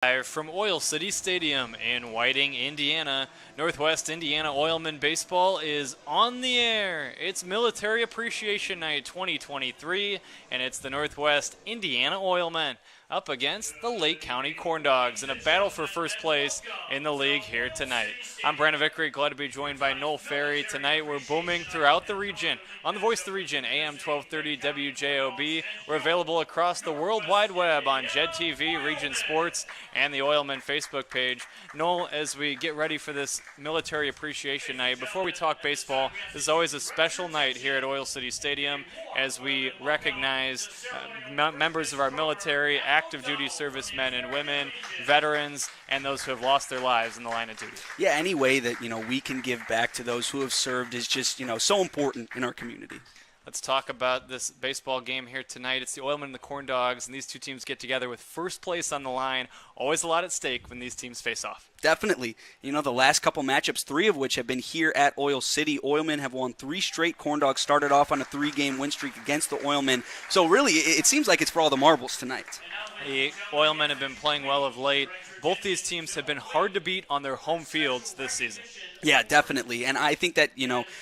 Live from Oil City Stadium in Whiting, Indiana, Northwest Indiana Oilmen Baseball is on the air. It's Military Appreciation Night 2023, and it's the Northwest Indiana Oilmen up against the Lake County Corn Dogs in a battle for first place in the league here tonight. I'm Brandon Vickery, glad to be joined by Noel Ferry. Tonight we're booming throughout the region on the Voice of the Region, AM 1230 WJOB. We're available across the World Wide Web on JED TV, Region Sports, and the Oilmen Facebook page. Noel, as we get ready for this Military Appreciation Night, before we talk baseball, this is always a special night here at Oil City Stadium as we recognize members of our military, active duty servicemen and women, veterans, and those who have lost their lives in the line of duty. Yeah, any way that, we can give back to those who have served is just, so important in our community. Let's talk about this baseball game here tonight. It's the Oilmen and the Corn Dogs, and these two teams get together with first place on the line. Always a lot at stake when these teams face off. Definitely. The last couple matchups, 3 of which have been here at Oil City. Oilmen have won 3 straight. Corn Dogs started off on a 3-game win streak against the Oilmen. So really, it seems like it's for all the marbles tonight. The Oilmen have been playing well of late. Both these teams have been hard to beat on their home fields this season. Yeah, definitely. And I think that,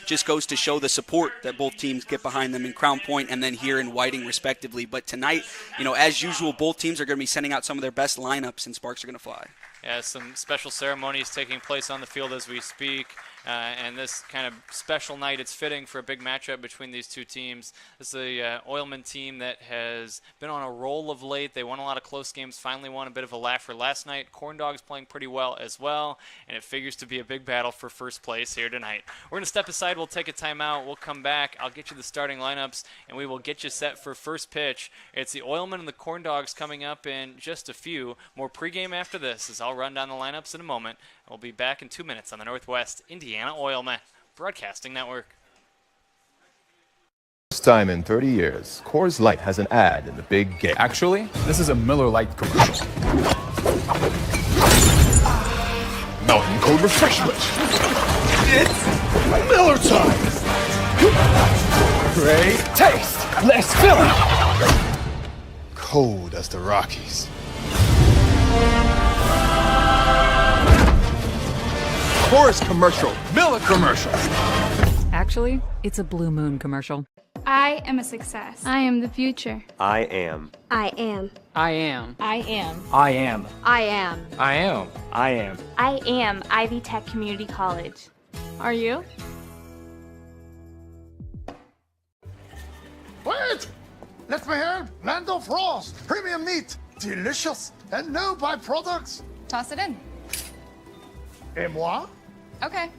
just goes to show the support that both teams get behind them in Crown Point and then here in Whiting, respectively. But tonight, as usual, both teams are going to be sending out some of their best lineups, and sparks are going to fly. Yeah, some special ceremonies taking place on the field as we speak. And this kind of special night, it's fitting for a big matchup between these two teams. This is a Oilman team that has been on a roll of late. They won a lot of close games, finally won a bit of a laugher last night. Corn Dogs playing pretty well as well, and it figures to be a big battle for first place here tonight. We're going to step aside. We'll take a timeout. We'll come back. I'll get you the starting lineups, and we will get you set for first pitch. It's the Oilmen and the Corn Dogs coming up in just a few. More pregame after this, as I'll run down the lineups in a moment. We'll be back in 2 minutes on the Northwest Indiana Oilmen Broadcasting Network. First time in 30 years, Coors Light has an ad in the big game. Actually, this is a Miller Lite commercial. Mountain Cold Refreshment. It's Miller time. Great taste, less filling. Cold as the Rockies. Coors commercial, Miller commercial. Actually, it's a Blue Moon commercial. I am a success. I am the future. I am. I am. I am. I am. I am. I am. I am. I am. I am Ivy Tech Community College. Are you? Wait! Let me help! Lando Frost! Premium meat! Delicious! And no byproducts! Toss it in. Et moi? Okay.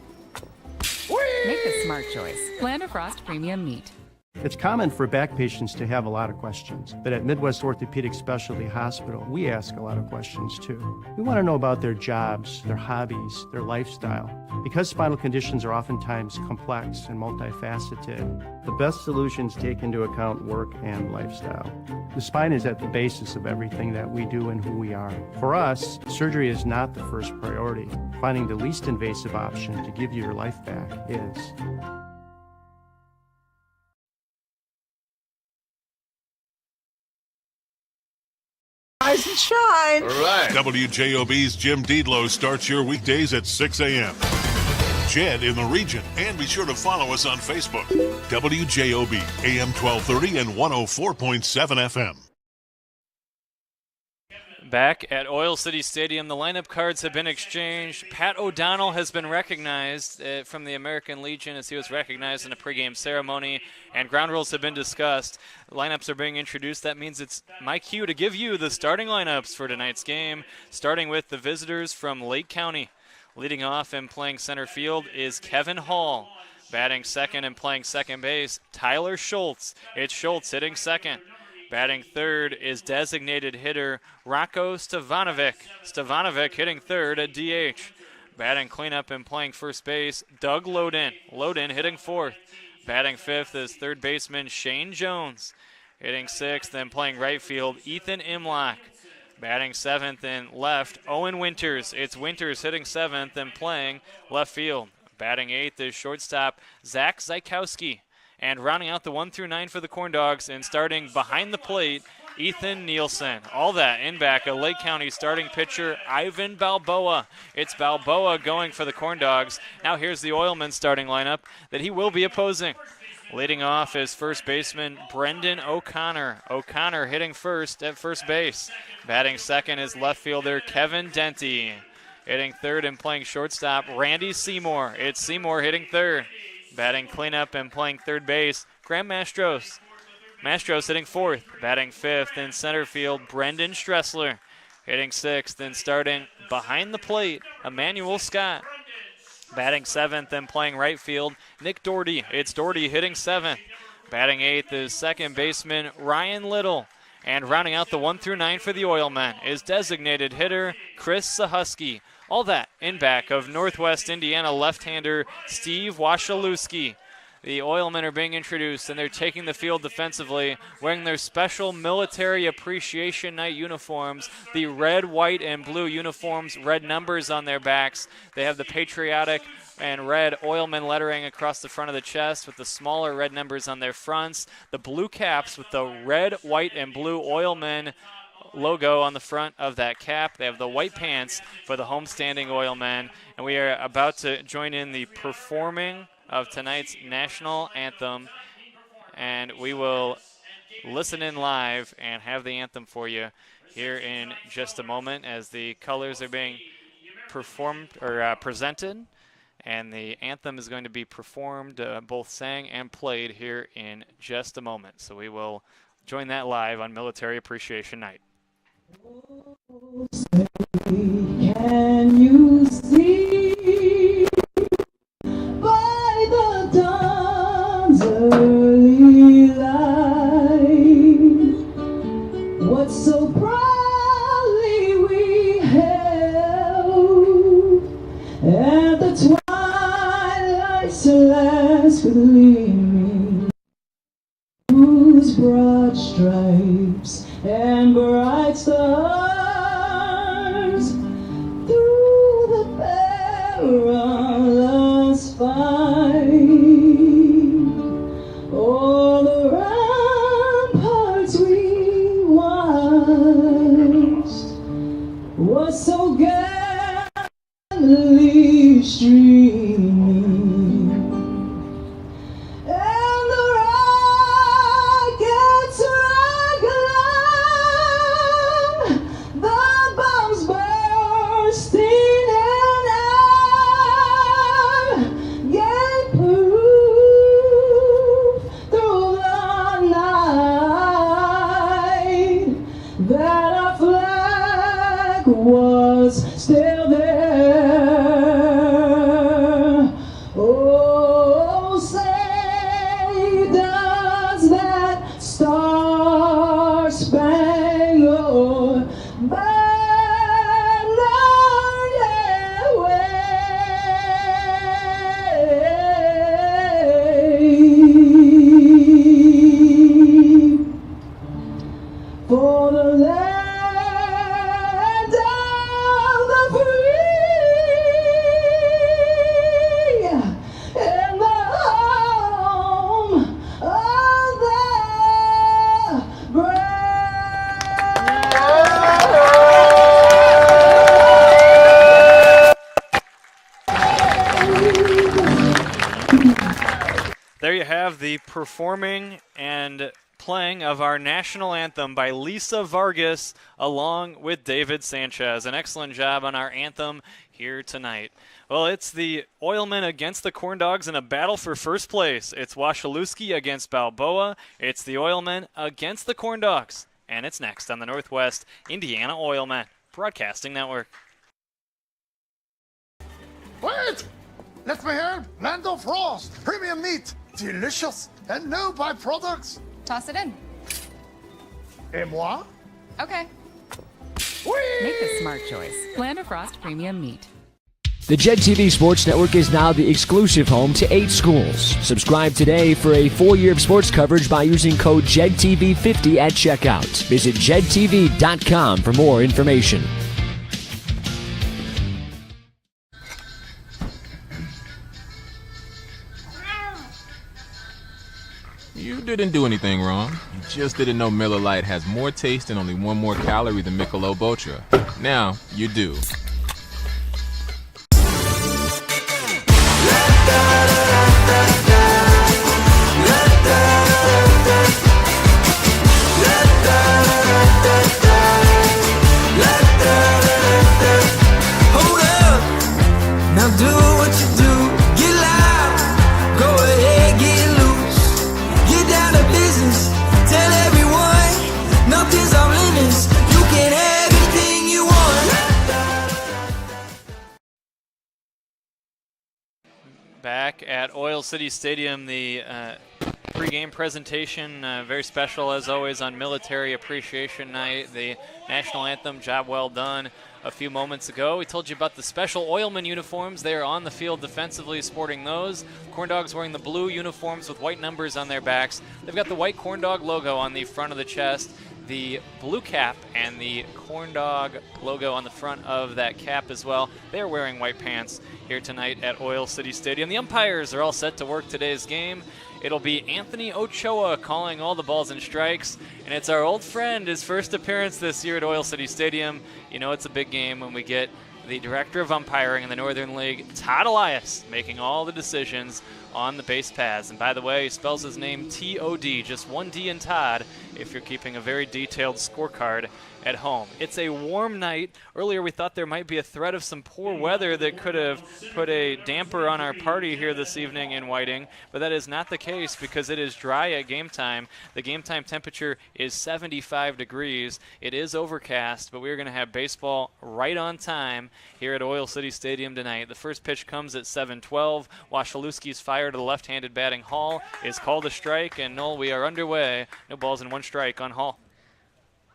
Whee! Make a smart choice. Land of Frost Premium Meat. It's common for back patients to have a lot of questions, but at Midwest Orthopedic Specialty Hospital, we ask a lot of questions too. We want to know about their jobs, their hobbies, their lifestyle. Because spinal conditions are oftentimes complex and multifaceted, the best solutions take into account work and lifestyle. The spine is at the basis of everything that we do and who we are. For us, surgery is not the first priority. Finding the least invasive option to give you your life back is. Rise and shine. All right. WJOB's Jim Deedlow starts your weekdays at 6 a.m. Jed in the region, and be sure to follow us on Facebook. WJOB, AM 1230 and 104.7 FM. Back at Oil City Stadium, the lineup cards have been exchanged. Pat O'Donnell has been recognized from the American Legion as he was recognized in a pregame ceremony, and ground rules have been discussed. Lineups are being introduced. That means it's my cue to give you the starting lineups for tonight's game, starting with the visitors from Lake County. Leading off and playing center field is Kevin Hall. Batting second and playing second base, Tyler Schultz. It's Schultz hitting second. Batting third is designated hitter Rocco Stevanovic. Stevanovic hitting third at DH. Batting cleanup and playing first base, Doug Loden. Loden hitting fourth. Batting fifth is third baseman Shane Jones. Hitting sixth and playing right field, Ethan Imlock. Batting seventh and left, Owen Winters. It's Winters hitting seventh and playing left field. Batting eighth is shortstop Zach Zykowski. And rounding out the 1 through 9 for the Corn Dogs and starting behind the plate Ethan Nielsen. All that in back of Lake County starting pitcher Ivan Balboa. It's Balboa going for the Corn Dogs. Now here's the Oilmen starting lineup that he will be opposing. Leading off is first baseman Brendan O'Connor. O'Connor hitting first at first base. Batting second is left fielder Kevin Denty. Hitting third and playing shortstop, Randy Seymour. It's Seymour hitting third. Batting cleanup and playing third base, Graham Mastros. Mastros hitting fourth. Batting fifth in center field, Brendan Stressler. Hitting sixth and starting behind the plate, Emmanuel Scott. Batting seventh and playing right field, Nick Doherty. It's Doherty hitting seventh. Batting eighth is second baseman Ryan Little. And rounding out the 1 through 9 for the Oilmen is designated hitter Chris Sahusky. All that in back of Northwest Indiana left-hander Steve Wasilewski. The Oilmen are being introduced, and they're taking the field defensively, wearing their special Military Appreciation Night uniforms, the red, white, and blue uniforms, red numbers on their backs. They have the patriotic and red Oilmen lettering across the front of the chest with the smaller red numbers on their fronts, the blue caps with the red, white, and blue Oilmen logo on the front of that cap. They have the white pants for the homestanding Oilmen, and we are about to join in the performing of tonight's national anthem, and we will listen in live and have the anthem for you here in just a moment as the colors are being performed or presented, and the anthem is going to be performed, both sang and played here in just a moment. So we will join that live on Military Appreciation Night. Can you see by the dawn's early light what so proudly we held at the twilight's last gleaming, whose broad stripes and bright stars through the perilous fight, all the ramparts we watched was so gallantly streaming. Was still there. Oh, say does that star-spangled banner yet wave for the land There you have the performing and playing of our national anthem by Lisa Vargas along with David Sanchez. An excellent job on our anthem here tonight. Well, it's the Oilmen against the Corn Dogs in a battle for first place. It's Wasilewski against Balboa. It's the Oilmen against the Corn Dogs. And it's next on the Northwest Indiana Oilmen Broadcasting Network. Wait! Let me hear Lando Frost. Premium meat. Delicious and no byproducts. Toss it in. Et moi? Okay. Make the smart choice. Land of Frost Premium Meat. The JED TV Sports Network is now the exclusive home to 8 schools. Subscribe today for a full year of sports coverage by using code JEDTV50 at checkout. Visit JEDTV.com for more information. You didn't do anything wrong. You just didn't know Miller Lite has more taste and only one more calorie than Michelob Ultra. Now you do. Hold up, now do what you do. Get loud, go ahead, get loose. Get down to business, tell everyone nothing's off limits. You can have anything you want. Back at Oil City Stadium, the pre-game presentation, very special as always on Military Appreciation Night. The national anthem, job well done, a few moments ago. We told you about the special Oilmen uniforms. They are on the field defensively sporting those. Corn Dogs wearing the blue uniforms with white numbers on their backs. They've got the white Corn Dog logo on the front of the chest, the blue cap and the Corn Dog logo on the front of that cap as well. They're wearing white pants here tonight at Oil City Stadium. The umpires are all set to work today's game. It'll be Anthony Ochoa calling all the balls and strikes, and it's our old friend, his first appearance this year at Oil City Stadium. You know it's a big game when we get the director of umpiring in the Northern League, Todd Elias, making all the decisions on the base paths. And by the way, he spells his name T-O-D, just one D in Todd, if you're keeping a very detailed scorecard at home. It's a warm night. Earlier we thought there might be a threat of some poor weather that could have put a damper on our party here this evening in Whiting, but that is not the case because it is dry at game time. The game time temperature is 75 degrees. It is overcast, but we're going to have baseball right on time here at Oil City Stadium tonight. The first pitch comes at 7:12. Wasilewski's fire to the left-handed batting Hall is called a strike, and Noel, we are underway. No balls and one strike on Hall.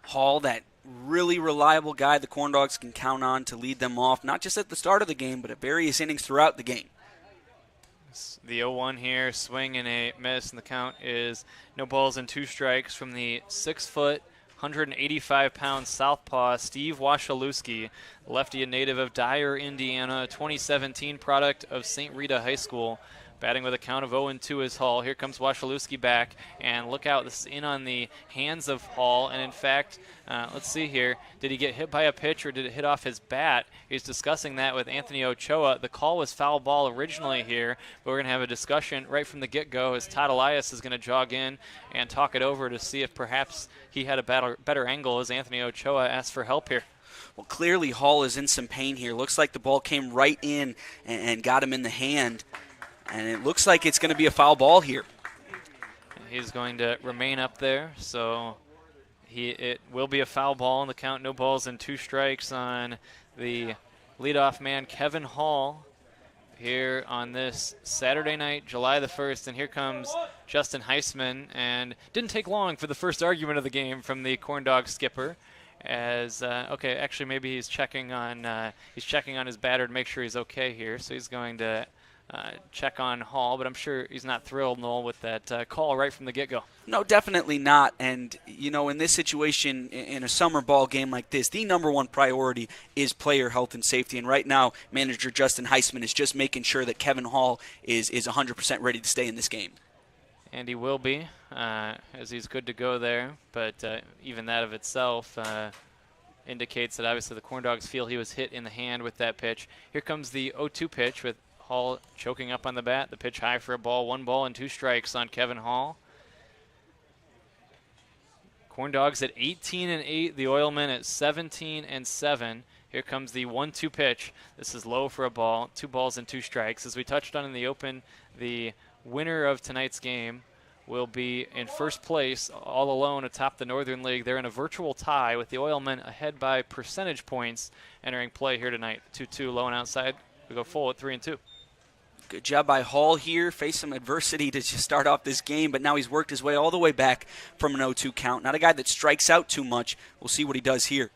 Hall, that really reliable guy the Corn Dogs can count on to lead them off, not just at the start of the game, but at various innings throughout the game. The 0-1 here, swing and a miss, and the count is no balls and two strikes from the 6-foot, 185-pound southpaw Steve Wasilewski, lefty and native of Dyer, Indiana, 2017 product of St. Rita High School. Batting with a count of 0-2 is Hall. Here comes Wasilewski back, and look out, this is in on the hands of Hall, and in fact, let's see here, did he get hit by a pitch or did it hit off his bat? He's discussing that with Anthony Ochoa. The call was foul ball originally here, but we're going to have a discussion right from the get-go as Todd Elias is going to jog in and talk it over to see if perhaps he had a better angle as Anthony Ochoa asked for help here. Well, clearly Hall is in some pain here. Looks like the ball came right in and got him in the hand. And it looks like it's going to be a foul ball here. He's going to remain up there, so it will be a foul ball in the count. No balls and two strikes on the leadoff man, Kevin Hall, here on this Saturday night, July the 1st. And here comes Justin Heisman, and didn't take long for the first argument of the game from the Corn Dog skipper. As okay, actually maybe he's checking on his batter to make sure he's okay here. So he's going to check on Hall, but I'm sure he's not thrilled, Noel, with that call right from the get-go. No, definitely not. And, you know, in this situation, in a summer ball game like this, the number one priority is player health and safety. And right now, manager Justin Heisman is just making sure that Kevin Hall is 100% ready to stay in this game. And he will be, as he's good to go there. But even that of itself indicates that obviously the Corn Dogs feel he was hit in the hand with that pitch. Here comes the 0-2 pitch with Hall choking up on the bat. The pitch high for a ball. 1 ball and 2 strikes on Kevin Hall. Corn Dogs at 18-8. The Oilmen at 17-7. Here comes the 1-2 pitch. This is low for a ball. 2 balls and 2 strikes. As we touched on in the open, the winner of tonight's game will be in first place all alone atop the Northern League. They're in a virtual tie with the Oilmen ahead by percentage points entering play here tonight. 2-2 low and outside. We go full at 3-2. Good job by Hall here. Faced some adversity to just start off this game, but now he's worked his way all the way back from an 0-2 count. Not a guy that strikes out too much. We'll see what he does here.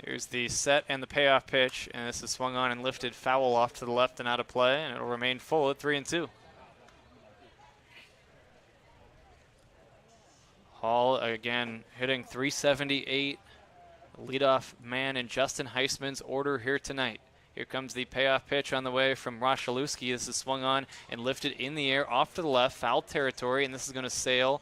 Here's the set and the payoff pitch, and this is swung on and lifted foul off to the left and out of play, and it'll remain full at 3-2. Hall again hitting .378. Leadoff man in Justin Heisman's order here tonight. Here comes the payoff pitch on the way from Wasilewski. This is swung on and lifted in the air off to the left, foul territory, and this is going to sail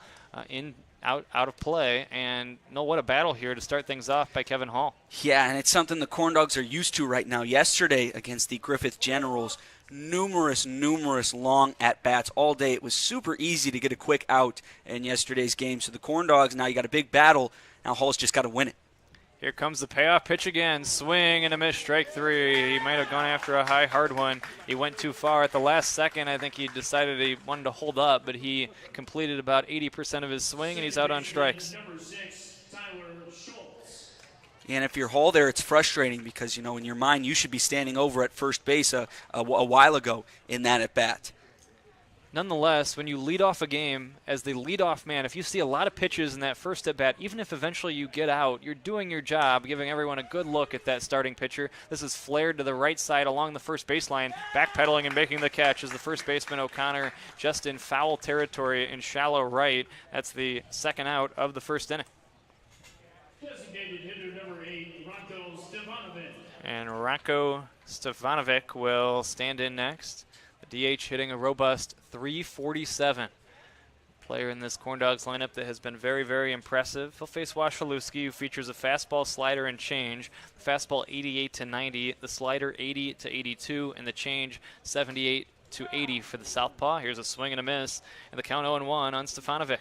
in out of play. And what a battle here to start things off by Kevin Hall. Yeah, and it's something the Corn Dogs are used to right now. Yesterday against the Griffith Generals, numerous long at-bats all day. It was super easy to get a quick out in yesterday's game. So the Corn Dogs, now you got a big battle. Now Hall's just got to win it. Here comes the payoff pitch again. Swing and a miss, strike 3. He might have gone after a high, hard one. He went too far. At the last second, I think he decided he wanted to hold up, but he completed about 80% of his swing, and he's out on strikes. And if you're Hall there, it's frustrating because, in your mind, you should be standing over at first base a while ago in that at-bat. Nonetheless, when you lead off a game as the leadoff man, if you see a lot of pitches in that first at-bat, even if eventually you get out, you're doing your job, giving everyone a good look at that starting pitcher. This is flared to the right side along the first baseline, backpedaling and making the catch as the first baseman O'Connor just in foul territory in shallow right. That's the second out of the first inning. Designated hitter number 8, Ranko Stefanovic. And Ranko Stefanovic will stand in next. The DH hitting a robust .347. Player in this Corn Dogs lineup that has been very, very impressive. He'll face Wasilewski, who features a fastball, slider, and change. The fastball 88 to 90, the slider 80 to 82, and the change 78 to 80 for the southpaw. Here's a swing and a miss, and the count 0-1 on Stefanovic.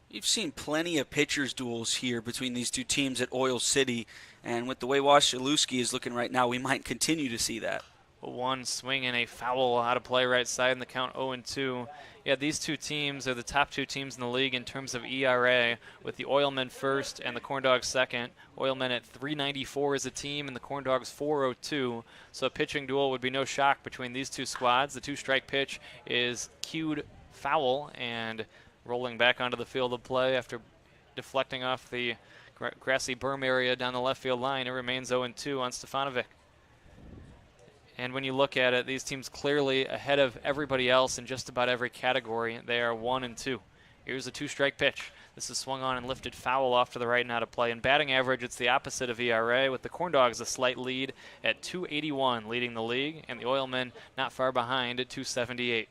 You've seen plenty of pitchers duels here between these two teams at Oil City, and with the way Wasilewski is looking right now, we might continue to see that. One swing and a foul out of play right side, and the count 0-2. Yeah, these two teams are the top two teams in the league in terms of ERA, with the Oilmen first and the Corn Dogs second. Oilmen at .394 as a team, and the Corn Dogs .402. So a pitching duel would be no shock between these two squads. The two-strike pitch is cued foul and rolling back onto the field of play after deflecting off the grassy berm area down the left field line. It remains 0-2 on Stefanovic. And when you look at it, these teams clearly ahead of everybody else in just about every category. They are 1-2. Here's a two-strike pitch. This is swung on and lifted foul off to the right and out of play. In batting average, it's the opposite of ERA, with the Corn Dogs a slight lead at .281, leading the league, and the Oilmen not far behind at .278.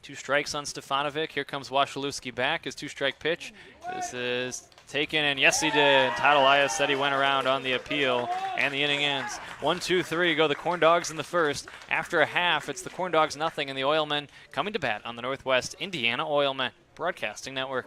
Two strikes on Stefanovic. Here comes Wasilewski back. His two-strike pitch. This is taken, and yes, he did. Todd Elias said he went around on the appeal, and the inning ends. 1-2-3 go the Corn Dogs in the first. After a half, it's the Corn Dogs nothing, and the Oilmen coming to bat on the Northwest Indiana Oilmen Broadcasting Network.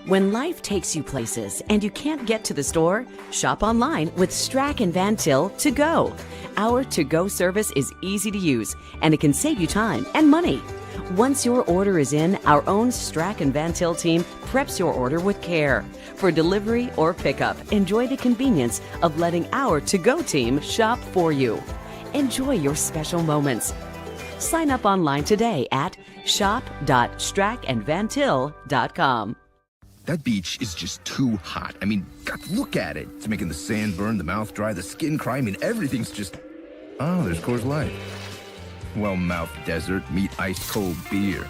When life takes you places and you can't get to the store, shop online with Strack and Van Til To Go. Our to-go service is easy to use, and it can save you time and money. Once your order is in, our own Strack and Van Til team preps your order with care. For delivery or pickup, enjoy the convenience of letting our to-go team shop for you. Enjoy your special moments. Sign up online today at shop.strackandvantil.com. That beach is just too hot. I mean, God, look at it. It's making the sand burn, the mouth dry, the skin cry. I mean, everything's just... Oh, there's Coors Light. Well, mouth desert, meet ice cold beer.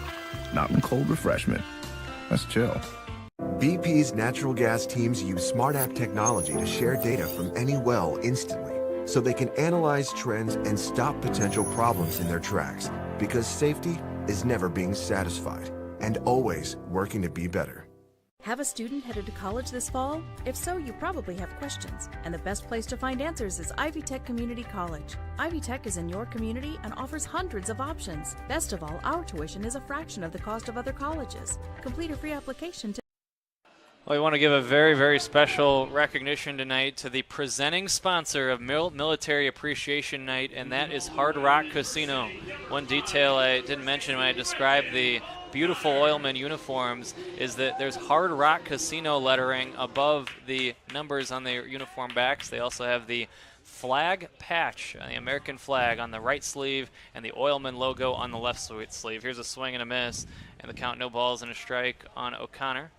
Mountain cold refreshment. That's chill. BP's natural gas teams use Smart App technology to share data from any well instantly, so they can analyze trends and stop potential problems in their tracks. Because safety is never being satisfied and always working to be better. Have a student headed to college this fall? If so, you probably have questions, and the best place to find answers is Ivy Tech Community College. Ivy Tech is in your community and offers hundreds of options. Best of all, our tuition is a fraction of the cost of other colleges. Complete a free application to... Well, we want to give a very, very special recognition tonight to the presenting sponsor of Military Appreciation Night, and that is Hard Rock Casino. One detail I didn't mention when I described the beautiful Oilmen uniforms is that there's Hard Rock Casino lettering above the numbers on their uniform backs. They also have the flag patch, the American flag, on the right sleeve, and the Oilmen logo on the left sleeve. Here's a swing and a miss, and the count, no balls and a strike on O'Connor.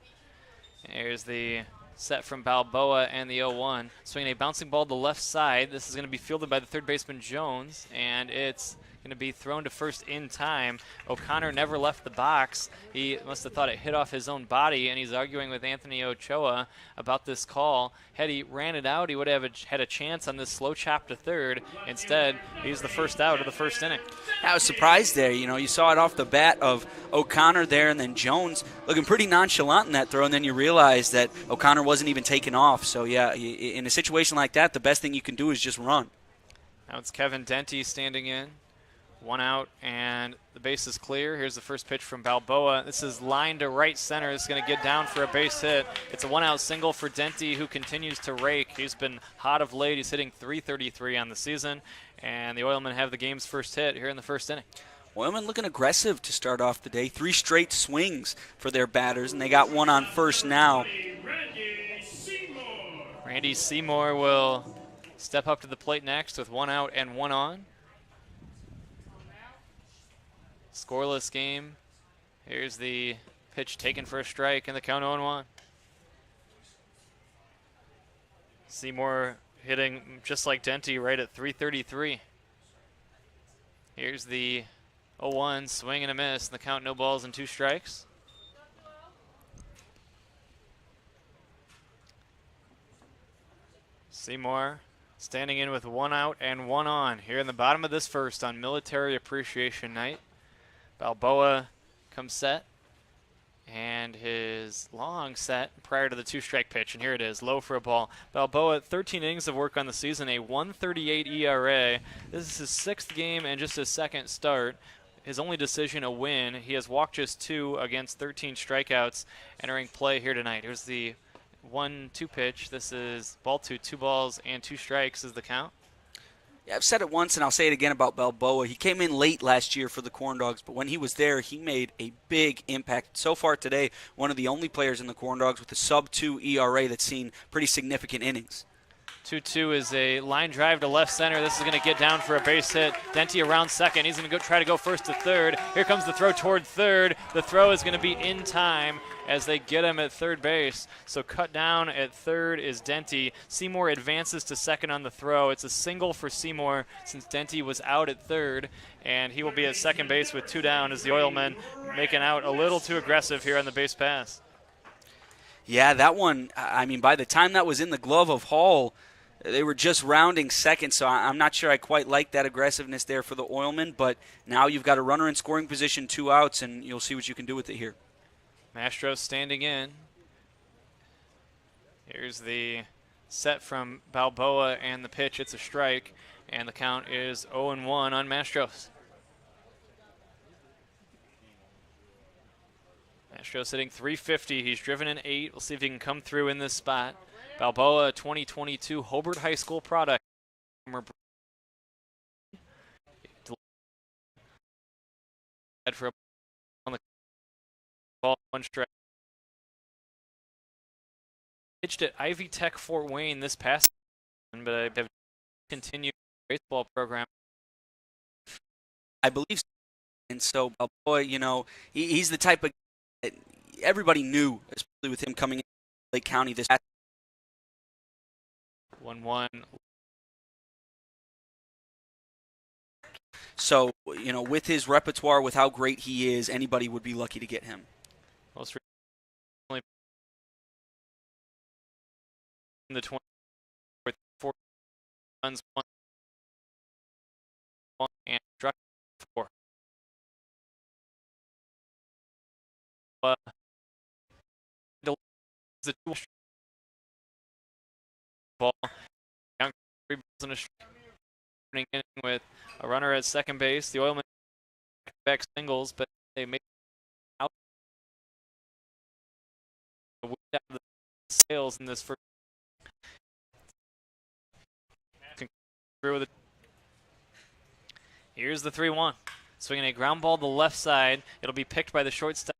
Here's the set from Balboa and the 0-1. Swinging a bouncing ball to the left side. This is going to be fielded by the third baseman Jones, and it's going to be thrown to first in time. O'Connor never left the box. He must have thought it hit off his own body, and he's arguing with Anthony Ochoa about this call. Had he ran it out, he would have had a chance on this slow chop to third. Instead, he's the first out of the first inning. I was surprised there. You saw it off the bat of O'Connor there, and then Jones looking pretty nonchalant in that throw, and then you realize that O'Connor wasn't even taken off. So, yeah, in a situation like that, the best thing you can do is just run. Now it's Kevin Denty standing in. 1 out, and the base is clear. Here's the first pitch from Balboa. This is line to right center. It's going to get down for a base hit. It's a 1-out single for Denty, who continues to rake. He's been hot of late. He's hitting .333 on the season, and the Oilmen have the game's first hit here in the first inning. Oilmen looking aggressive to start off the day. 3 straight swings for their batters, and they got one on first now. Randy Seymour will step up to the plate next with 1 out and 1 on. Scoreless game. Here's the pitch taken for a strike, and the count 0-1. Seymour hitting just like Denty right at .333. Here's the 0-1, swing and a miss, and the count no balls and 2 strikes. Seymour standing in with 1 out and 1 on here in the bottom of this first on Military Appreciation Night. Balboa comes set, and his long set prior to the 2-strike pitch, and here it is, low for a ball. Balboa, 13 innings of work on the season, a 1.38 ERA. This is his 6th game and just his 2nd start. His only decision, a win. He has walked just 2 against 13 strikeouts entering play here tonight. Here's the 1-2 pitch. This is ball 2, 2 balls and 2 strikes is the count. Yeah, I've said it once, and I'll say it again about Balboa. He came in late last year for the Corn Dogs, but when he was there, he made a big impact. So far today, one of the only players in the Corn Dogs with a sub-2 ERA that's seen pretty significant innings. 2-2 is a line drive to left center. This is going to get down for a base hit. Denty around second. He's going to try to go first to third. Here comes the throw toward third. The throw is going to be in time as they get him at third base. So cut down at third is Denty. Seymour advances to second on the throw. It's a single for Seymour since Denty was out at third, and he will be at second base with 2 down as the Oilmen making out a little too aggressive here on the base pass. Yeah, that one, I mean, by the time that was in the glove of Hall, they were just rounding second, so I'm not sure I quite like that aggressiveness there for the Oilmen, but now you've got a runner in scoring position, 2 outs, and you'll see what you can do with it here. Mastros standing in. Here's the set from Balboa and the pitch. It's a strike, and the count is 0-1 on Mastros. Mastros hitting .350. He's driven in 8. We'll see if he can come through in this spot. Balboa, 2022 Hobart High School product. For on the ball, 1 strike. Pitched at Ivy Tech Fort Wayne this past season, but I have continued baseball program. I believe so. And so Balboa, he's the type of guy that everybody knew, especially with him coming in Lake County this past 1-1. So, with his repertoire, with how great he is, anybody would be lucky to get him. Most recently in the 24 runs, 1 and struck 4. The ball, down 3 balls and a strike. In with a runner at second base. The Oilmen back singles, but they made out the sales in this first. Here's the 3-1. Swinging a ground ball to the left side. It'll be picked by the shortstop.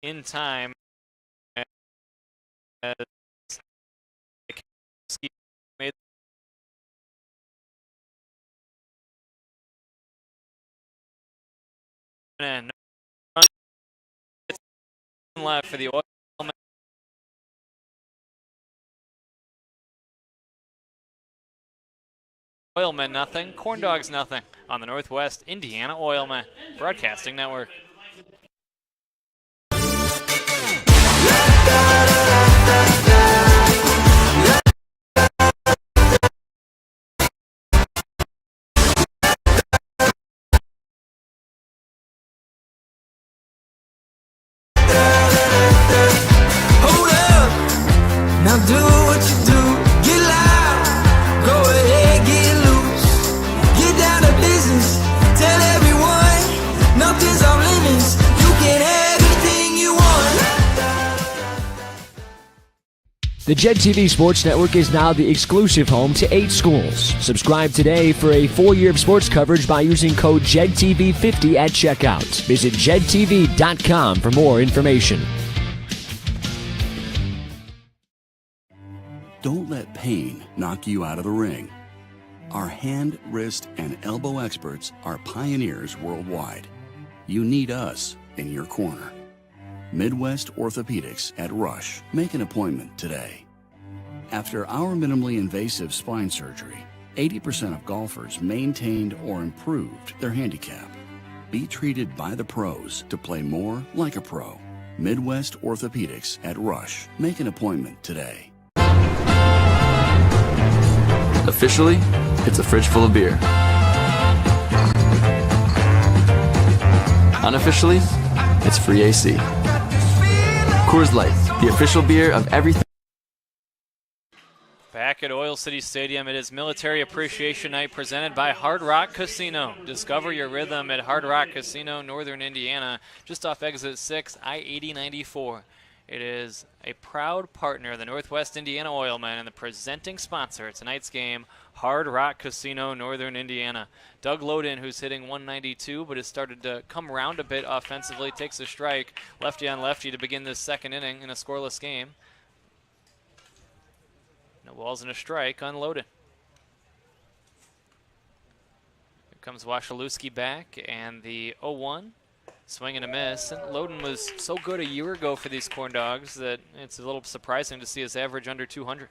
In time, made left for the Oilmen nothing, Corn Dogs nothing on the Northwest Indiana Oilmen Broadcasting Network. Hold up, now do what you do. Get loud, go ahead, get loose. Get down to business, tell everyone nothing's off limits. You can have anything you want. The JED TV Sports Network is now the exclusive home to 8 schools. Subscribe today for a full year of sports coverage by using code JEDTV50 at checkout. Visit JEDTV.com for more information. Don't let pain knock you out of the ring. Our hand, wrist, and elbow experts are pioneers worldwide. You need us in your corner. Midwest Orthopedics at Rush. Make an appointment today. After our minimally invasive spine surgery, 80% of golfers maintained or improved their handicap. Be treated by the pros to play more like a pro. Midwest Orthopedics at Rush. Make an appointment today. Officially, it's a fridge full of beer. Unofficially, it's free AC. Coors Light, the official beer of everything. Back at Oil City Stadium, it is Military Appreciation Night presented by Hard Rock Casino. Discover your rhythm at Hard Rock Casino, Northern Indiana, just off exit 6, I-8094. It is a proud partner of the Northwest Indiana Oilmen and the presenting sponsor of tonight's game, Hard Rock Casino, Northern Indiana. Doug Loden, who's hitting 192 but has started to come around a bit offensively, takes a strike, lefty on lefty to begin this second inning in a scoreless game. No balls and a strike on Loden. Here comes Wasilewski back, and the 0-1. Swing and a miss. And Loden was so good a year ago for these Corn Dogs that it's a little surprising to see his average under 200.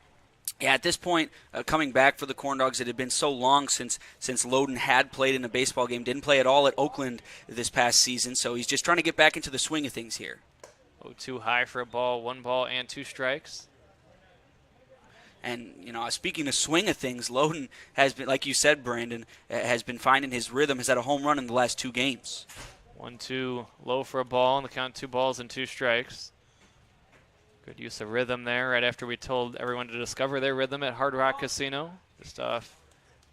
Yeah, at this point, coming back for the Corn Dogs, it had been so long since Loden had played in a baseball game. Didn't play at all at Oakland this past season, so he's just trying to get back into the swing of things here. 0-2 high for a ball, 1 ball and 2 strikes. And, you know, speaking of swing of things, Loden has been, like you said, Brandon, has been finding his rhythm, has had a home run in the last 2 games. 1-2 low for a ball, and the count 2 balls and 2 strikes. Good use of rhythm there right after we told everyone to discover their rhythm at Hard Rock Casino. Just off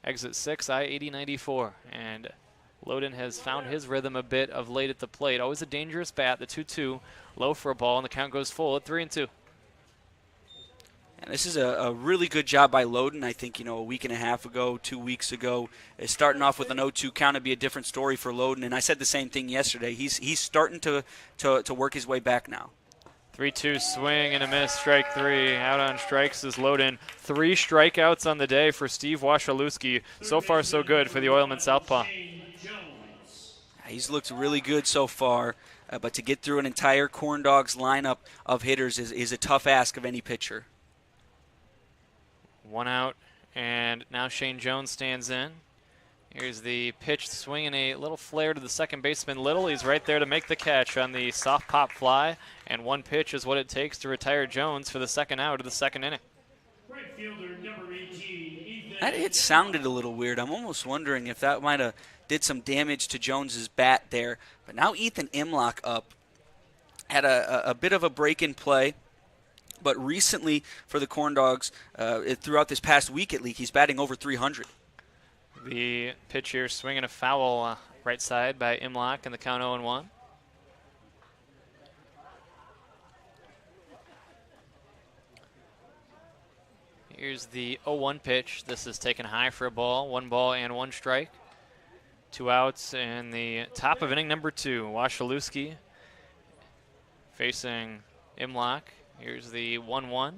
exit 6, I-8094. And Loden has found his rhythm a bit of late at the plate. Always a dangerous bat, the 2-2. Low for a ball, and the count goes full at 3-2. And this is a really good job by Loden. I think, you know, a week and a half ago, 2 weeks ago, starting off with an 0-2 count would be a different story for Loden. And I said the same thing yesterday. He's starting to work his way back now. 3-2 swing and a miss, strike 3. Out on strikes is Loden. 3 strikeouts on the day for Steve Wasilewski. So far, so good for the Oilman Southpaw. He's looked really good so far, but to get through an entire Corn Dogs lineup of hitters is a tough ask of any pitcher. 1 out, and now Shane Jones stands in. Here's the pitch, swinging a little flare to the second baseman, Little. He's right there to make the catch on the soft pop fly, and 1 pitch is what it takes to retire Jones for the second out of the second inning. Right fielder, number 18, That hit sounded a little weird. I'm almost wondering if that might have did some damage to Jones's bat there. But now Ethan Imlock up. Had a bit of a break in play. But recently for the Corn Dogs, throughout this past week at least, he's batting over 300. The pitch here swinging a foul right side by Imlock, and the count 0-1. Here's the 0-1 pitch. This is taken high for a ball. 1 ball and 1 strike. 2 outs in the top of inning number 2. Wasilewski facing Imlock. Here's the 1-1.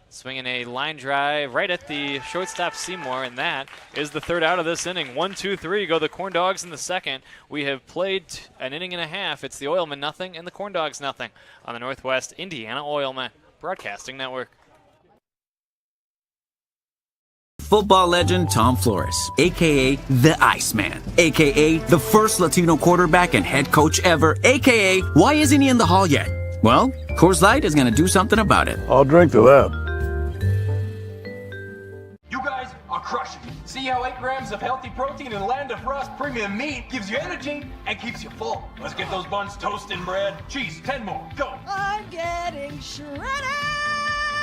swinging a line drive right at the shortstop Seymour, and that is the third out of this inning. 1-2-3 go the Corn Dogs in the second. We have played an inning and a half. It's the Oilmen nothing and the Corn Dogs nothing on the Northwest Indiana Oilmen Broadcasting Network. Football legend Tom Flores, a.k.a. the Iceman, a.k.a. the first Latino quarterback and head coach ever, a.k.a. why isn't he in the hall yet? Well, Coors Light is going to do something about it. I'll drink to that. You guys are crushing it. See how 8 grams of healthy protein in Land of Frost premium meat gives you energy and keeps you full. Let's get those buns toasted and bread. Cheese, 10 more. Go. I'm getting shredded.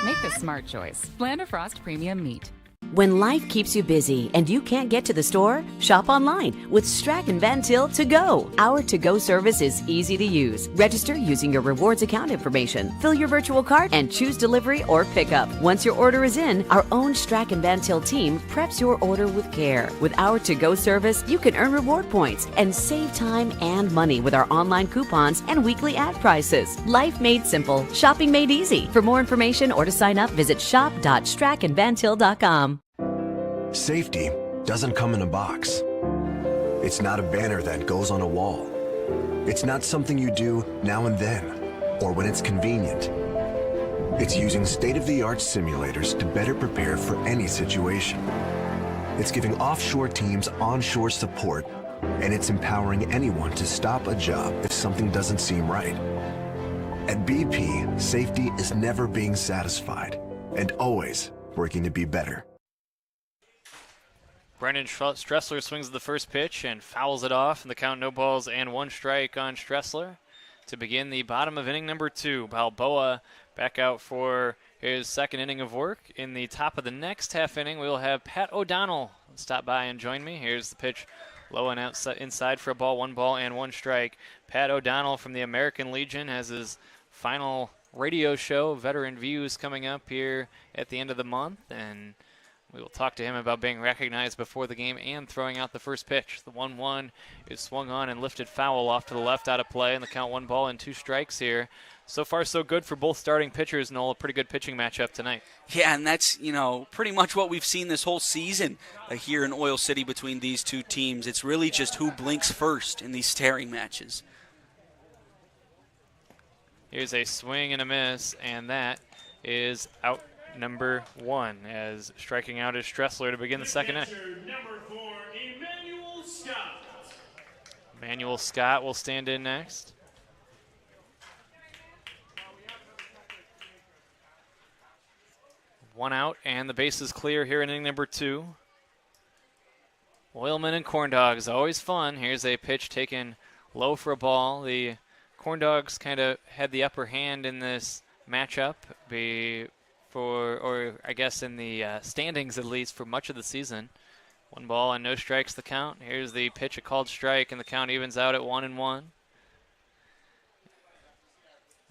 Make the smart choice. Land of Frost Premium Meat. When life keeps you busy and you can't get to the store, shop online with Strachan Van Til To Go. Our to-go service is easy to use. Register using your rewards account information, fill your virtual cart, and choose delivery or pickup. Once your order is in, our own Strachan Van Til team preps your order with care. With our to-go service, you can earn reward points and save time and money with our online coupons and weekly ad prices. Life made simple, shopping made easy. For more information or to sign up, visit shop.strachanvantil.com. Safety doesn't come in a box. It's not a banner that goes on a wall. It's not something you do now and then, or when it's convenient. It's using state-of-the-art simulators to better prepare for any situation. It's giving offshore teams onshore support, and it's empowering anyone to stop a job if something doesn't seem right. At BP, safety is never being satisfied and always working to be better. Brendan Stressler swings the first pitch and fouls it off, and the count no balls and 1 strike on Stressler to begin the bottom of inning number 2. Balboa back out for his second inning of work. In the top of the next half inning, we will have Pat O'Donnell stop by and join me. Here's the pitch low and outside, inside for a ball, 1 ball and 1 strike. Pat O'Donnell from the American Legion has his final radio show, Veteran Views, coming up here at the end of the month, and we will talk to him about being recognized before the game and throwing out the first pitch. The 1-1 is swung on and lifted foul off to the left out of play, and the count 1 ball and 2 strikes here. So far, so good for both starting pitchers, Noel. A pretty good pitching matchup tonight. Yeah, and that's, pretty much what we've seen this whole season here in Oil City between these two teams. It's really just who blinks first in these staring matches. Here's a swing and a miss, and that is out. Number 1, as striking out is Stressler to begin the second inning. Number 4, Emmanuel Scott. Emmanuel Scott will stand in next. One out, and the base is clear here in inning number 2. Oilmen and Corn Dogs, always fun. Here's a pitch taken low for a ball. The Corn Dogs kind of had the upper hand in this matchup, or I guess in the standings at least, for much of the season. 1 ball and no strikes the count. Here's the pitch, a called strike, and the count evens out at 1-1.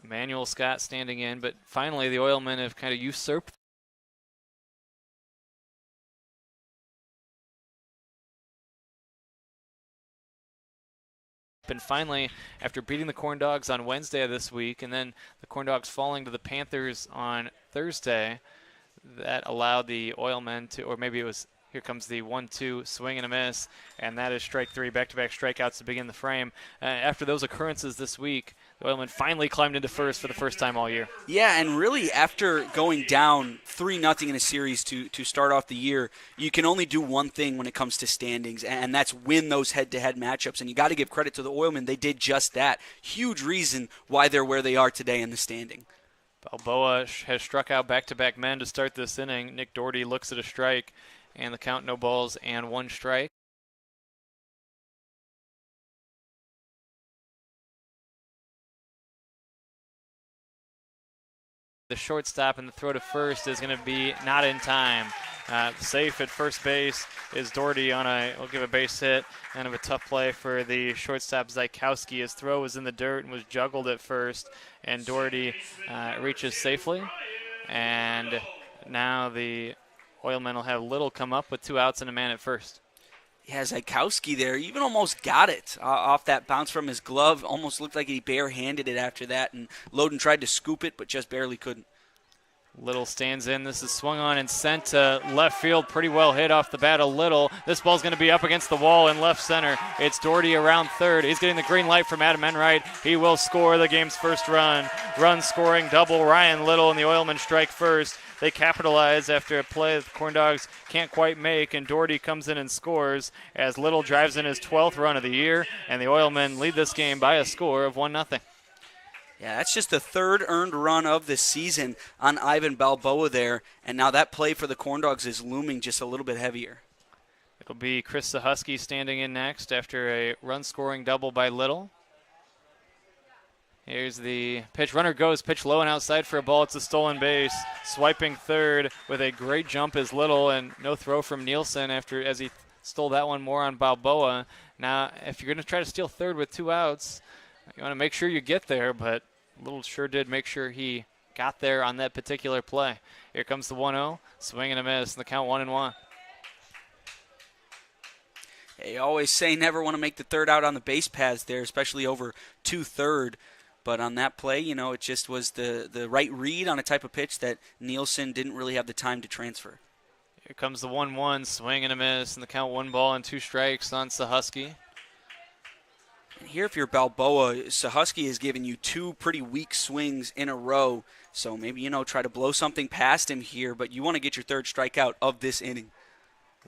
Emmanuel Scott standing in, but finally the Oilmen have kind of usurped. And finally, after beating the Corn Dogs on Wednesday of this week, and then the Corn Dogs falling to the Panthers on Thursday, that allowed the Oilmen to, or maybe it was, here comes the 1-2 swing and a miss, and that is strike 3, back-to-back strikeouts to begin the frame. After those occurrences this week, the Oilmen finally climbed into first for the first time all year. Yeah, and really after going down 3-0 in a series to start off the year, you can only do one thing when it comes to standings, and that's win those head-to-head matchups. And you got to give credit to the Oilmen. They did just that. Huge reason why they're where they are today in the standing. Balboa has struck out back-to-back men to start this inning. Nick Doherty looks at a strike, and the count no balls and 1 strike. The shortstop and the throw to first is going to be not in time. Safe at first base is Doherty will give a base hit. Kind of a tough play for the shortstop Zykowski. His throw was in the dirt and was juggled at first, and Doherty reaches safely. And now the Oilmen will have Little come up with 2 outs and a man at first. Yeah, Zykowski there even almost got it off that bounce from his glove. Almost looked like he barehanded it after that, and Loden tried to scoop it, but just barely couldn't. Little stands in. This is swung on and sent to left field. Pretty well hit off the bat of Little. This ball's going to be up against the wall in left center. It's Doherty around third. He's getting the green light from Adam Enright. He will score the game's first run. Run scoring double. Ryan Little and the Oilmen strike first. They capitalize after a play that the Corn Dogs can't quite make, and Doherty comes in and scores as Little drives in his 12th run of the year, and the Oilmen lead this game by a score of 1-0. Yeah, that's just the third earned run of the season on Ivan Balboa there, and now that play for the Corn Dogs is looming just a little bit heavier. It'll be Chris Sahusky standing in next after a run-scoring double by Little. Here's the pitch. Runner goes, pitch low and outside for a ball. It's a stolen base. Swiping third with a great jump is Little, and no throw from Nielsen as he stole that one more on Balboa. Now, if you're going to try to steal third with 2 outs, you want to make sure you get there, but Little sure did make sure he got there on that particular play. Here comes the 1-0. Swing and a miss, and the count 1-1. You always say never want to make the third out on the base paths there, especially over 2/3. But on that play, it just was the right read on a type of pitch that Nielsen didn't really have the time to transfer. Here comes the 1-1. Swing and a miss, and the count 1 ball and 2 strikes on Sahusky. And here, if you're Balboa, Sahusky has given you 2 pretty weak swings in a row. So maybe, try to blow something past him here, but you want to get your 3rd strikeout of this inning.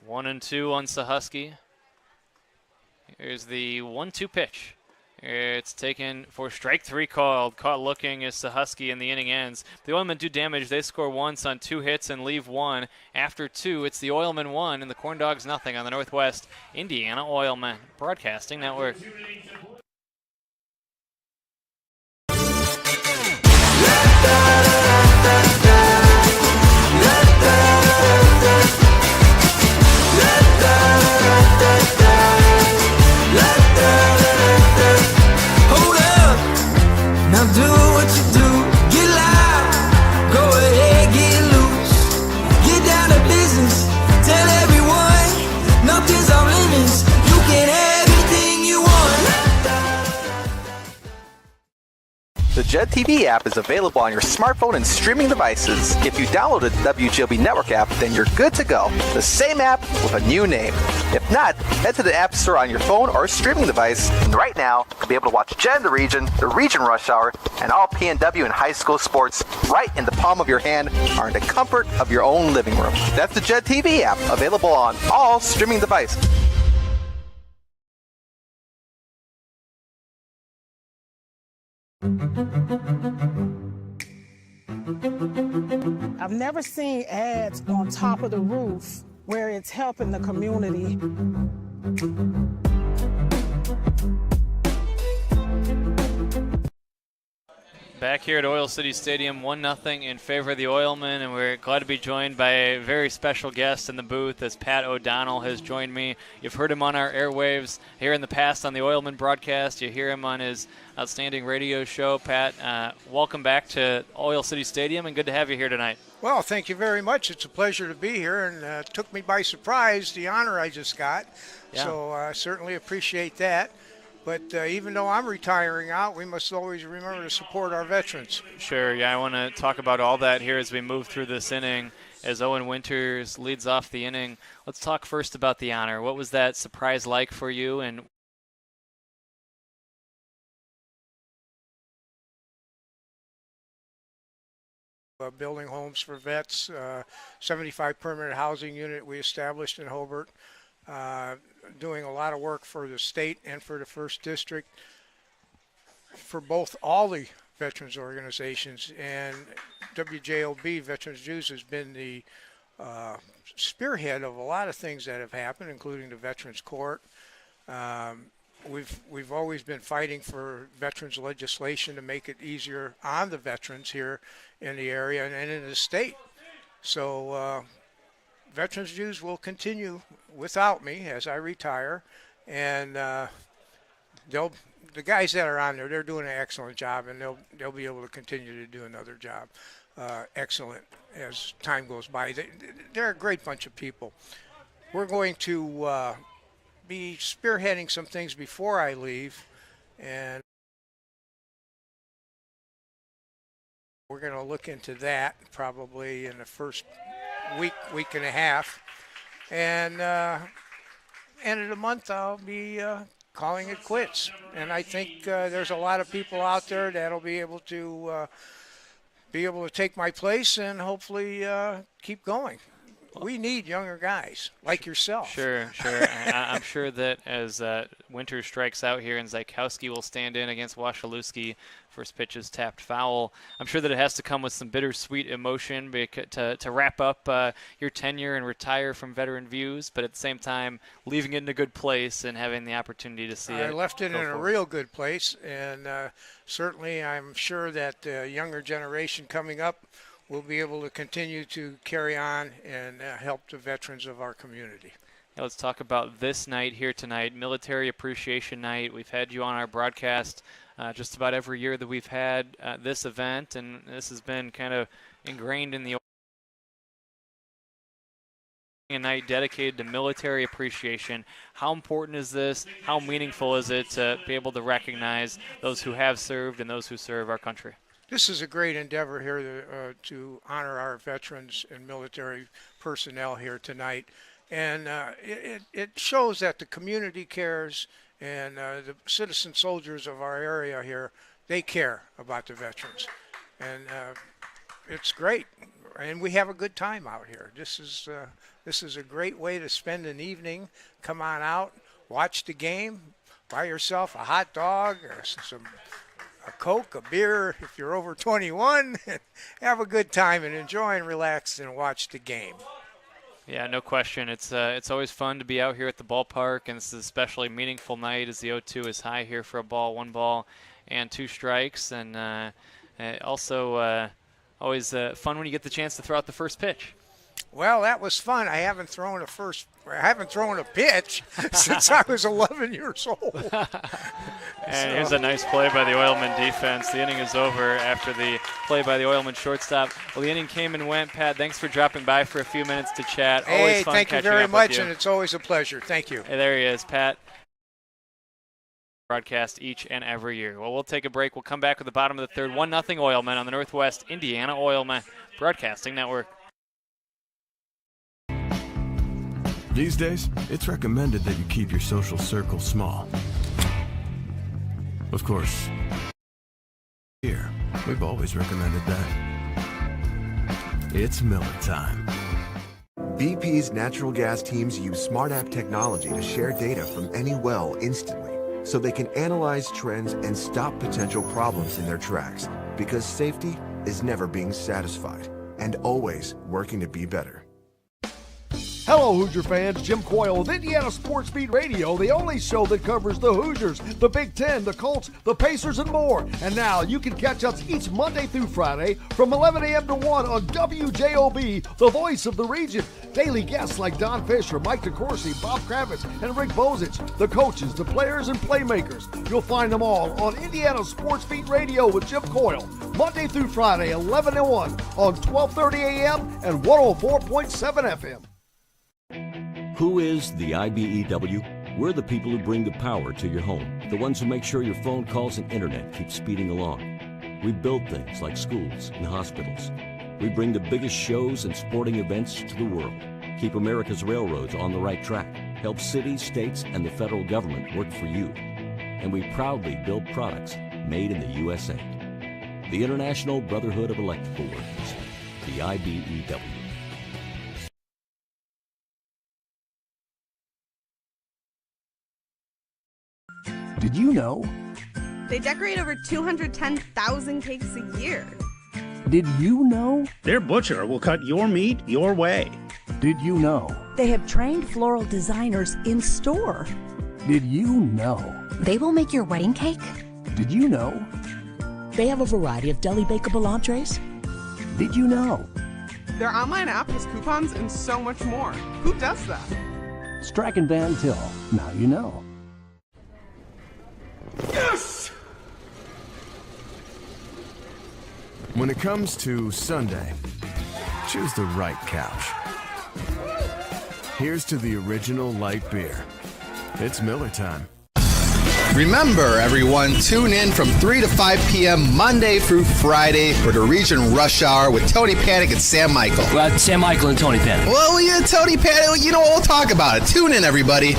1-2 on Sahusky. Here's the 1-2 pitch. It's taken for strike 3 called. Caught looking as Sahusky, and the inning ends. The Oilmen do damage. They score once on 2 hits and leave 1. After 2, it's the Oilmen 1 and the Corn Dogs nothing on the Northwest Indiana Oilmen Broadcasting Network. Now do what you do, get loud, go ahead, get loose, get down to business, tell everyone, nothing's off limits, you can have anything you want. The JED TV app is available on your smartphone and streaming devices. If you downloaded the WGLB Network app, then you're good to go. The same app with a new name. If not, head to the App Store on your phone or streaming device, and right now, you'll be able to watch JED in the Region Rush Hour, and all PNW and high school sports right in the palm of your hand or in the comfort of your own living room. That's the JED TV app, available on all streaming devices. I've never seen ads on top of the roof where it's helping the community. Back here at Oil City Stadium, 1-0 in favor of the Oilmen, and we're glad to be joined by a very special guest in the booth as Pat O'Donnell has joined me. You've heard him on our airwaves here in the past on the Oilmen broadcast. You hear him on his outstanding radio show. Pat, welcome back to Oil City Stadium, and good to have you here tonight. Well, thank you very much. It's a pleasure to be here, and it took me by surprise, the honor I just got. Yeah. So I certainly appreciate that. But even though I'm retiring out, we must always remember to support our veterans. Sure, yeah, I want to talk about all that here as we move through this inning as Owen Winters leads off the inning. Let's talk first about the honor. What was that surprise like for you? And building homes for vets, 75 permanent housing unit we established in Hobart. Doing a lot of work for the state and for the 1st District, for all the veterans organizations, and WJOB, Veterans News, has been the spearhead of a lot of things that have happened, including the Veterans Court. We've always been fighting for veterans legislation to make it easier on the veterans here in the area and in the state. So Veterans News will continue without me as I retire, and the guys that are on there, they're doing an excellent job, and they'll be able to continue to do another job, excellent as time goes by. They're a great bunch of people. We're going to be spearheading some things before I leave, and We're going to look into that probably in the first week and a half. And end of the month, I'll be calling it quits. And I think there's a lot of people out there that'll be able to take my place and hopefully keep going. We need younger guys like yourself. Sure. I'm sure that as winter strikes out here and Zajkowski will stand in against Wasilewski, first pitch is tapped foul. I'm sure that it has to come with some bittersweet emotion to wrap up your tenure and retire from Veteran Views, but at the same time leaving it in a good place and having the opportunity to see it. I left it in a real good place, and certainly I'm sure that the younger generation coming up will be able to continue to carry on and help the veterans of our community. Yeah, let's talk about this night here tonight, Military Appreciation Night. We've had you on our broadcast just about every year that we've had this event, and this has been kind of ingrained in the a night dedicated to military appreciation. How important is this? How meaningful is it to be able to recognize those who have served and those who serve our country? This is a great endeavor here to honor our veterans and military personnel here tonight. And it shows that the community cares, and the citizen soldiers of our area here, they care about the veterans. And it's great. And we have a good time out here. This is a great way to spend an evening. Come on out, watch the game, buy yourself a hot dog or a Coke, a beer, if you're over 21, have a good time and enjoy and relax and watch the game. Yeah, no question. It's always fun to be out here at the ballpark, and this is an especially meaningful night as the 0-2 is high here for a ball, 1 ball, and 2 strikes. And also always fun when you get the chance to throw out the first pitch. Well, that was fun. I haven't thrown a pitch since I was 11 years old. And here's a nice play by the Oilmen defense. The inning is over after the play by the Oilmen shortstop. Well, the inning came and went. Pat, thanks for dropping by for a few minutes to chat. Hey, always fun thank you catching very up much, with you. and it's always a pleasure. Thank you. Hey, there he is, Pat. Broadcast each and every year. Well, we'll take a break. We'll come back with the bottom of the third. 1-0 Oilmen on the Northwest Indiana Oilmen Broadcasting Network. These days, it's recommended that you keep your social circle small. Of course, here, we've always recommended that. It's Miller time. BP's natural gas teams use smart app technology to share data from any well instantly, so they can analyze trends and stop potential problems in their tracks, because safety is never being satisfied and always working to be better. Hello, Hoosier fans. Jim Coyle with Indiana Sports Beat Radio, the only show that covers the Hoosiers, the Big Ten, the Colts, the Pacers, and more. And now you can catch us each Monday through Friday from 11 a.m. to 1 on WJOB, the voice of the region. Daily guests like Don Fisher, Mike DeCourcy, Bob Kravitz, and Rick Bozich, the coaches, the players, and playmakers. You'll find them all on Indiana Sports Beat Radio with Jim Coyle, Monday through Friday, 11 to 1 on 1230 a.m. and 104.7 FM. Who is the IBEW? We're the people who bring the power to your home, the ones who make sure your phone calls and internet keep speeding along. We build things like schools and hospitals. We bring the biggest shows and sporting events to the world, keep America's railroads on the right track, help cities, states, and the federal government work for you. And we proudly build products made in the USA. The International Brotherhood of Electrical Workers, the IBEW. Did you know? They decorate over 210,000 cakes a year. Did you know? Their butcher will cut your meat your way. Did you know? They have trained floral designers in store. Did you know? They will make your wedding cake. Did you know? They have a variety of deli bakeable entrees. Did you know? Their online app has coupons and so much more. Who does that? Strachan Van Til. Now you know. Yes! When it comes to Sunday, choose the right couch. Here's to the original light beer. It's Miller time. Remember, everyone, tune in from 3 to 5 p.m. Monday through Friday for the Region Rush Hour with Tony Panic and Sam Michael. Well, Sam Michael and Tony Panic. Well, yeah, Tony Panic, we'll talk about it. Tune in, everybody.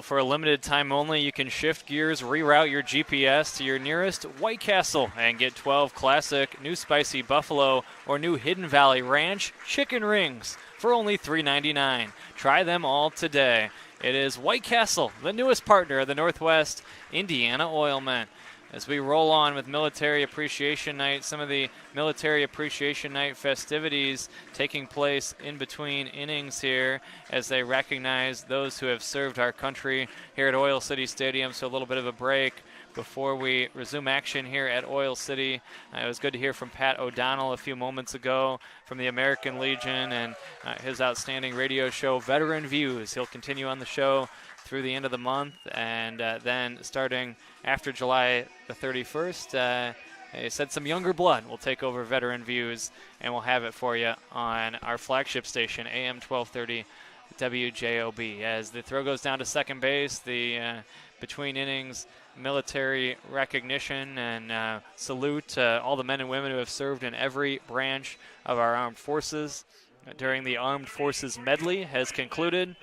For a limited time only, you can shift gears, reroute your GPS to your nearest White Castle and get 12 classic, new spicy buffalo, or new Hidden Valley Ranch chicken rings for only $3.99. Try them all today. It is White Castle, the newest partner of the Northwest Indiana Oilmen. As we roll on with Military Appreciation Night, some of the Military Appreciation Night festivities taking place in between innings here as they recognize those who have served our country here at Oil City Stadium. So a little bit of a break before we resume action here at Oil City. It was good to hear from Pat O'Donnell a few moments ago from the American Legion and his outstanding radio show, Veteran Views. He'll continue on the show through the end of the month, and then starting after July the 31st, he said some younger blood will take over Veteran Views, and we'll have it for you on our flagship station, AM 1230 WJOB. As the throw goes down to second base, the between innings military recognition and salute all the men and women who have served in every branch of our armed forces during the Armed Forces Medley has concluded.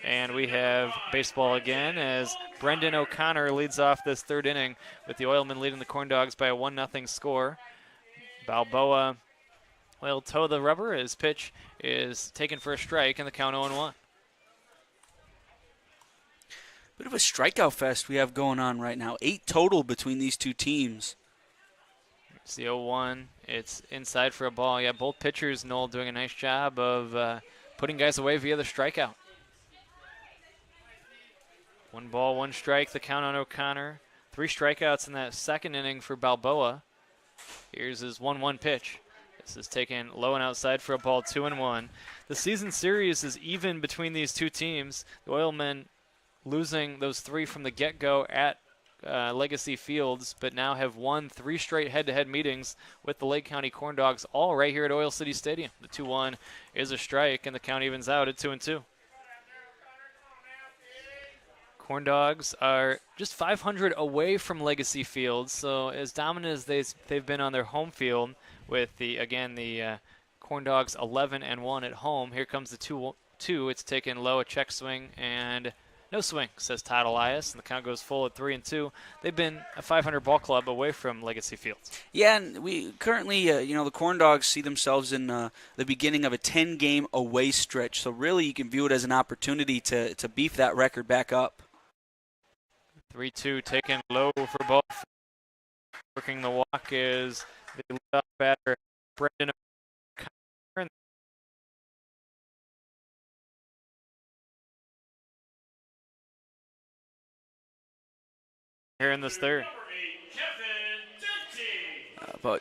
And we have baseball again as Brendan O'Connor leads off this third inning with the Oilmen leading the Corn Dogs by a 1-0 score. Balboa will toe the rubber. His pitch is taken for a strike and the count 0-1. Bit of a strikeout fest we have going on right now. 8 total between these two teams. It's the 0-1. It's inside for a ball. Yeah, both pitchers, Noel, doing a nice job of putting guys away via the strikeout. 1 ball, 1 strike, the count on O'Connor. 3 strikeouts in that second inning for Balboa. Here's his 1-1 pitch. This is taken low and outside for a ball, 2-1. The season series is even between these two teams. The Oilmen losing those 3 from the get-go at Legacy Fields, but now have won 3 straight head-to-head meetings with the Lake County Corn Dogs, all right here at Oil City Stadium. The 2-1 is a strike, and the count evens out at 2-2. Corn Dogs are just 500 away from Legacy Fields, so as dominant as they've been on their home field with the Corn Dogs 11-1 at home. Here comes the 2-2. It's taken low, a check swing, and no swing, says Todd Elias, and the count goes full at 3-2. They've been a 500 ball club away from Legacy Fields. Yeah, and we currently, the Corn Dogs see themselves in the beginning of a 10-game away stretch, so really you can view it as an opportunity to beef that record back up. 3-2 taken low for both. Working the walk is the leadoff batter, Brendan O'Connor. Here in this third. But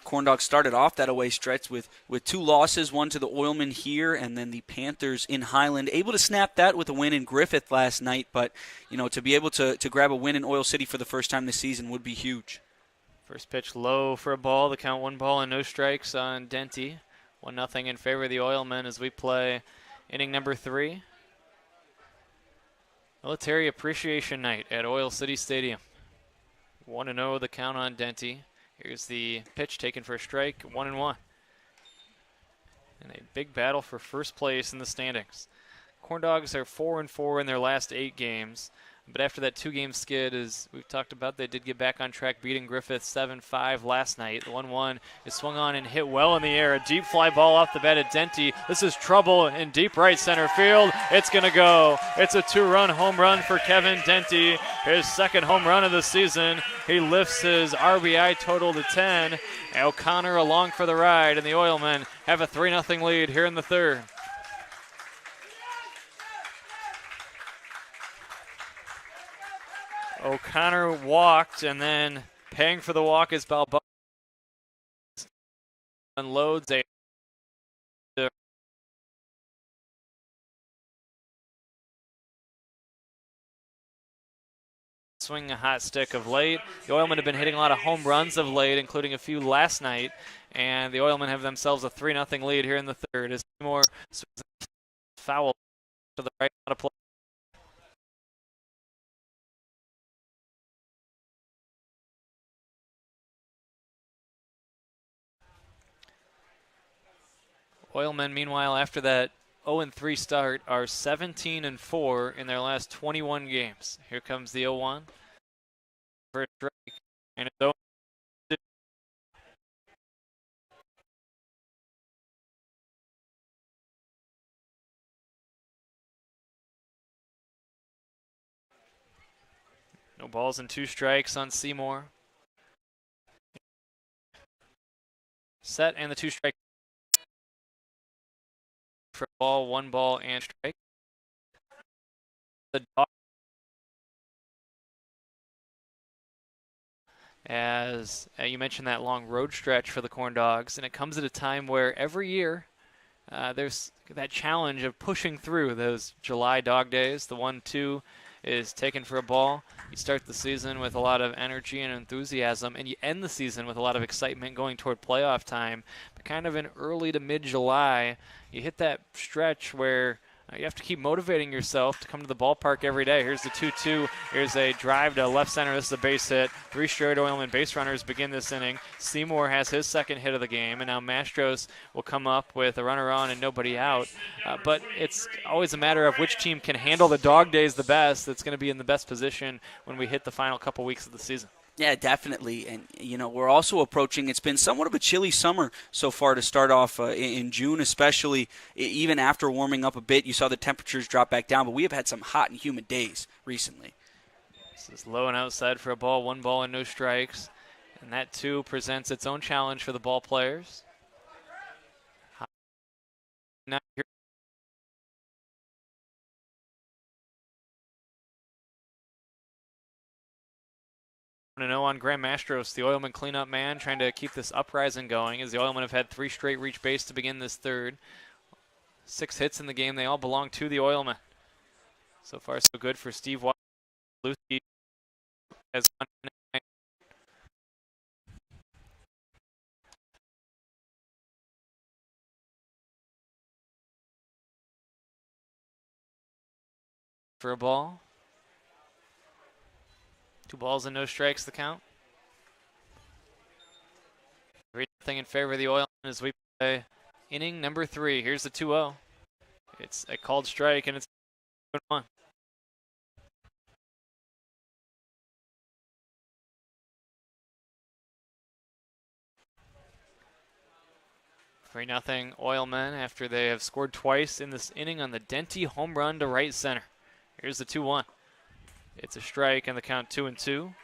Corn Dogs started off that away stretch with 2 losses, one to the Oilmen here and then the Panthers in Highland. Able to snap that with a win in Griffith last night, but to be able to grab a win in Oil City for the first time this season would be huge. First pitch low for a ball. The count 1 ball and no strikes on Denty. 1-0 in favor of the Oilmen as we play inning number 3. Military Appreciation Night at Oil City Stadium. 1-0 the count on Denty. Here's the pitch taken for a strike, 1-1. And a big battle for first place in the standings. Corn Dogs are 4-4 in their last 8 games. But after that 2-game skid, as we've talked about, they did get back on track, beating Griffith 7-5 last night. The 1-1 is swung on and hit well in the air. A deep fly ball off the bat at Denty. This is trouble in deep right center field. It's going to go. It's a 2-run home run for Kevin Denty, his second home run of the season. He lifts his RBI total to 10. O'Connor along for the ride, and the Oilmen have a 3-0 lead here in the third. O'Connor walked, and then paying for the walk is Balboa. Unloads a swinging a hot stick of late. The Oilmen have been hitting a lot of home runs of late, including a few last night, and the Oilmen have themselves a 3-0 lead here in the third as Seymour swings a foul to the right out of play. Oilmen, meanwhile, after that 0-3 start, are 17-4 in their last 21 games. Here comes the 0-1 for a strike, and it's 0. No balls and 2 strikes on Seymour. Set and the 2 strike. For ball, 1 ball and strike. The dog, as you mentioned, that long road stretch for the Corn Dogs, and it comes at a time where every year there's that challenge of pushing through those July dog days. The 1-2 is taken for a ball. You start the season with a lot of energy and enthusiasm, and you end the season with a lot of excitement going toward playoff time. But kind of in early to mid-July, you hit that stretch where you have to keep motivating yourself to come to the ballpark every day. Here's the 2-2. Here's a drive to left center. This is a base hit. 3 straight Oilman base runners begin this inning. Seymour has his second hit of the game, and now Mastros will come up with a runner on and nobody out. But it's always a matter of which team can handle the dog days the best. That's going to be in the best position when we hit the final couple weeks of the season. Yeah, definitely. And, we're also approaching, it's been somewhat of a chilly summer so far to start off in June, especially. Even after warming up a bit, you saw the temperatures drop back down, but we have had some hot and humid days recently. This is low and outside for a ball, 1 ball and no strikes. And that, too, presents its own challenge for the ball players. Now here. On Graham Mastros, the Oilman cleanup man, trying to keep this uprising going as the Oilmen have had 3 straight reach base to begin this third. 6 hits in the game. They all belong to the Oilmen. So far, so good for Steve Lucy has won for a ball. 2 balls and no strikes, the count. 3-0 in favor of the Oilmen as we play inning number 3. Here's the 2-0. It's a called strike, and it's 1. 3-0 Oilmen after they have scored twice in this inning on the Denty home run to right center. Here's the 2-1. It's a strike, and the count 2-2.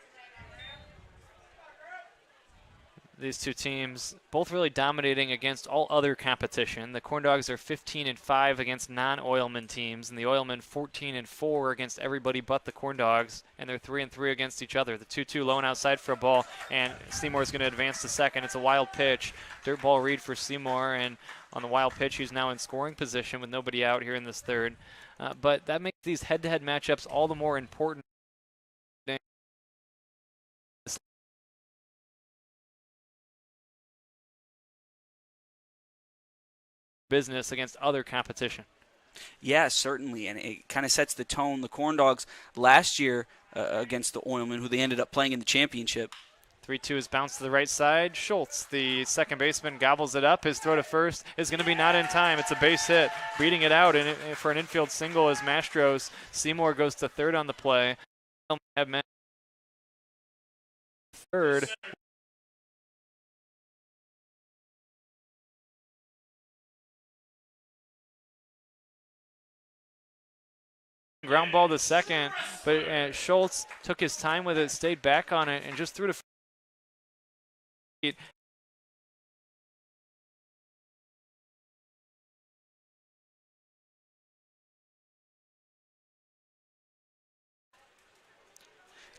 These two teams both really dominating against all other competition. The Corn Dogs are 15-5 against non-Oilman teams, and the Oilmen 14-4 against everybody but the Corn Dogs, and they're 3-3 against each other. The 2-2 low and outside for a ball, and Seymour's going to advance to second. It's a wild pitch. Dirt ball read for Seymour, and on the wild pitch, he's now in scoring position with nobody out here in this third. But that makes these head-to-head matchups all the more important. Business against other competition. Yeah, certainly, and it kind of sets the tone. The Corn Dogs last year against the Oilmen, who they ended up playing in the championship. 3-2 is bounced to the right side. Schultz, the second baseman, gobbles it up. His throw to first is going to be not in time. It's a base hit. Beating it out for an infield single is Mastros. Seymour goes to third on the play. Third. Ground ball to second, but Schultz took his time with it, stayed back on it, and just threw to first.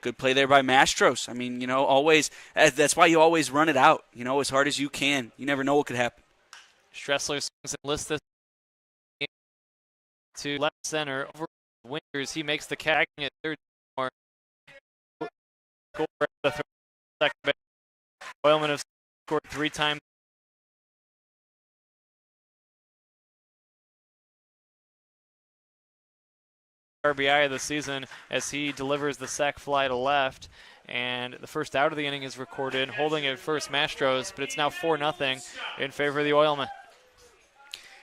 Good play there by Mastros. I mean, always that's why you always run it out, as hard as you can. You never know what could happen. Stressler swings and lists this to left center over Winters. He makes the catch at third. Score at the second base. Oilmen have scored 3 times. RBI of the season as he delivers the sac fly to left, and the first out of the inning is recorded, holding it first Mastros, but it's now 4-0 in favor of the Oilmen.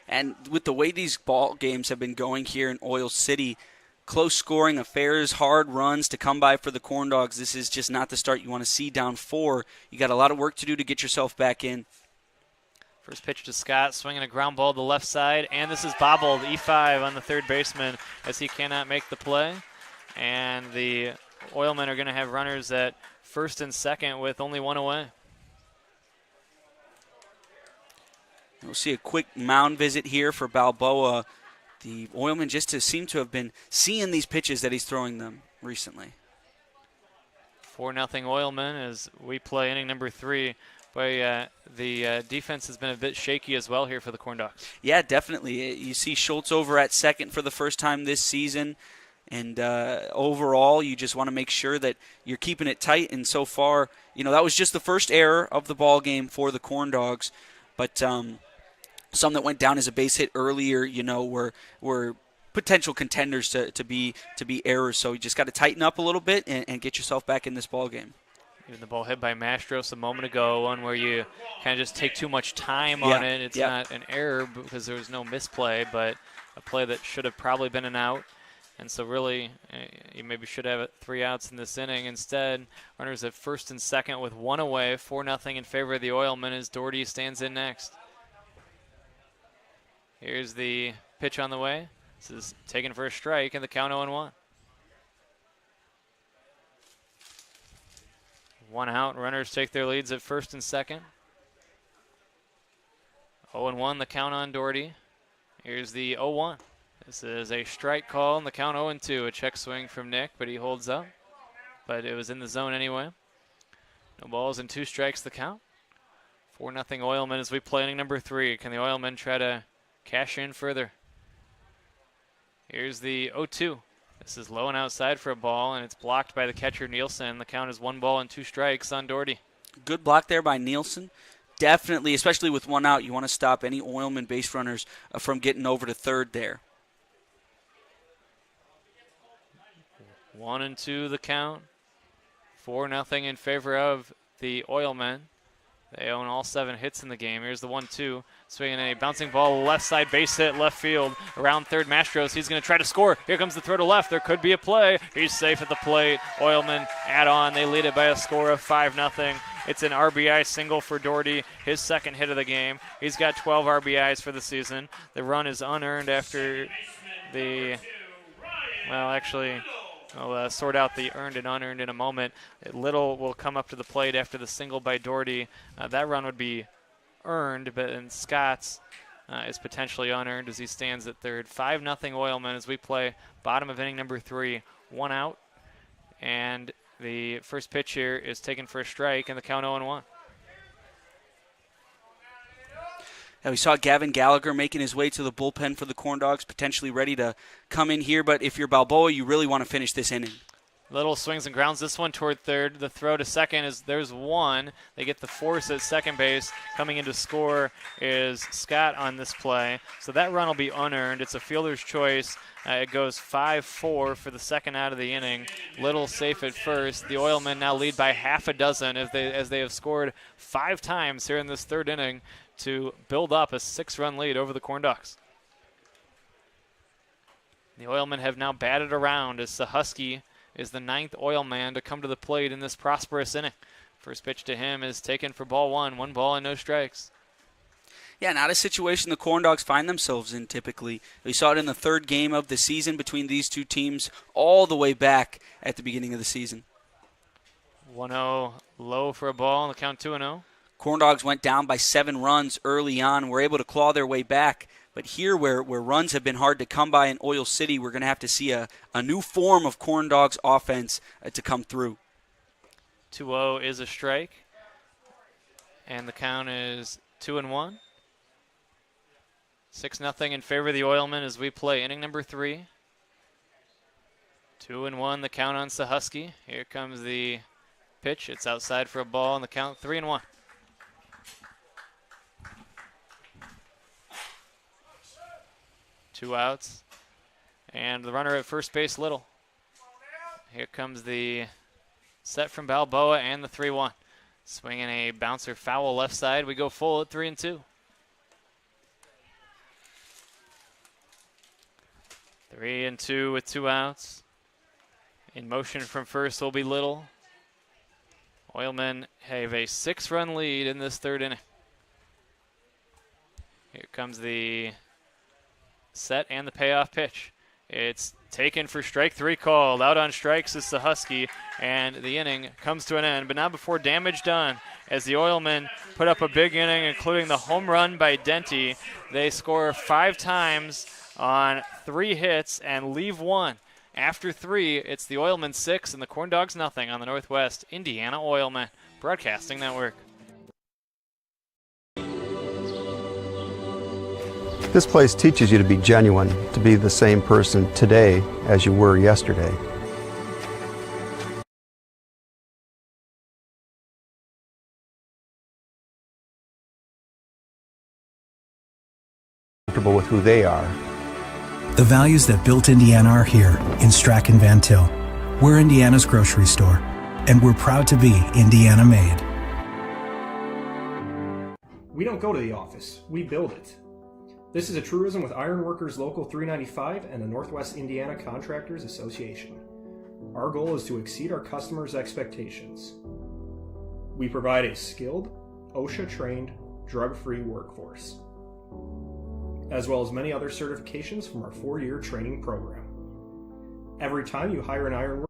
And with the way these ball games have been going here in Oil City, close scoring affairs, hard runs to come by for the Corn Dogs, this is just not the start you want to see. Down 4, you got a lot of work to do to get yourself back in. First pitch to Scott, swinging a ground ball to the left side, and this is bobbled, E5 on the third baseman as he cannot make the play. And the Oilmen are going to have runners at first and second with only 1 away. We'll see a quick mound visit here for Balboa. The Oilmen just seem to have been seeing these pitches that he's throwing them recently. 4-0 Oilmen as we play inning number 3. But the defense has been a bit shaky as well here for the Corn Dogs. Yeah, definitely. You see Schultz over at second for the first time this season. And overall, you just want to make sure that you're keeping it tight. And so far, that was just the first error of the ball game for the Corn Dogs. But some that went down as a base hit earlier, were potential contenders to be errors. So you just got to tighten up a little bit and get yourself back in this ball game. Even the ball hit by Mastros a moment ago, one where you kind of just take too much time on it. It's not an error because there was no misplay, but a play that should have probably been an out. And so really, you maybe should have 3 outs in this inning. Instead, runners at first and second with 1 away, 4-0 in favor of the Oilmen as Doherty stands in next. Here's the pitch on the way. This is taken for a strike, and the count 0-1. 1 out, runners take their leads at first and second. 0-1, the count on Doherty. Here's the 0-1. This is a strike call, and the count 0-2. A check swing from Nick, but he holds up. But it was in the zone anyway. No balls and 2 strikes, the count. 4-0 Oilmen as we play inning number 3. Can the Oilmen try to cash in further? Here's the 0-2. This is low and outside for a ball, and it's blocked by the catcher Nielsen. The count is 1 ball and 2 strikes on Doherty. Good block there by Nielsen. Definitely, especially with 1 out, you want to stop any Oilman base runners from getting over to third there. 1-2 the count. 4-0 in favor of the Oilmen. They own all 7 hits in the game. Here's the 1-2. Swinging a bouncing ball, left side base hit, left field. Around third, Mastros. He's going to try to score. Here comes the throw to left. There could be a play. He's safe at the plate. Oilmen add on. They lead it by a score of 5-0. It's an RBI single for Doherty, his second hit of the game. He's got 12 RBIs for the season. The run is unearned after the, I'll sort out the earned and unearned in a moment. Little will come up to the plate after the single by Doherty. That run would be earned, but in Scott's is potentially unearned as he stands at third. 5-0 Oilmen as we play bottom of inning number 3. 1 out, and the first pitch here is taken for a strike, and the count 0-1. Yeah, we saw Gavin Gallagher making his way to the bullpen for the Corn Dogs, potentially ready to come in here. But if you're Balboa, you really want to finish this inning. Little swings and grounds this one toward third. The throw to second is there's 1. They get the force at second base. Coming in to score is Scott on this play. So that run will be unearned. It's a fielder's choice. It goes 5-4 for the second out of the inning. Little safe at first. The Oilmen now lead by half a dozen as they have scored 5 times here in this third inning to build up a 6-run lead over the Corn Dogs. The Oilmen have now batted around as Sahusky is the 9th Oilman to come to the plate in this prosperous inning. First pitch to him is taken for ball 1. 1 ball and no strikes. Yeah, not a situation the Corn Dogs find themselves in typically. We saw it in the third game of the season between these two teams all the way back at the beginning of the season. 1-0 low for a ball, and the count 2-0. Corn Dogs went down by 7 runs early on, were able to claw their way back, But here, where runs have been hard to come by in Oil City, we're going to have to see a new form of Corn Dogs offense to come through. 2-0 is a strike, and the count is 2-1. 6-0 in favor of the Oilmen as we play inning number 3. 2-1, the count on Sahusky. Here comes the pitch. It's outside for a ball, and the count 3-1. Two outs, and the runner at first base, Little. Here comes the set from Balboa and the 3-1. Swinging a bouncer foul left side. We go full at 3-2. 3-2 with 2 outs. In motion from first will be Little. Oilmen have a 6-run lead in this 3rd inning. Here comes the set and the payoff pitch. It's taken for strike 3 called. Out on strikes is Sahusky, and the inning comes to an end. But not before damage done, as the Oilmen put up a big inning, including the home run by Denty. They score 5 times on 3 hits and leave 1. After 3, it's the Oilmen 6 and the Corn Dogs nothing on the Northwest Indiana Oilmen Broadcasting Network. This place teaches you to be genuine, to be the same person today as you were yesterday. Comfortable with who they are. The values that built Indiana are here in Strachan Van Til. We're Indiana's grocery store, and we're proud to be Indiana made. We don't go to the office, we build it. This is a truism with Ironworkers Local 395 and the Northwest Indiana Contractors Association. Our goal is to exceed our customers' expectations. We provide a skilled, OSHA-trained, drug-free workforce, as well as many other certifications from our 4-year training program. Every time you hire an ironworker,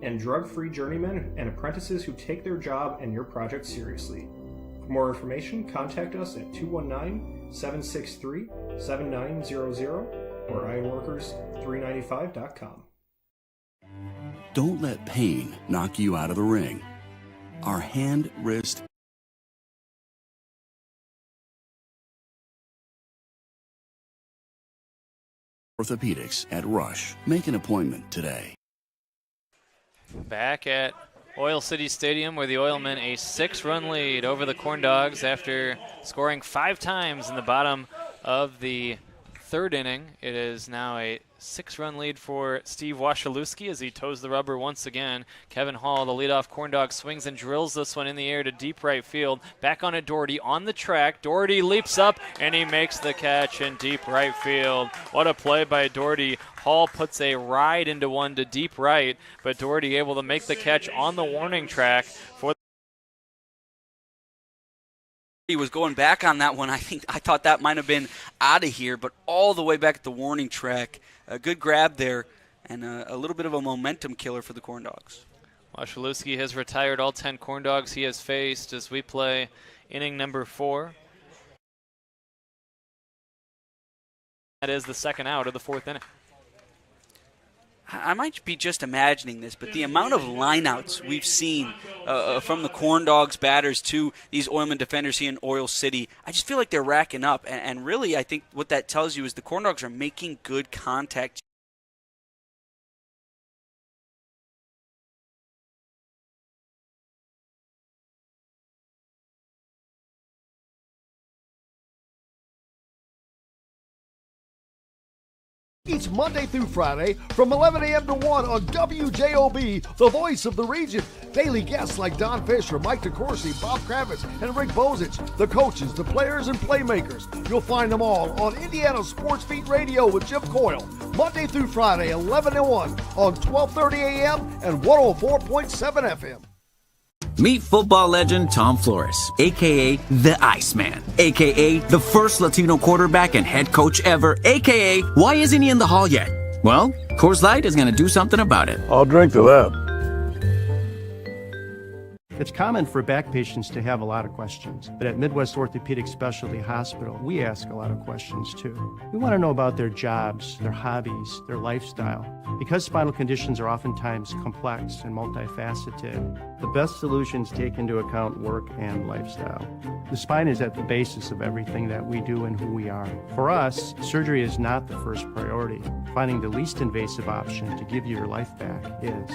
and drug-free journeymen and apprentices who take their job and your project seriously. For more information, contact us at 219-763-7900 or ironworkers395.com. Don't let pain knock you out of the ring. Our hand, wrist, orthopedics at Rush. Make an appointment today. Back at Oil City Stadium, where the Oilmen a 6-run lead over the Corn Dogs after scoring 5 times in the bottom of the 3rd inning. It is now a 6-run lead for Steve Wasilewski as he toes the rubber once again. Kevin Hall, the leadoff Corn Dog, swings and drills this one in the air to deep right field. Back on it, Doherty on the track. Doherty leaps up, and he makes the catch in deep right field. What a play by Doherty. Hall puts a ride into one to deep right, but Doherty able to make the catch on the warning track for. He was going back on that one. I thought that might have been out of here, but all the way back at the warning track. A good grab there, and a little bit of a momentum killer for the Corn Dogs. Wasilewski has retired all 10 Corn Dogs he has faced as we play inning number 4. That is the 2nd out of the 4th inning. I might be just imagining this, but the amount of lineouts we've seen from the Corn Dogs batters to these Oilman defenders here in Oil City, I just feel like they're racking up. And really, I think what that tells you is the Corn Dogs are making good contact. Each Monday through Friday from 11 a.m. to 1 on WJOB, the voice of the region. Daily guests like Don Fisher, Mike DeCourcy, Bob Kravitz, and Rick Bozich. The coaches, the players, and playmakers. You'll find them all on Indiana Sports Beat Radio with Jim Coyle. Monday through Friday, 11 to 1 on 1230 a.m. and 104.7 FM. Meet football legend Tom Flores, a.k.a. the Iceman, a.k.a. the first Latino quarterback and head coach ever, a.k.a. why isn't he in the hall yet? Well, Coors Light is going to do something about it. I'll drink to that. It's common for back patients to have a lot of questions, but at Midwest Orthopedic Specialty Hospital, we ask a lot of questions too. We want to know about their jobs, their hobbies, their lifestyle. Because spinal conditions are oftentimes complex and multifaceted, the best solutions take into account work and lifestyle. The spine is at the basis of everything that we do and who we are. For us, surgery is not the first priority. Finding the least invasive option to give you your life back is.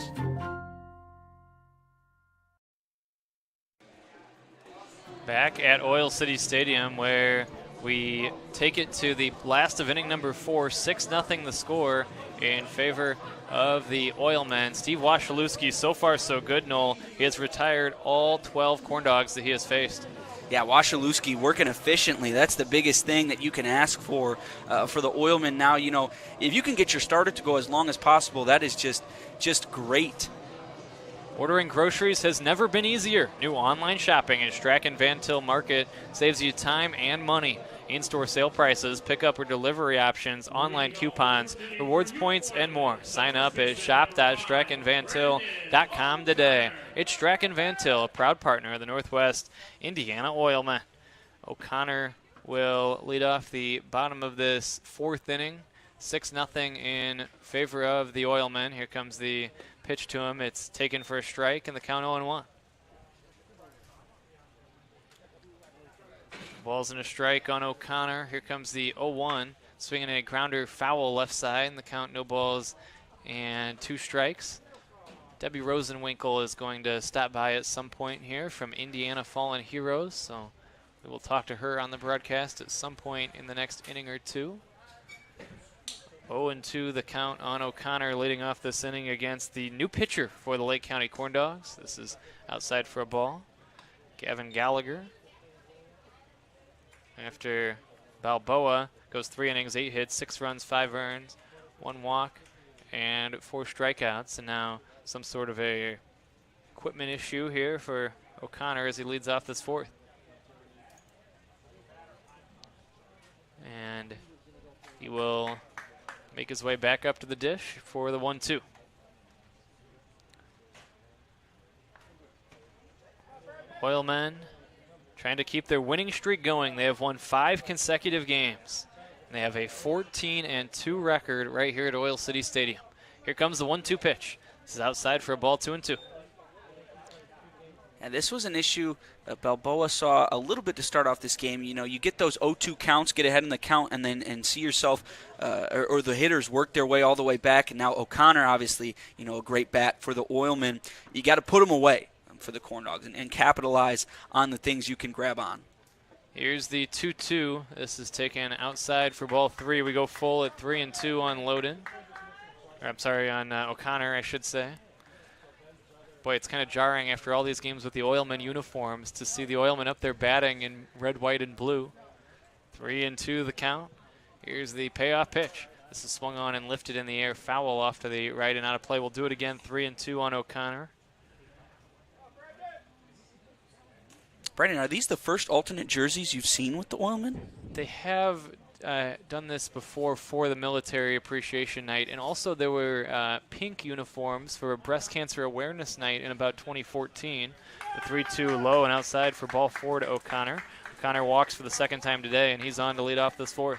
Back at Oil City Stadium, where we take it to the last of inning number 4, 6-0 the score in favor of the Oilmen. Steve Wasilewski, so far so good, Noel. He has retired all 12 corn dogs that he has faced. Yeah, Wasilewski working efficiently. That's the biggest thing that you can ask for the Oilmen now. You know, if you can get your starter to go as long as possible, that is just great. Ordering groceries has never been easier. New online shopping at Strachan Van Til Market saves you time and money. In-store sale prices, pickup or delivery options, online coupons, rewards points, and more. Sign up at shop.strachanvantil.com today. It's Strachan Van Til, a proud partner of the Northwest Indiana Oilmen. O'Connor will lead off the bottom of this 4th inning. 6-0 in favor of the Oilmen. Here comes the pitch to him. It's taken for a strike, and the count 0-1. Ball's in a strike on O'Connor. Here comes the 0-1. Swinging a grounder foul left side, and the count no balls and 2 strikes. Debbie Rosenwinkel is going to stop by at some point here from Indiana Fallen Heroes, so we will talk to her on the broadcast at some point in the next inning or two. 0-2 the count on O'Connor, leading off this inning against the new pitcher for the Lake County Corn Dogs. This is outside for a ball. Gavin Gallagher. After Balboa goes 3 innings, 8 hits, 6 runs, 5 earned, 1 walk, and 4 strikeouts. And now some sort of a equipment issue here for O'Connor as he leads off this 4th. And he will make his way back up to the dish for the 1-2. Oilmen trying to keep their winning streak going. They have won 5 consecutive games. And they have a 14-2 record right here at Oil City Stadium. Here comes the 1-2 pitch. This is outside for a ball, 2-2. And this was an issue that Balboa saw a little bit to start off this game. You know, you get those 0-2 counts, get ahead in the count, and see yourself or the hitters work their way all the way back. And now O'Connor, obviously, you know, a great bat for the Oilmen. You got to put them away for the Corn Dogs and capitalize on the things you can grab on. Here's the 2-2. This is taken outside for ball 3. We go full at 3-2 on Loden. Or, I'm sorry, on O'Connor, I should say. Boy, it's kind of jarring after all these games with the Oilmen uniforms to see the Oilmen up there batting in red, white, and blue. 3-2 the count. Here's the payoff pitch. This is swung on and lifted in the air. Foul off to the right and out of play. We'll do it again. 3-2 on O'Connor. Brandon, are these the first alternate jerseys you've seen with the Oilmen? They have done this before for the Military Appreciation Night, and also there were pink uniforms for a Breast Cancer Awareness Night in about 2014. The 3-2 low and outside for ball 4 to O'Connor. O'Connor walks for the 2nd time today, and he's on to lead off this 4th.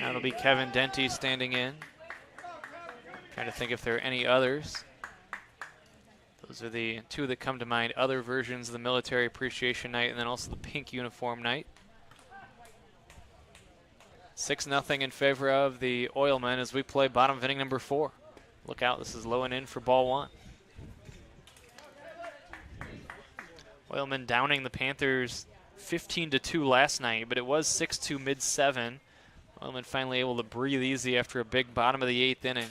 Now it'll be Kevin Denty standing in. Trying to think if there are any others. Those are the 2 that come to mind, other versions of the Military Appreciation Night, and then also the pink uniform night. 6-0 in favor of the Oilmen as we play bottom of inning number 4. Look out, this is low and in for ball 1. Oilmen downing the Panthers 15-2 last night, but it was 6-2 mid-7. Oilmen finally able to breathe easy after a big bottom of the 8th inning.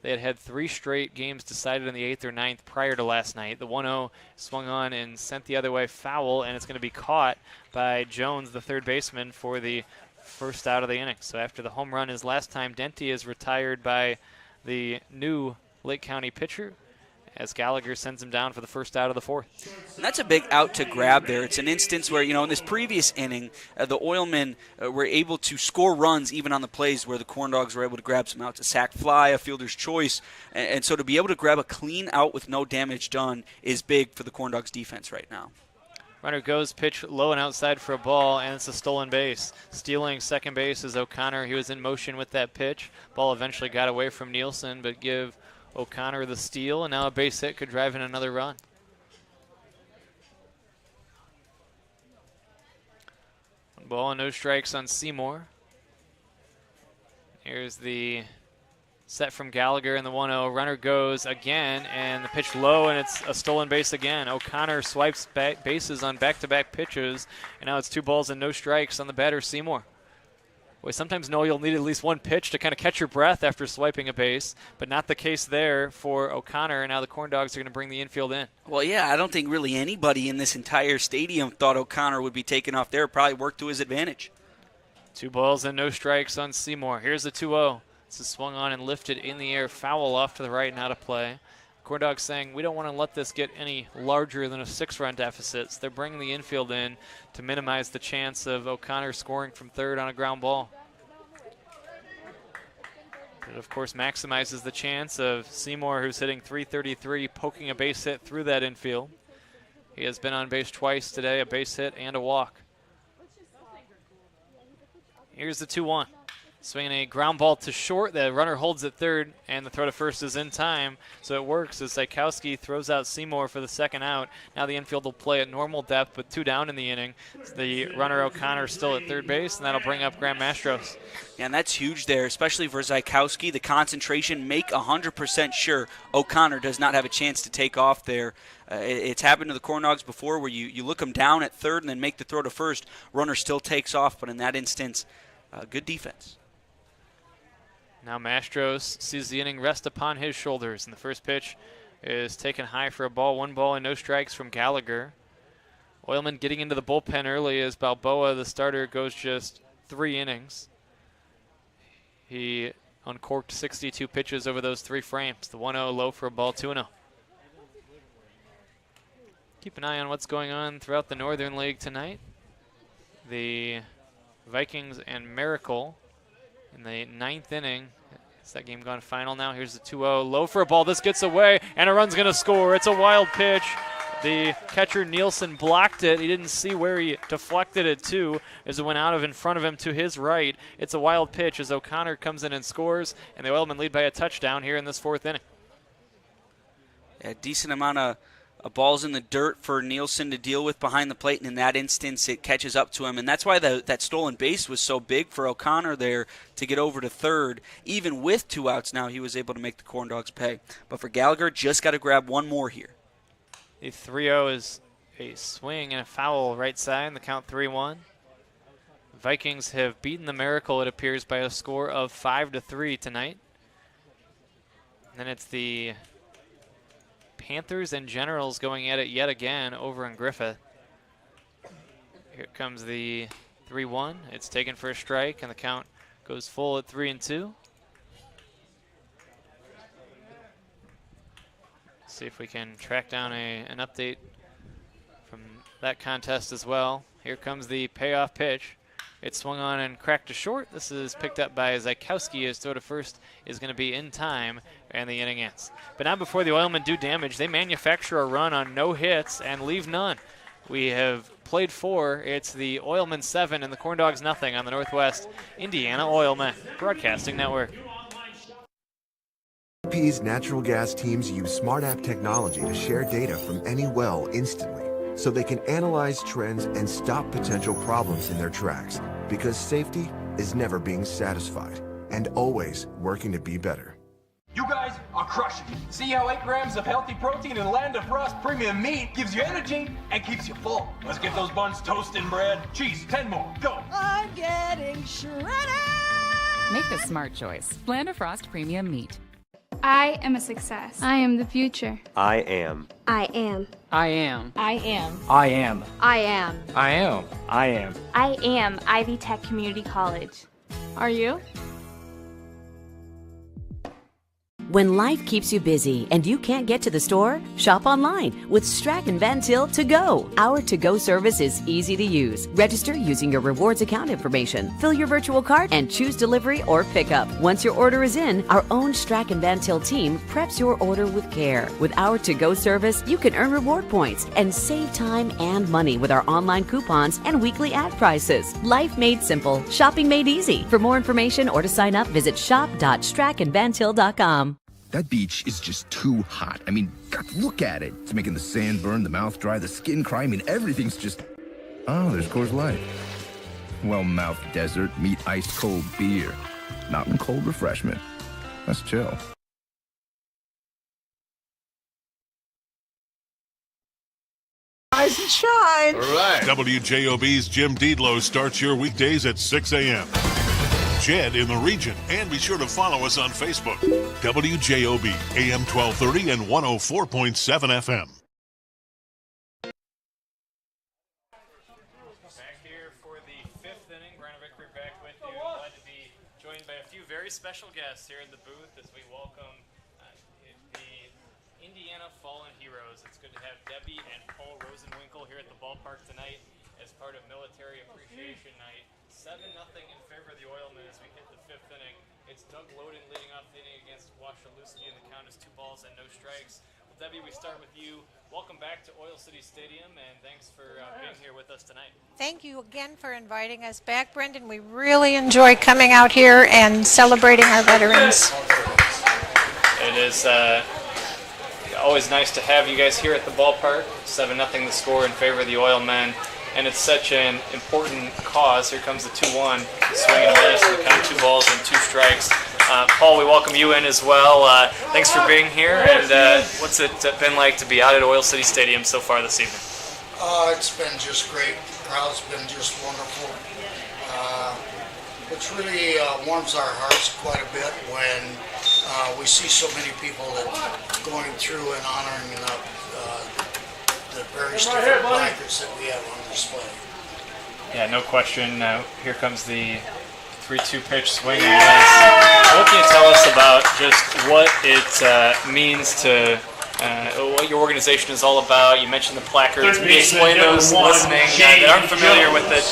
They had 3 straight games decided in the 8th or 9th prior to last night. The 1-0 swung on and sent the other way foul, and it's going to be caught by Jones, the 3rd baseman, for the first out of the inning. So after the home run his last time, Denty is retired by the new Lake County pitcher as Gallagher sends him down for the first out of the fourth. And that's a big out to grab there. It's an instance where, in this previous inning, the Oilmen were able to score runs even on the plays where the Corn Dogs were able to grab some outs, a sac fly, a fielder's choice. And so to be able to grab a clean out with no damage done is big for the Corn Dogs defense right now. Runner goes, pitch low and outside for a ball, and it's a stolen base. Stealing second base is O'Connor. He was in motion with that pitch. Ball eventually got away from Nielsen, but give O'Connor the steal, and now a base hit could drive in another run. One ball and no strikes on Seymour. Here's the set from Gallagher in the 1-0. Runner goes again, and the pitch low, and it's a stolen base again. O'Connor swipes back bases on back-to-back pitches, and now it's 2 balls and no strikes on the batter, Seymour. Boy, sometimes, Noel, you'll need at least one pitch to kind of catch your breath after swiping a base, but not the case there for O'Connor, and now the Corn Dogs are going to bring the infield in. Well, yeah, I don't think really anybody in this entire stadium thought O'Connor would be taken off there. Probably worked to his advantage. 2 balls and no strikes on Seymour. Here's the 2-0. This is swung on and lifted in the air, foul off to the right and out of play. Corn Dogs saying we don't want to let this get any larger than a 6-run deficit. So they're bringing the infield in to minimize the chance of O'Connor scoring from third on a ground ball. It, of course, maximizes the chance of Seymour, who's hitting .333, poking a base hit through that infield. He has been on base twice today, a base hit and a walk. Here's the 2-1. Swinging a ground ball to short. The runner holds at third, and the throw to first is in time. So it works as Zykowski throws out Seymour for the second out. Now the infield will play at normal depth with 2 down in the inning. The runner O'Connor still at third base, and that'll bring up Graham Mastros. Yeah, and that's huge there, especially for Zykowski. The concentration, make 100% sure O'Connor does not have a chance to take off there. It's happened to the Corn Dogs before where you look him down at third and then make the throw to first. Runner still takes off, but in that instance, good defense. Now Mastros sees the inning rest upon his shoulders, and the first pitch is taken high for a ball. 1 ball and no strikes from Gallagher. Oilmen getting into the bullpen early as Balboa, the starter, goes just 3 innings. He uncorked 62 pitches over those 3 frames. The 1-0 low for a ball, 2-0. Keep an eye on what's going on throughout the Northern League tonight. The Vikings and Miracle in the 9th inning. Is that game gone final now? Here's the 2-0. Low for a ball. This gets away, and a run's going to score. It's a wild pitch. The catcher Nielsen blocked it. He didn't see where he deflected it to as it went out of in front of him to his right. It's a wild pitch as O'Connor comes in and scores, and the Oilmen lead by a touchdown here in this 4th inning. A decent amount of balls in the dirt for Nielsen to deal with behind the plate, and in that instance it catches up to him. And that's why that stolen base was so big for O'Connor there to get over to third. Even with 2 outs now, he was able to make the Corn Dogs pay. But for Gallagher, just got to grab 1 more here. The 3-0 is a swing and a foul right side, the count 3-1. Vikings have beaten the Miracle, it appears, by a score of 5-3 tonight. And then it's the Panthers and Generals going at it yet again over in Griffith. Here comes the 3-1. It's taken for a strike, and the count goes full at 3-2. See if we can track down an update from that contest as well. Here comes the payoff pitch. It swung on and cracked to short. This is picked up by Zykowski. His throw to first is going to be in time, and the inning ends. But now before the Oilmen do damage, they manufacture a run on no hits and leave none. We have played 4. It's the Oilmen 7 and the Corn Dogs nothing on the Northwest Indiana Oilmen Broadcasting Network. BP's natural gas teams use smart app technology to share data from any well instantly, so they can analyze trends and stop potential problems in their tracks, because safety is never being satisfied and always working to be better. You guys are crushing it. See how 8 grams of healthy protein in Land of Frost premium meat gives you energy and keeps you full. Let's get those buns toasted and bread. Cheese, 10 more, go. I'm getting shredded. Make the smart choice. Land of Frost premium meat. I am a success. I am the future. I am. I am. I am. I am. I am. I am. I am. I am. I am Ivy Tech Community College. Are you? When life keeps you busy and you can't get to the store, shop online with Strachan Van Til To Go. Our to-go service is easy to use. Register using your rewards account information, fill your virtual cart, and choose delivery or pickup. Once your order is in, our own Strachan Van Til team preps your order with care. With our to-go service, you can earn reward points and save time and money with our online coupons and weekly ad prices. Life made simple, shopping made easy. For more information or to sign up, visit shop.strachanvantil.com. That beach is just too hot. I mean, God, look at it. It's making the sand burn, the mouth dry, the skin cry. I mean, everything's just... Oh, there's Coors Light. Well, mouth desert, meet ice cold beer. Mountain cold refreshment. That's chill. Rise and shine. All right. WJOB's Jim Deedlow starts your weekdays at 6 a.m. Jed in the region. And be sure to follow us on Facebook. WJOB, AM 1230 and 104.7 FM. Back here for the fifth inning. Brian Vickery back with you. Glad to be joined by a few very special guests here in the booth as we welcome the Indiana Fallen Heroes. It's good to have Debbie and Paul Rosenwinkel here at the ballpark tonight as part of Military Appreciation Night. 7-0 in favor of the Oilmen as we hit the fifth inning. It's Doug Loden leading off the inning against Washaluski, and the count is 2 balls and no strikes. Well, Debbie, we start with you. Welcome back to Oil City Stadium, and thanks for being here with us tonight. Thank you again for inviting us back, Brendan. We really enjoy coming out here and celebrating our veterans. It is always nice to have you guys here at the ballpark. 7-0 the score in favor of the Oilmen. And it's such an important cause. Here comes the 2-1, swing and a miss, and the count 2 balls and 2 strikes. Paul, we welcome you in as well. Thanks for being here. And what's it been like to be out at Oil City Stadium so far this evening? It's been just great. The crowd's been just wonderful. Which really warms our hearts quite a bit when we see so many people that going through and honoring the various different placards that we have on display. Yeah, no question. Here comes the 3-2 pitch swing and miss. What can you tell us about just what it means to what your organization is all about? You mentioned the placards. Maybe explain those listening that aren't familiar with it,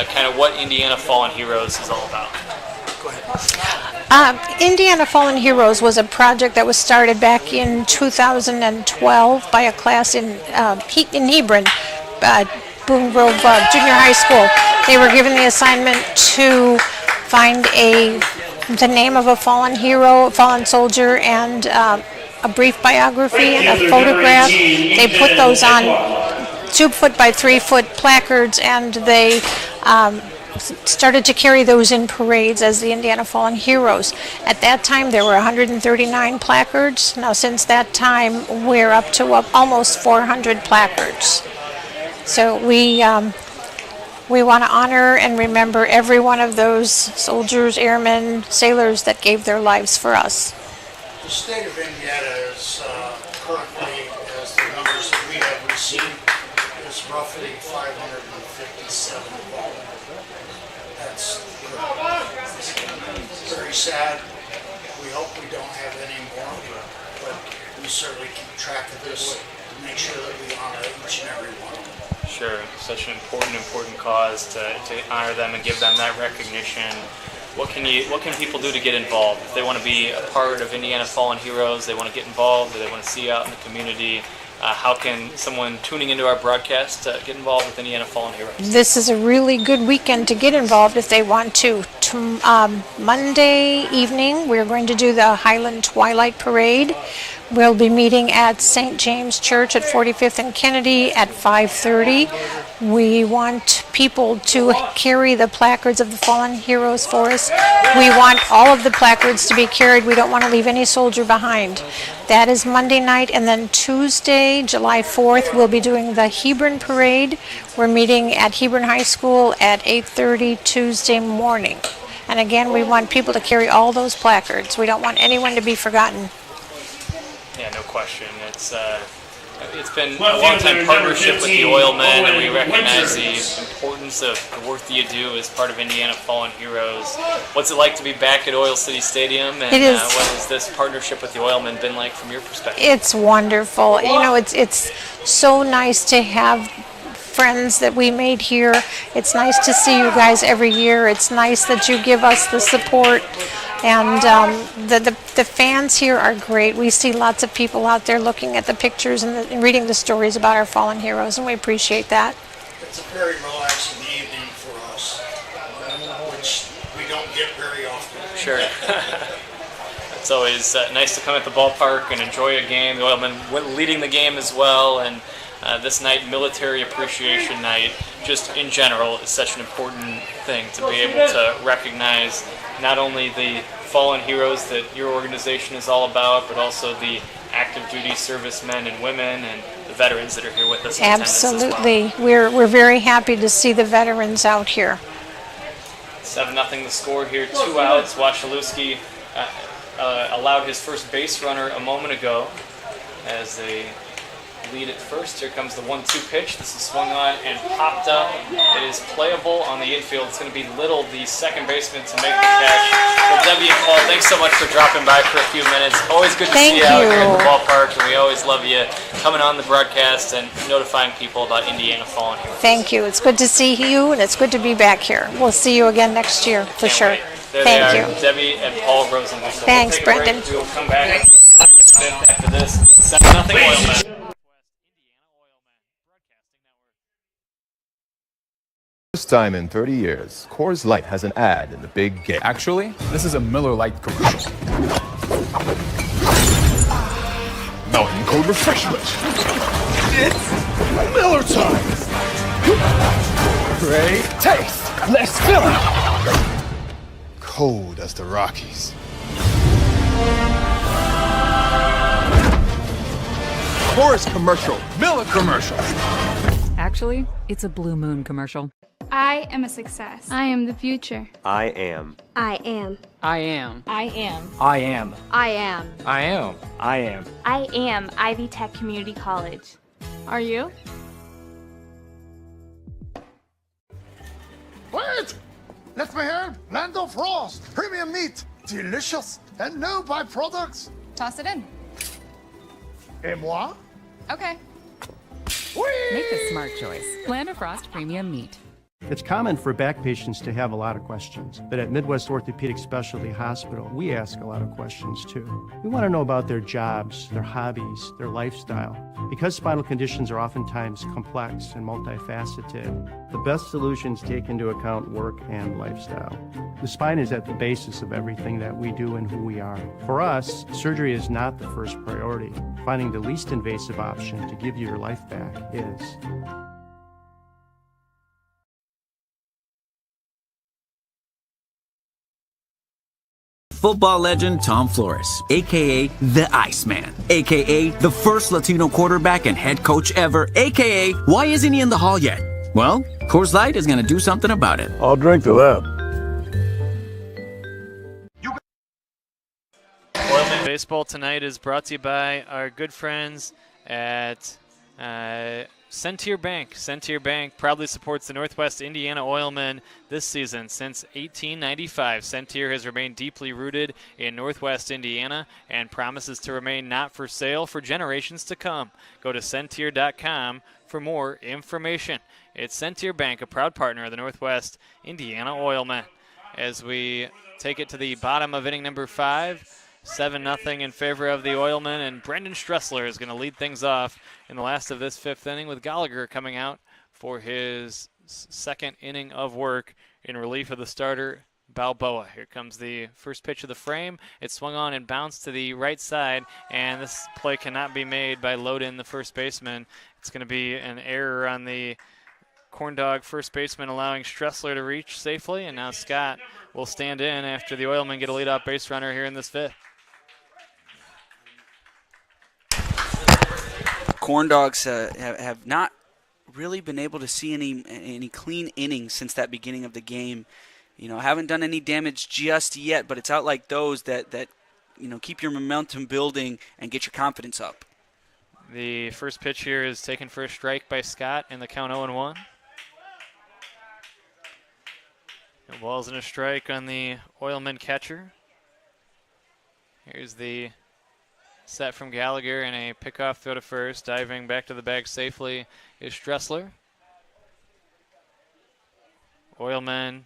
kind of what Indiana Fallen Heroes is all about. Go ahead. Indiana Fallen Heroes was a project that was started back in 2012 by a class in Hebron, Boone Grove Junior High School. They were given the assignment to find the name of a fallen hero, a fallen soldier, and a brief biography and a photograph. They put those on 2-foot by 3-foot placards, and they started to carry those in parades as the Indiana Fallen Heroes. At that time, there were 139 placards. Now, since that time, we're up to almost 400 placards. So we want to honor and remember every one of those soldiers, airmen, sailors that gave their lives for us. The state of Indiana is currently, as the numbers that we have received, is roughly 557 fallen. That's very sad. We hope we don't have any more, but we certainly keep track of this to make sure that we honor each and every one. Sure, such an important cause to honor them and give them that recognition. What can people do to get involved? If they want to be a part of Indiana Fallen Heroes, they want to get involved, or they want to see you out in the community, how can someone tuning into our broadcast get involved with Indiana Fallen Heroes? This is a really good weekend to get involved if they want to. Monday evening, we're going to do the Highland Twilight Parade. We'll be meeting at St. James Church at 45th and Kennedy at 5:30. We want people to carry the placards of the fallen heroes for us. We want all of the placards to be carried. We don't want to leave any soldier behind. That is Monday night, and then Tuesday, July 4th, we'll be doing the Hebron Parade. We're meeting at Hebron High School at 8:30 Tuesday morning. And again, we want people to carry all those placards. We don't want anyone to be forgotten. Yeah, no question. It's It's been a long-time partnership with the Oilmen, and we recognize the importance of the work that you do as part of Indiana Fallen Heroes. What's it like to be back at Oil City Stadium, and what has this partnership with the Oilmen been like from your perspective? It's wonderful. You know, it's so nice to have friends that we made here. It's nice to see you guys every year. It's nice that you give us the support. And the fans here are great. We see lots of people out there looking at the pictures and reading the stories about our fallen heroes, and we appreciate that. It's a very relaxing evening for us, which we don't get very often. Sure. It's always nice to come at the ballpark and enjoy a game. The Oilmen leading the game as well, and this night, Military Appreciation Night, just in general, is such an important thing to be able to recognize not only the fallen heroes that your organization is all about, but also the active duty servicemen and women and the veterans that are here with us in attendance as well. Absolutely. We're very happy to see the veterans out here. 7-0 the score here, 2 outs. Wasilewski allowed his first base runner a moment ago as they lead at first. Here comes the 1-2 pitch. This is swung on and popped up. It is playable on the infield. It's going to be Little, the second baseman, to make the catch. Well, Debbie and Paul, thanks so much for dropping by for a few minutes. Always good to see you out here at the ballpark, and we always love you coming on the broadcast and notifying people about Indiana Fallen Heroes. Thank you. It's good to see you, and it's good to be back here. We'll see you again next year, for sure. Wait. There Thank they you. are, Debbie and Paul Rosenberg. So Thanks, we'll take a Brendan. break. We'll come back after this. 7-0 Oilmen. First time in 30 years, Coors Light has an ad in the big game. Actually, this is a Miller Lite commercial. Mountain Cold Refreshment. It's Miller time. Great taste. Less filling. Cold as the Rockies. Coors commercial. Miller commercial. Actually, it's a Blue Moon commercial. I am a success. I am the future. I am. I am. I am. I am. I am. I am. I am. I am. I am Ivy Tech Community College. Are you? Wait! Let me hear Land of Frost, premium meat, delicious, and no byproducts. Toss it in. Et moi? Okay. Whee! Make the smart choice. Land of Frost Premium Meat. It's common for back patients to have a lot of questions, but at Midwest Orthopedic Specialty Hospital, we ask a lot of questions too. We want to know about their jobs, their hobbies, their lifestyle. Because spinal conditions are oftentimes complex and multifaceted, the best solutions take into account work and lifestyle. The spine is at the basis of everything that we do and who we are. For us, surgery is not the first priority. Finding the least invasive option to give you your life back is. Football legend Tom Flores, a.k.a. the Iceman, a.k.a. the first Latino quarterback and head coach ever, a.k.a. why isn't he in the Hall yet? Well, Coors Light is going to do something about it. I'll drink to that. Oilmen Baseball tonight is brought to you by our good friends at Centier Bank. Centier Bank proudly supports the Northwest Indiana Oilmen this season. Since 1895, Centier has remained deeply rooted in Northwest Indiana and promises to remain not for sale for generations to come. Go to Centier.com for more information. It's Centier Bank, a proud partner of the Northwest Indiana Oilmen. As we take it to the bottom of inning number 5, 7-0 in favor of the Oilmen, and Brendan Stressler is going to lead things off in the last of this 5th inning, with Gallagher coming out for his second inning of work in relief of the starter, Balboa. Here comes the first pitch of the frame. It swung on and bounced to the right side, and this play cannot be made by Loden, the first baseman. It's going to be an error on the Corn Dog first baseman, allowing Stressler to reach safely, and now Scott will stand in after the Oilmen get a leadoff base runner here in this 5th. Corn Dogs have not really been able to see any clean innings since that beginning of the game. You know, haven't done any damage just yet, but it's out like those that you know, keep your momentum building and get your confidence up. The first pitch here is taken for a strike by Scott in the count 0-1. No balls and a strike on the Oilmen catcher. Here's the set from Gallagher and a pickoff throw to first. Diving back to the bag safely is Stressler. Oilmen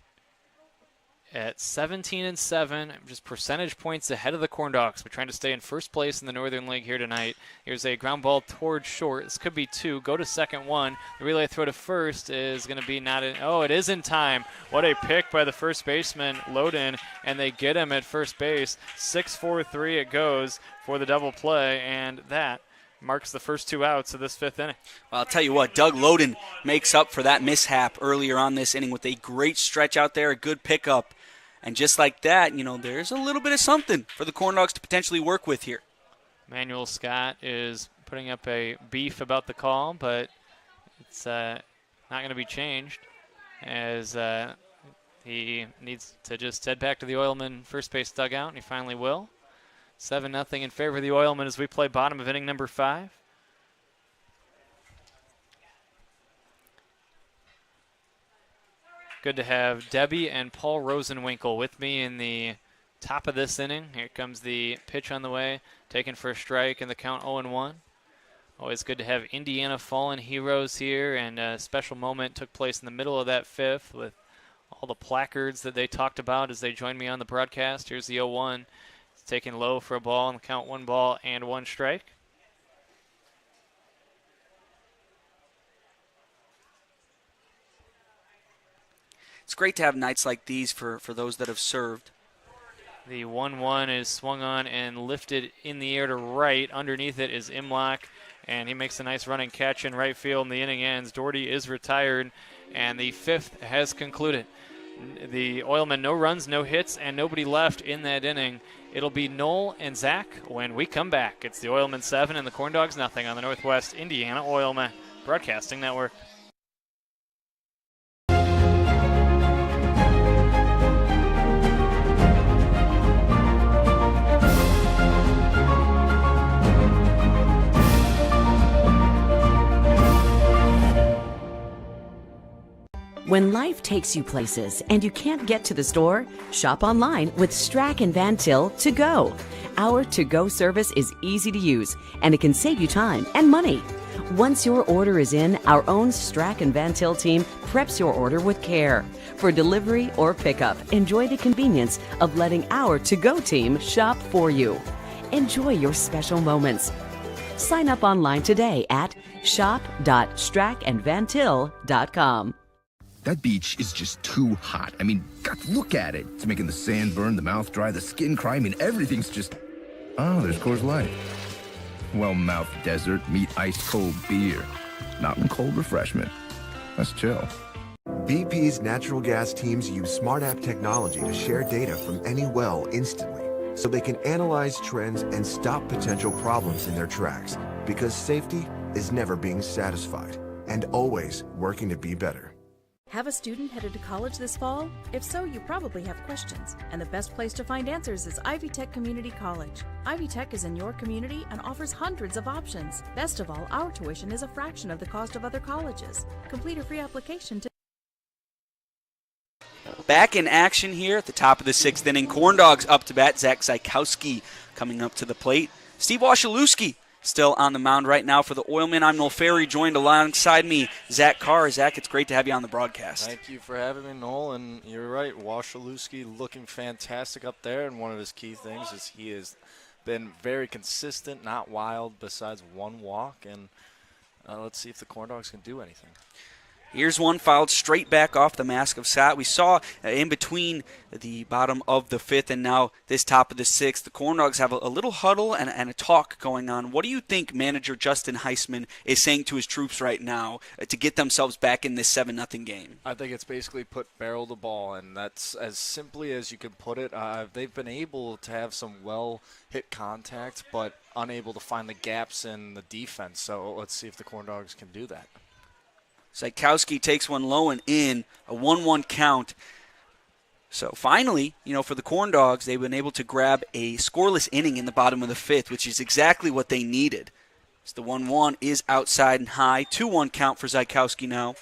at 17-7, just percentage points ahead of the Corn Dogs. We're trying to stay in first place in the Northern League here tonight. Here's a ground ball towards short. This could be two. Go to second one. The relay throw to first is going to be not in. Oh, it is in time. What a pick by the first baseman, Loden, and they get him at first base. 6-4-3 it goes for the double play, and that marks the first two outs of this fifth inning. Well, I'll tell you what, Doug Loden makes up for that mishap earlier on this inning with a great stretch out there, a good pickup. And just like that, there's a little bit of something for the Corn Dogs to potentially work with here. Manuel Scott is putting up a beef about the call, but it's not going to be changed as he needs to just head back to the Oilmen first base dugout, and he finally will. 7-0 in favor of the Oilmen as we play bottom of inning number 5. Good to have Debbie and Paul Rosenwinkel with me in the top of this inning. Here comes the pitch on the way, taken for a strike in the count 0-1. Always good to have Indiana Fallen Heroes here, and a special moment took place in the middle of that fifth with all the placards that they talked about as they joined me on the broadcast. Here's the 0-1. It's taken low for a ball in the count 1 ball and 1 strike. It's great to have nights like these for those that have served. The 1-1 is swung on and lifted in the air to right. Underneath it is Imlock, and he makes a nice running catch in right field, and the inning ends. Doherty is retired, and the fifth has concluded. The Oilmen, no runs, no hits, and nobody left in that inning. It'll be Noel and Zach when we come back. It's the Oilmen 7 and the Corn Dogs nothing on the Northwest Indiana Oilmen Broadcasting Network. When life takes you places and you can't get to the store, shop online with Strack and Van Til to go. Our to-go service is easy to use, and it can save you time and money. Once your order is in, our own Strack and Van Til team preps your order with care. For delivery or pickup, enjoy the convenience of letting our to-go team shop for you. Enjoy your special moments. Sign up online today at shop.strackandvantil.com. That beach is just too hot. I mean, God, look at it. It's making the sand burn, the mouth dry, the skin cry. I mean, everything's just... Oh, there's Coors Light. Well-mouthed desert, meet ice-cold beer. Mountain cold refreshment. Let's chill. BP's natural gas teams use smart app technology to share data from any well instantly, so they can analyze trends and stop potential problems in their tracks. Because safety is never being satisfied and always working to be better. Have a student headed to college this fall? If so, you probably have questions, and the best place to find answers is Ivy Tech Community College. Ivy Tech is in your community and offers hundreds of options. Best of all, our tuition is a fraction of the cost of other colleges. Complete a free application to... Back in action here at the top of the 6th inning. Corn Dogs up to bat. Zach Zykowski coming up to the plate. Steve Wasilewski still on the mound right now for the Oilmen. I'm Noel Ferry, joined alongside me, Zach Carr. Zach, it's great to have you on the broadcast. Thank you for having me, Noel. And you're right, Wasilewski looking fantastic up there. And one of his key things is he has been very consistent, not wild, besides one walk. And let's see if the Corn Dogs can do anything. Here's one fouled straight back off the mask of Sat. We saw in between the bottom of the 5th and now this top of the 6th, the Corn Dogs have a little huddle and a talk going on. What do you think manager Justin Heisman is saying to his troops right now to get themselves back in this 7-0 game? I think it's basically put barrel the ball, and that's as simply as you can put it. They've been able to have some well-hit contact, but unable to find the gaps in the defense. So let's see if the Corn Dogs can do that. Zykowski takes one low and in, a 1-1 count. So finally, for the Corn Dogs, they've been able to grab a scoreless inning in the bottom of the 5th, which is exactly what they needed. So the 1-1 is outside and high. 2-1 count for Zykowski now.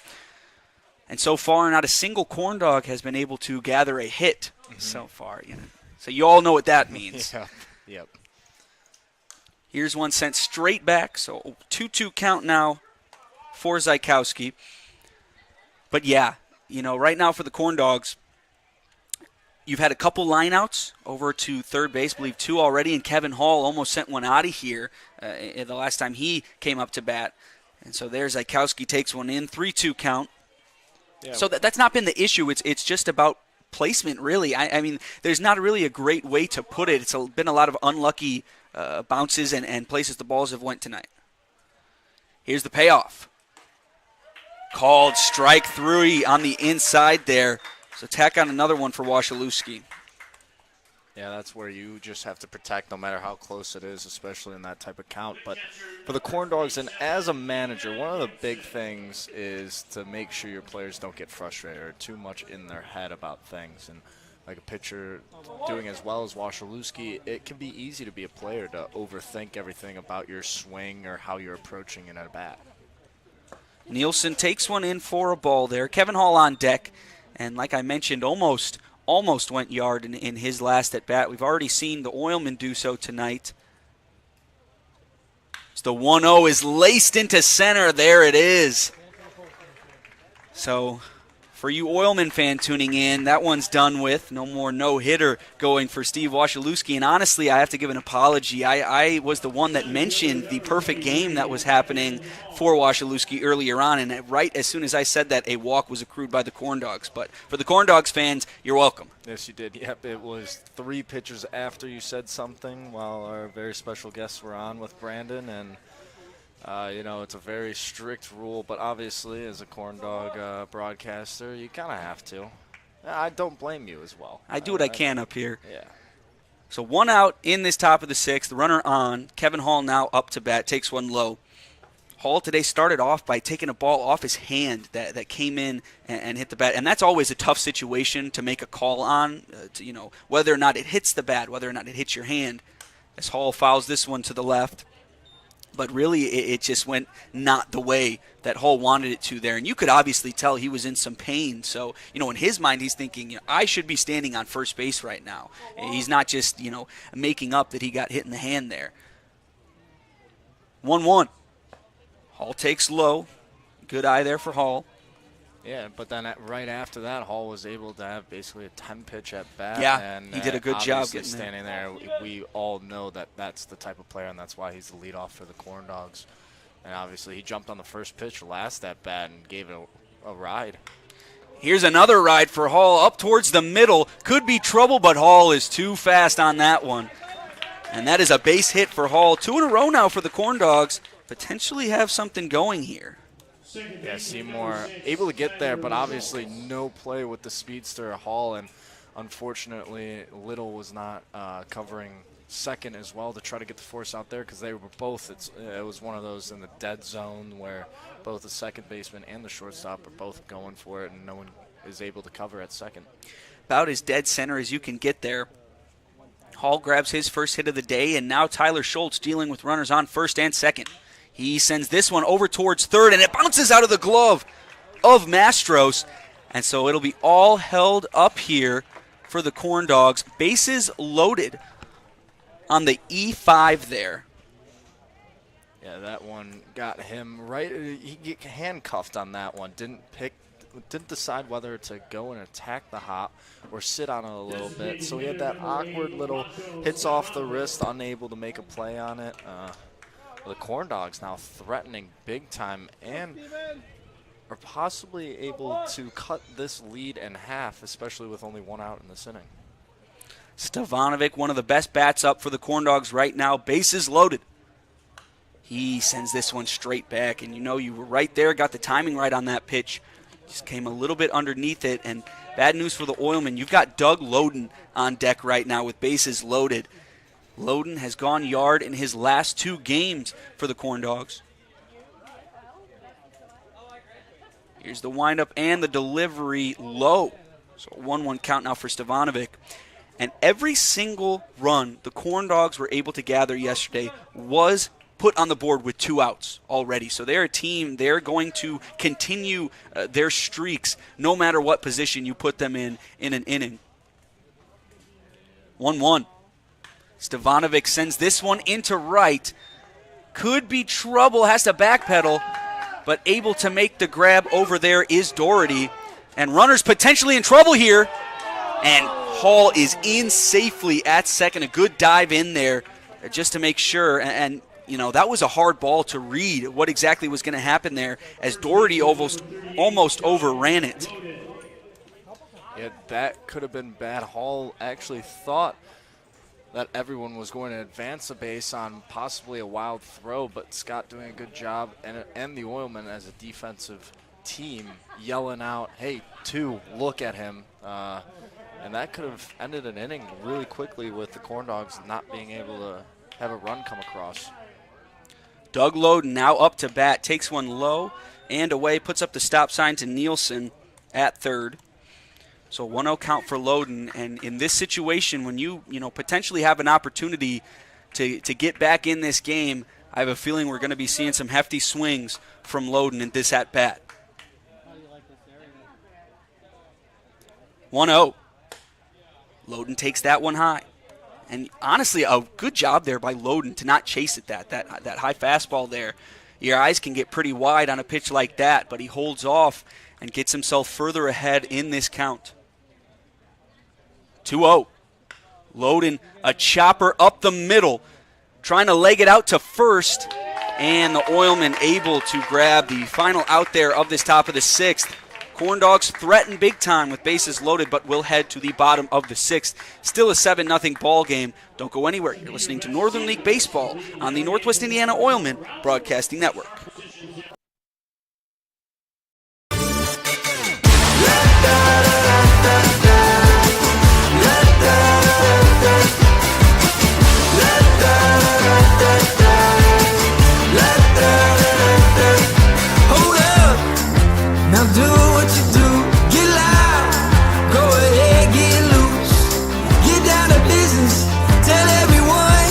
And so far, not a single corn dog has been able to gather a hit so far. So you all know what that means. Yeah. Yep. Here's one sent straight back. So 2-2 count now for Zykowski. But yeah, right now for the corn dogs, you've had a couple lineouts over to third base, I believe 2 already, and Kevin Hall almost sent one out of here the last time he came up to bat. And so there Zykowski takes one in, 3-2 count. Yeah. So that's not been the issue. It's just about placement, really. I mean, there's not really a great way to put it. It's been a lot of unlucky bounces and places the balls have went tonight. Here's the payoff. Called strike 3 on the inside there. So tack on another one for Wasilewski. Yeah, that's where you just have to protect no matter how close it is, especially in that type of count. But for the corn dogs, and as a manager, one of the big things is to make sure your players don't get frustrated or too much in their head about things. And like a pitcher doing as well as Wasilewski, it can be easy to be a player to overthink everything about your swing or how you're approaching it at a bat. Nielsen takes one in for a ball there. Kevin Hall on deck. And like I mentioned, almost went yard in his last at-bat. We've already seen the Oilmen do so tonight. So the 1-0 is laced into center. There it is. So for you Oilmen fan tuning in, that one's done with. No more no-hitter going for Steve Wasilewski. And honestly, I have to give an apology. I was the one that mentioned the perfect game that was happening for Wasilewski earlier on. And right as soon as I said that, a walk was accrued by the Corn Dogs. But for the Corn Dogs fans, you're welcome. Yes, you did. Yep, it was 3 pitches after you said something while our very special guests were on with Brandon. And it's a very strict rule, but obviously as a corn dog broadcaster, you kind of have to. I don't blame you as well. I do what I can up here. Yeah. So 1 out in this top of the 6th. The runner on. Kevin Hall now up to bat, takes one low. Hall today started off by taking a ball off his hand that came in and hit the bat. And that's always a tough situation to make a call on, whether or not it hits the bat, whether or not it hits your hand. As Hall fouls this one to the left. But really, it just went not the way that Hall wanted it to there. And you could obviously tell he was in some pain. So, in his mind, he's thinking, I should be standing on first base right now. He's not just, making up that he got hit in the hand there. 1-1. Hall takes low. Good eye there for Hall. Yeah, but then right after that, Hall was able to have basically a 10-pitch at bat. Yeah, and he did a good job getting standing there. We all know that that's the type of player, and that's why he's the leadoff for the Corn Dogs. And obviously, he jumped on the first pitch last at bat and gave it a ride. Here's another ride for Hall up towards the middle. Could be trouble, but Hall is too fast on that one. And that is a base hit for Hall. 2 in a row now for the Corn Dogs. Potentially have something going here. Yeah, Seymour able to get there, but obviously no play with the speedster Hall, and unfortunately Little was not covering second as well to try to get the force out there because they were both. It was one of those in the dead zone where both the second baseman and the shortstop are both going for it, and no one is able to cover at second. About as dead center as you can get there. Hall grabs his first hit of the day, and now Tyler Schultz dealing with runners on first and second. He sends this one over towards third, and it bounces out of the glove of Mastros. And so it'll be all held up here for the Corn Dogs. Bases loaded on the E5 there. Yeah, that one got him right. He get handcuffed on that one. Didn't decide whether to go and attack the hop or sit on it a little bit. So he had that awkward little hits off the wrist, unable to make a play on it. The Corn Dogs now threatening big time and are possibly able to cut this lead in half, especially with only 1 out in this inning. Stevanovic, one of the best bats up for the Corn Dogs right now. Bases loaded. He sends this one straight back, and you were right there, got the timing right on that pitch. Just came a little bit underneath it, and bad news for the Oilmen. You've got Doug Loden on deck right now with bases loaded. Loden has gone yard in his last 2 games for the Corn Dogs. Here's the windup and the delivery low. So 1-1 count now for Stevanovic. And every single run the Corn Dogs were able to gather yesterday was put on the board with 2 outs already. So they're a team, they're going to continue their streaks no matter what position you put them in an inning. 1-1. Stevanovic sends this one into right. Could be trouble, has to backpedal, but able to make the grab over there is Doherty. And runners potentially in trouble here. And Hall is in safely at second. A good dive in there just to make sure. And you know, that was a hard ball to read what exactly was going to happen there as Doherty almost overran it. Yeah, that could have been bad. Hall actually thought that everyone was going to advance the base on possibly a wild throw, but Scott doing a good job, and the Oilmen as a defensive team yelling out, hey, 2, look at him. And that could have ended an inning really quickly with the Corn Dogs not being able to have a run come across. Doug Loden now up to bat, takes one low and away, puts up the stop sign to Nielsen at third. So 1-0 count for Loden, and in this situation, when you potentially have an opportunity to get back in this game, I have a feeling we're going to be seeing some hefty swings from Loden in this at bat. 1-0. Loden takes that one high, and honestly, a good job there by Loden to not chase it that high fastball there. Your eyes can get pretty wide on a pitch like that, but he holds off and gets himself further ahead in this count. 2-0. Loden, a chopper up the middle, trying to leg it out to first, and the Oilmen able to grab the final out there of this top of the 6th. Corn Dogs threaten big time with bases loaded, but will head to the bottom of the 6th. Still a 7-0 ball game. Don't go anywhere. You're listening to Northern League Baseball on the Northwest Indiana Oilmen Broadcasting Network. Hold up, now do what you do, get loud, go ahead, get loose, get down to business, tell everyone,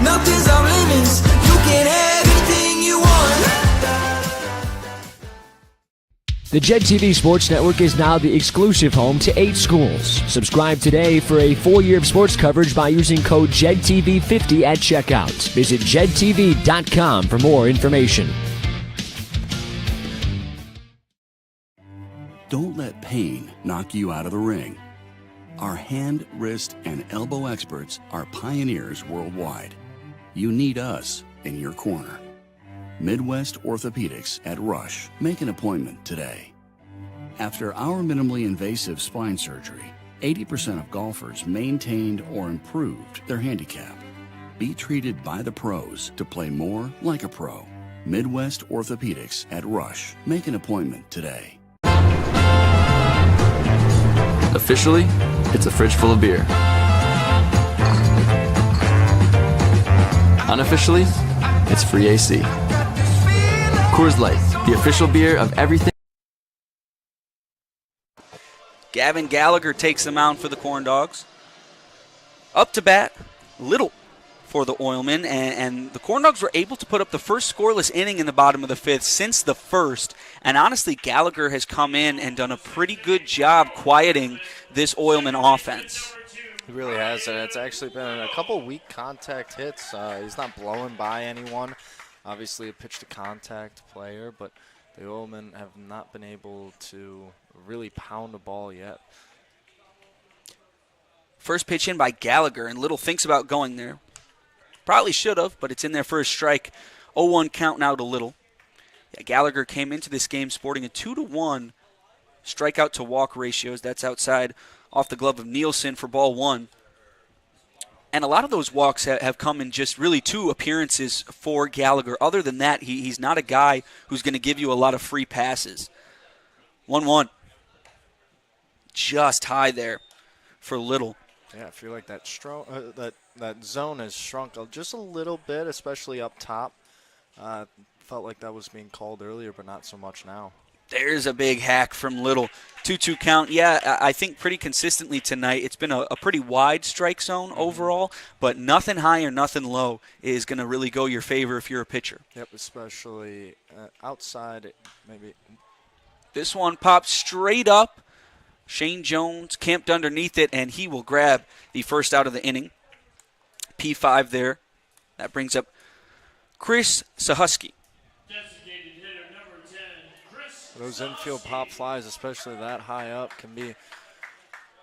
nothing's off limits, you can have anything you want. The Jed TV Sports Network is now the exclusive home to 8 schools. Subscribe today for a full year of sports coverage by using code JEDTV50 at checkout. Visit JEDTV.com for more information. Don't let pain knock you out of the ring. Our hand, wrist, and elbow experts are pioneers worldwide. You need us in your corner. Midwest Orthopedics at Rush. Make an appointment today. After our minimally invasive spine surgery, 80% of golfers maintained or improved their handicap. Be treated by the pros to play more like a pro. Midwest Orthopedics at Rush. Make an appointment today. Officially, it's a fridge full of beer. Unofficially, it's free AC. Coors Light, the official beer of everything. Gavin Gallagher takes the mound for the Corn Dogs. Up to bat, Little for the Oilmen, and the Corn Dogs were able to put up the first scoreless inning in the bottom of the 5th since the first. And honestly, Gallagher has come in and done a pretty good job quieting this Oilman offense. He really has, and it's actually been a couple weak contact hits. He's not blowing by anyone. Obviously a pitch-to-contact player, but the Oilmen have not been able to really pound the ball yet. First pitch in by Gallagher, and Little thinks about going there. Probably should have, but it's in there for a strike. 0-1 count now to Little. Yeah, Gallagher came into this game sporting a 2-1 strikeout to walk ratios. That's outside off the glove of Nielsen for ball 1. And a lot of those walks have come in just really 2 appearances for Gallagher. Other than that, he's not a guy who's going to give you a lot of free passes. 1-1. Just high there for Little. Yeah, I feel like that zone has shrunk just a little bit, especially up top. Felt like that was being called earlier, but not so much now. There's a big hack from Little. 2-2 count. Yeah, I think pretty consistently tonight. It's been a pretty wide strike zone overall, but nothing high or nothing low is going to really go your favor if you're a pitcher. Yep, especially outside, maybe. This one pops straight up. Shane Jones camped underneath it, and he will grab the first out of the inning. P5 there. That brings up Chris Sahusky. Those infield pop flies, especially that high up,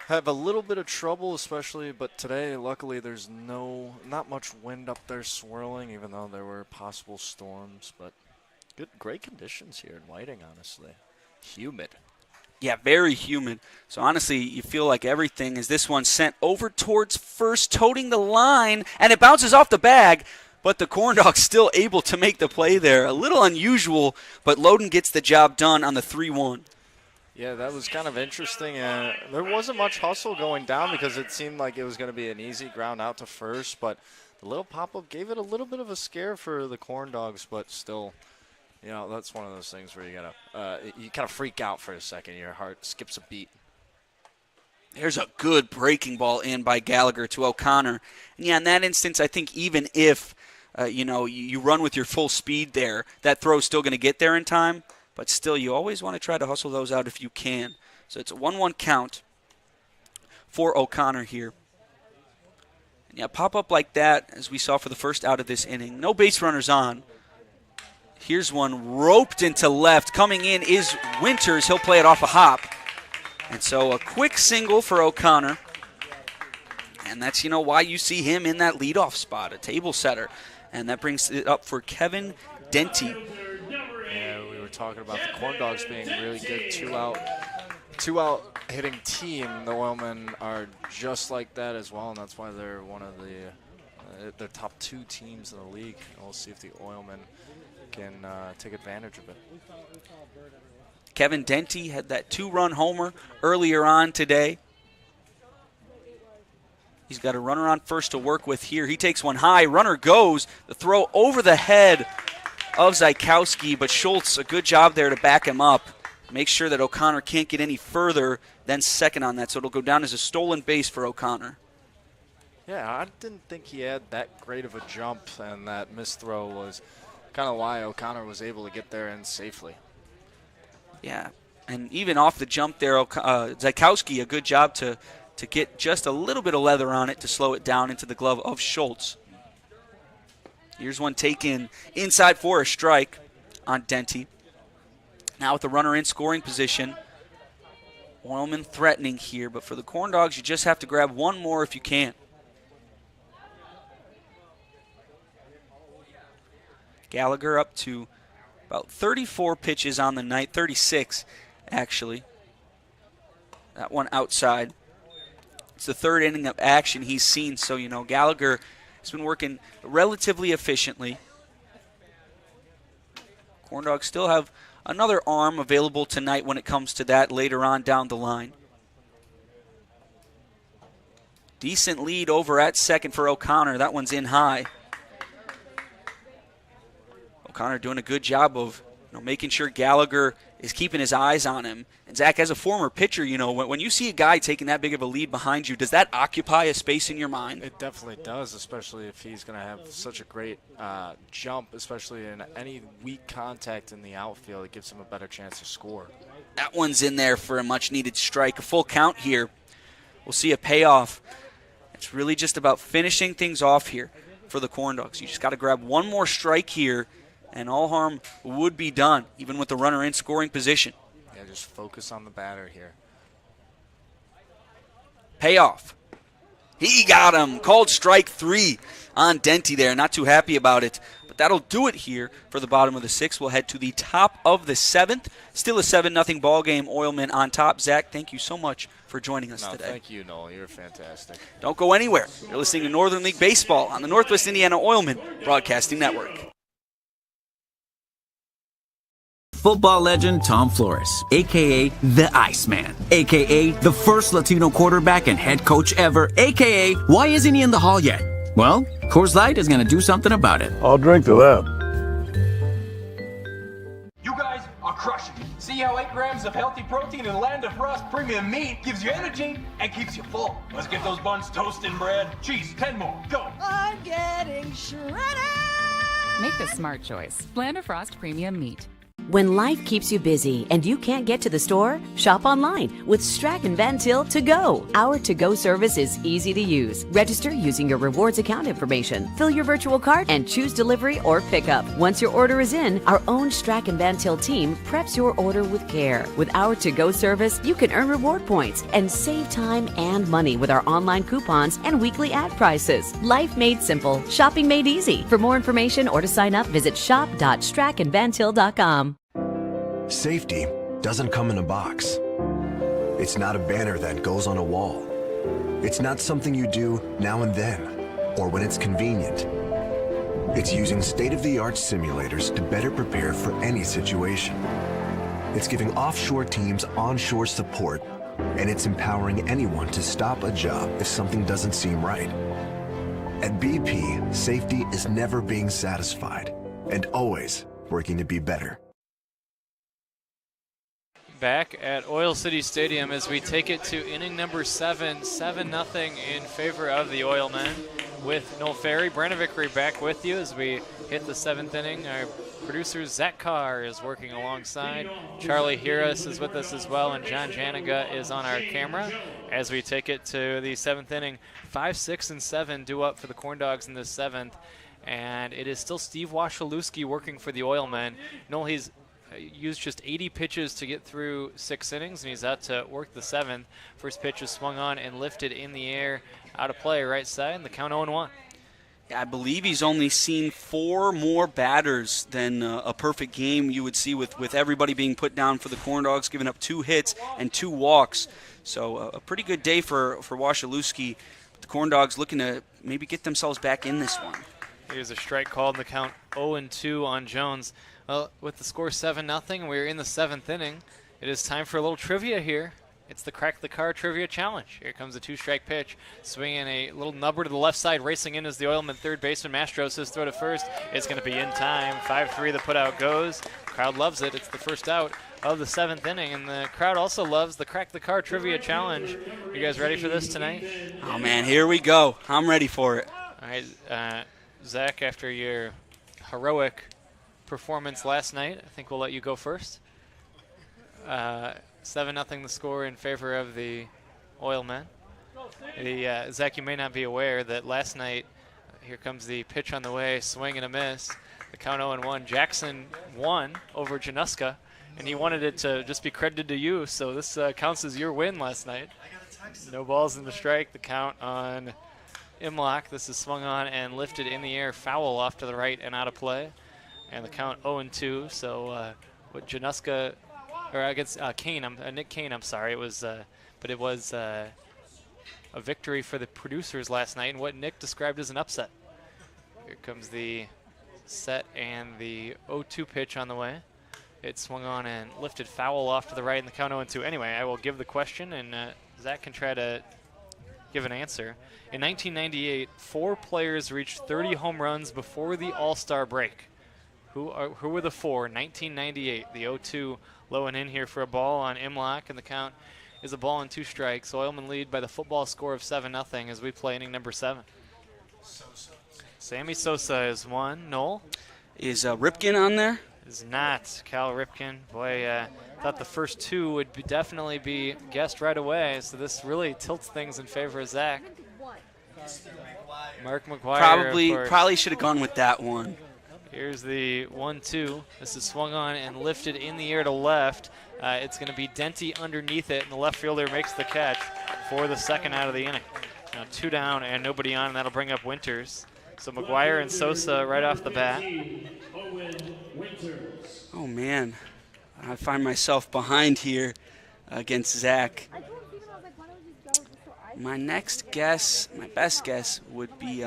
have a little bit of trouble, especially. But today, luckily, there's not much wind up there swirling, even though there were possible storms. But great conditions here in Whiting, honestly. Humid. Yeah, very humid. So honestly, you feel like everything is this one sent over towards first, toting the line, and it bounces off the bag. But the Corn Dogs still able to make the play there. A little unusual, but Loden gets the job done on the 3-1. Yeah, that was kind of interesting. There wasn't much hustle going down because it seemed like it was going to be an easy ground out to first. But the little pop-up gave it a little bit of a scare for the Corn Dogs, but still, that's one of those things where you kind of freak out for a second. Your heart skips a beat. There's a good breaking ball in by Gallagher to O'Connor. And yeah, in that instance, I think even if you run with your full speed there, that throw's still going to get there in time. But still, you always want to try to hustle those out if you can. So it's a 1-1 count for O'Connor here. And yeah, pop up like that, as we saw for the first out of this inning. No base runners on. Here's one roped into left. Coming in is Winters. He'll play it off a hop. And so a quick single for O'Connor. And that's, why you see him in that leadoff spot, a table setter. And that brings it up for Kevin Denty. Yeah, we were talking about the Corn Dogs being really good two-out hitting team. The Oilmen are just like that as well, and that's why they're one of the top 2 teams in the league. And we'll see if the Oilmen can take advantage of it. Kevin Denty had that 2-run homer earlier on today. He's got a runner on first to work with here. He takes one high. Runner goes. The throw over the head of Zykowski, but Schultz, a good job there to back him up. Make sure that O'Connor can't get any further than second on that, so it'll go down as a stolen base for O'Connor. Yeah, I didn't think he had that great of a jump, and that missed throw was kind of why O'Connor was able to get there in safely. Yeah, and even off the jump there, Zykowski, a good job to get just a little bit of leather on it to slow it down into the glove of Schultz. Here's one taken inside for a strike on Denty. Now with the runner in scoring position, Oilmen threatening here, but for the Corn Dogs, you just have to grab one more if you can. Gallagher up to about 34 pitches on the night, 36 actually. That one outside. It's the third inning of action he's seen, so Gallagher has been working relatively efficiently. Corn Dogs still have another arm available tonight when it comes to that later on down the line. Decent lead over at second for O'Connor. That one's in high. O'Connor doing a good job of making sure Gallagher is keeping his eyes on him. And Zach, as a former pitcher, when you see a guy taking that big of a lead behind you, does that occupy a space in your mind? It definitely does, especially if he's going to have such a great jump, especially in any weak contact in the outfield. It gives him a better chance to score. That one's in there for a much-needed strike. A full count here. We'll see a payoff. It's really just about finishing things off here for the Corn Dogs. You just got to grab one more strike here, and all harm would be done, even with the runner in scoring position. Yeah, just focus on the batter here. Payoff. He got him. Called strike 3 on Denty there. Not too happy about it. But that'll do it here for the bottom of the 6th. We'll head to the top of the 7th. Still a 7-0 ball game. Oilmen on top. Zach, thank you so much for joining us today. Thank you, Noel. You're fantastic. Don't go anywhere. You're listening to Northern League Baseball on the Northwest Indiana Oilmen Broadcasting Network. Football legend Tom Flores, a.k.a. the Iceman, a.k.a. the first Latino quarterback and head coach ever, a.k.a. why isn't he in the hall yet? Well, Coors Light is going to do something about it. I'll drink to that. You guys are crushing it. See how 8 grams of healthy protein in Land of Frost premium meat gives you energy and keeps you full. Let's get those buns toasted and bread. Cheese, 10 more, go. I'm getting shredded. Make the smart choice. Land of Frost premium meat. When life keeps you busy and you can't get to the store, shop online with Strachan Van Til To Go. Our to-go service is easy to use. Register using your rewards account information, fill your virtual card, and choose delivery or pickup. Once your order is in, our own Strachan Van Til team preps your order with care. With our to-go service, you can earn reward points and save time and money with our online coupons and weekly ad prices. Life made simple, shopping made easy. For more information or to sign up, visit shop.strachanvantil.com. Safety doesn't come in a box. It's not a banner that goes on a wall. It's not something you do now and then, or when it's convenient. It's using state-of-the-art simulators to better prepare for any situation. It's giving offshore teams onshore support, and it's empowering anyone to stop a job if something doesn't seem right. At BP, safety is never being satisfied and always working to be better. Back at Oil City Stadium as we take it to inning number 7, 7-0 in favor of the Oilmen. With Noel Ferry, Brandon Vickery back with you as we hit the 7th inning. Our producer Zach Carr is working alongside. Charlie Hiras is with us as well, and John Janiga is on our camera as we take it to the 7th inning. 5, 6, and 7 due up for the Corn Dogs in this 7th, and it is still Steve Wasilewski working for the Oilmen. Noel, he's used just 80 pitches to get through 6 innings, and he's out to work the 7th. First pitch is swung on and lifted in the air, out of play, right side, and the count 0-1. Yeah, I believe he's only seen 4 more batters than a perfect game you would see with everybody being put down for the Corn Dogs, giving up 2 hits and 2 walks. So a pretty good day for Wasilewski. The Corn Dogs looking to maybe get themselves back in this one. Here's a strike called, and the count 0-2 on Jones. Well, with the score 7-0, we're in the 7th inning. It is time for a little trivia here. It's the Crack the Car Trivia Challenge. Here comes a 2-strike pitch. Swinging a little nubber to the left side. Racing in is the Oilman third baseman. Mastros his throw to first. It's going to be in time. 5-3, the putout goes. Crowd loves it. It's the first out of the 7th inning. And the crowd also loves the Crack the Car Trivia Challenge. You guys ready for this tonight? Oh, man, here we go. I'm ready for it. All right, Zach, after your heroic performance last night, I think we'll let you go first. 7-0 the score in favor of the Oilmen. Zach, you may not be aware that last night, here comes the pitch on the way, swing and a miss. The count 0-1. Jackson won over Januska, and he wanted it to just be credited to you, so this counts as your win last night. No balls in the strike. The count on Imlock. This is swung on and lifted in the air, foul off to the right and out of play. And the count 0-2. So with Januska, or against Kane, Nick Kane, I'm sorry. It was, but it was a victory for the producers last night, and what Nick described as an upset. Here comes the set and the 0-2 pitch on the way. It swung on and lifted foul off to the right, and the count 0-2. Anyway, I will give the question, and Zach can try to give an answer. In 1998, 4 players reached 30 home runs before the All-Star break. Who were the 4? 1998. The 0-2 low and in here for a ball on Imlock, and the count is a ball and 2 strikes. Oilmen lead by the football score of 7-0 as we play inning number 7. Sammy Sosa is one. Noel? Is Ripken on there? Is not. Cal Ripken. Boy, thought the first 2 would definitely be guessed right away, so this really tilts things in favor of Zach. Mark McGuire. Probably should have gone with that one. Here's the 1-2. This is swung on and lifted in the air to left. It's going to be Denty underneath it, and the left fielder makes the catch for the second out of the inning. Now 2 down and nobody on, and that'll bring up Winters. So McGuire and Sosa right off the bat. Oh, man. I find myself behind here against Zach. My next guess, my best guess would be,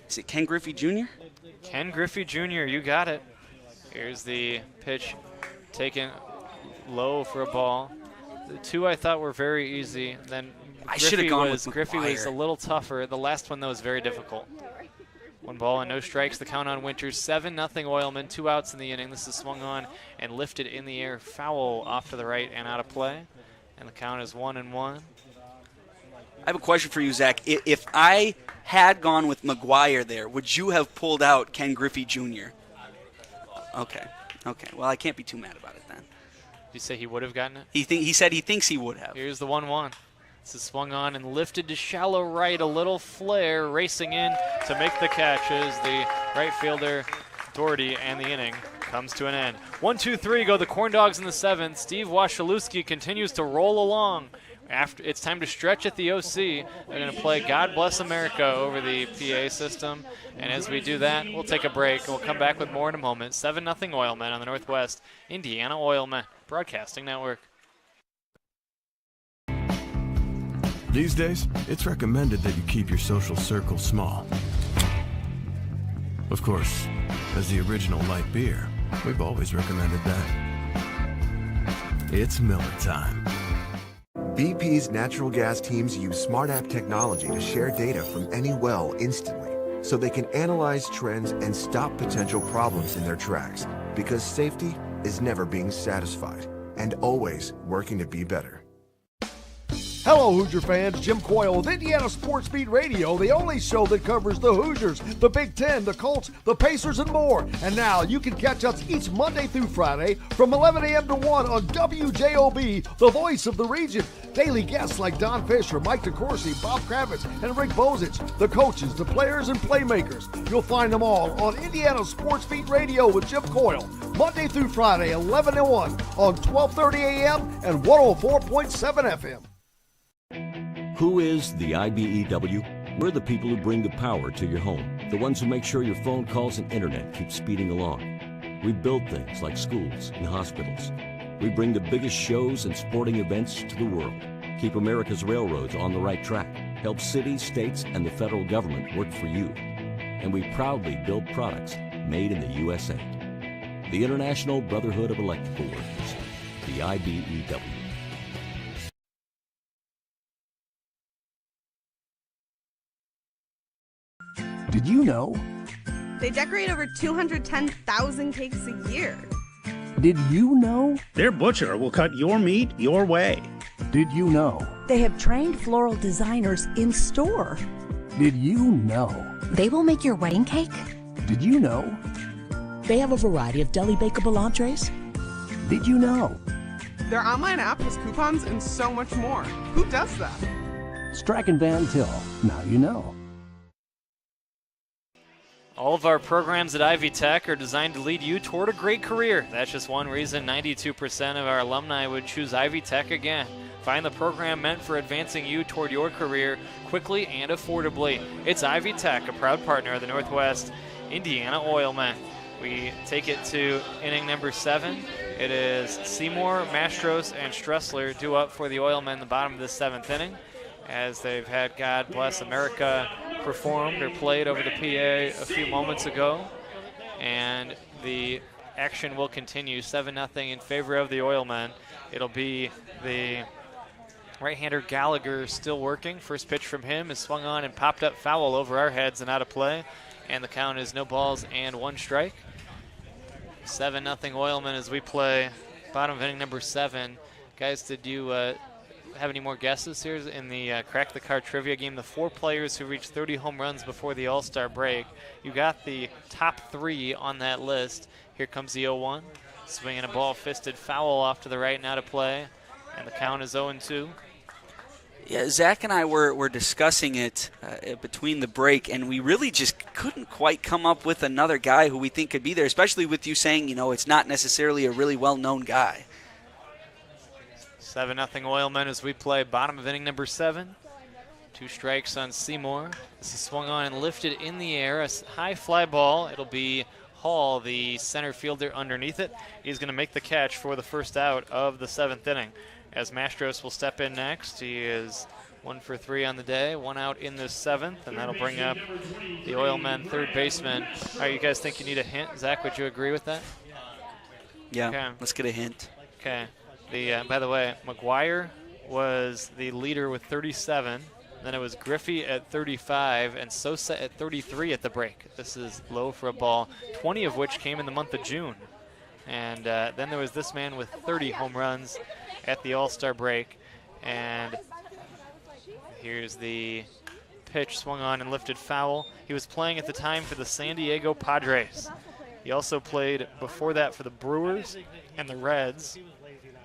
is it Ken Griffey Jr.? Ken Griffey Jr., you got it. Here's the pitch taken low for a ball. The 2 I thought were very easy. Then I should have gone with Griffey was McGuire. a little tougher. The last one, though, was very difficult. 1 ball and no strikes. The count on Winters, 7-0 Oilmen. 2 outs in the inning. This is swung on and lifted in the air. Foul off to the right and out of play. And the count is 1-1. I have a question for you, Zach. If I had gone with McGuire there, would you have pulled out Ken Griffey Jr.? Okay. Well, I can't be too mad about it then. Did you say he would have gotten it? He said he thinks he would have. Here's the 1-1. This is swung on and lifted to shallow right. A little flare racing in to make the catch as the right fielder Doherty, and the inning comes to an end. 1-2-3 go the Corn Dogs in the 7th. Steve Wasilewski continues to roll along. After it's time to stretch at the OC, they're going to play God Bless America over the PA system. And as we do that, we'll take a break. We'll come back with more in a moment. 7-0 Oilmen on the Northwest Indiana Oilmen Broadcasting Network. These days, it's recommended that you keep your social circle small. Of course, as the original light beer, we've always recommended that. It's Miller time. BP's natural gas teams use Smart App technology to share data from any well instantly, so they can analyze trends and stop potential problems in their tracks, because safety is never being satisfied and always working to be better. Hello, Hoosier fans. Jim Coyle with Indiana Sports Beat Radio, the only show that covers the Hoosiers, the Big Ten, the Colts, the Pacers, and more. And now you can catch us each Monday through Friday from 11 a.m. to 1 on WJOB, the voice of the region. Daily guests like Don Fisher, Mike DeCourcy, Bob Kravitz, and Rick Bozich, the coaches, the players, and playmakers. You'll find them all on Indiana Sports Beat Radio with Jim Coyle, Monday through Friday, 11 to 1 on 1230 a.m. and 104.7 FM. Who is the IBEW? We're the people who bring the power to your home, the ones who make sure your phone calls and internet keep speeding along. We build things like schools and hospitals. We bring the biggest shows and sporting events to the world, keep America's railroads on the right track, help cities, states, and the federal government work for you. And we proudly build products made in the USA. The International Brotherhood of Electrical Workers, the IBEW. Did you know? They decorate over 210,000 cakes a year. Did you know? Their butcher will cut your meat your way. Did you know? They have trained floral designers in store. Did you know? They will make your wedding cake. Did you know? They have a variety of deli bakeable entrees. Did you know? Their online app has coupons and so much more. Who does that? Strachan Van Til. Now you know. All of our programs at Ivy Tech are designed to lead you toward a great career. That's just one reason 92% of our alumni would choose Ivy Tech again. Find the program meant for advancing you toward your career quickly and affordably. It's Ivy Tech, a proud partner of the Northwest Indiana Oilmen. We take it to inning number 7. It is Seymour, Mastros, and Stressler due up for the Oilmen in the bottom of the 7th inning, as they've had God Bless America performed or played over the PA a few moments ago. And the action will continue, 7-0 in favor of the Oilmen. It'll be the right-hander Gallagher still working. First pitch from him is swung on and popped up foul over our heads and out of play. And the count is no balls and 1 strike. 7-0 Oilmen as we play bottom of inning number 7. Guys, did you have any more guesses here in the Crack the Card trivia game? The 4 players who reached 30 home runs before the All-Star break. You got the top 3 on that list. Here comes the 0-1. Swinging a ball, fisted foul off to the right and out of play. And the count is 0-2. Yeah, Zach and I were discussing it between the break, and we really just couldn't quite come up with another guy who we think could be there, especially with you saying, it's not necessarily a really well-known guy. 7-0 Oilmen as we play bottom of inning number 7. 2 strikes on Seymour. This is swung on and lifted in the air. A high fly ball. It'll be Hall, the center fielder, underneath it. He's going to make the catch for the first out of the 7th inning. As Mastros will step in next. He is 1 for 3 on the day. 1 out in the 7th, and that'll bring up the Oilmen third baseman. All right, you guys think you need a hint? Zach, would you agree with that? Yeah, okay. Let's get a hint. Okay. By the way, McGuire was the leader with 37. Then it was Griffey at 35 and Sosa at 33 at the break. This is low for a ball, 20 of which came in the month of June. And then there was this man with 30 home runs at the All-Star break. And here's the pitch, swung on and lifted foul. He was playing at the time for the San Diego Padres. He also played before that for the Brewers and the Reds.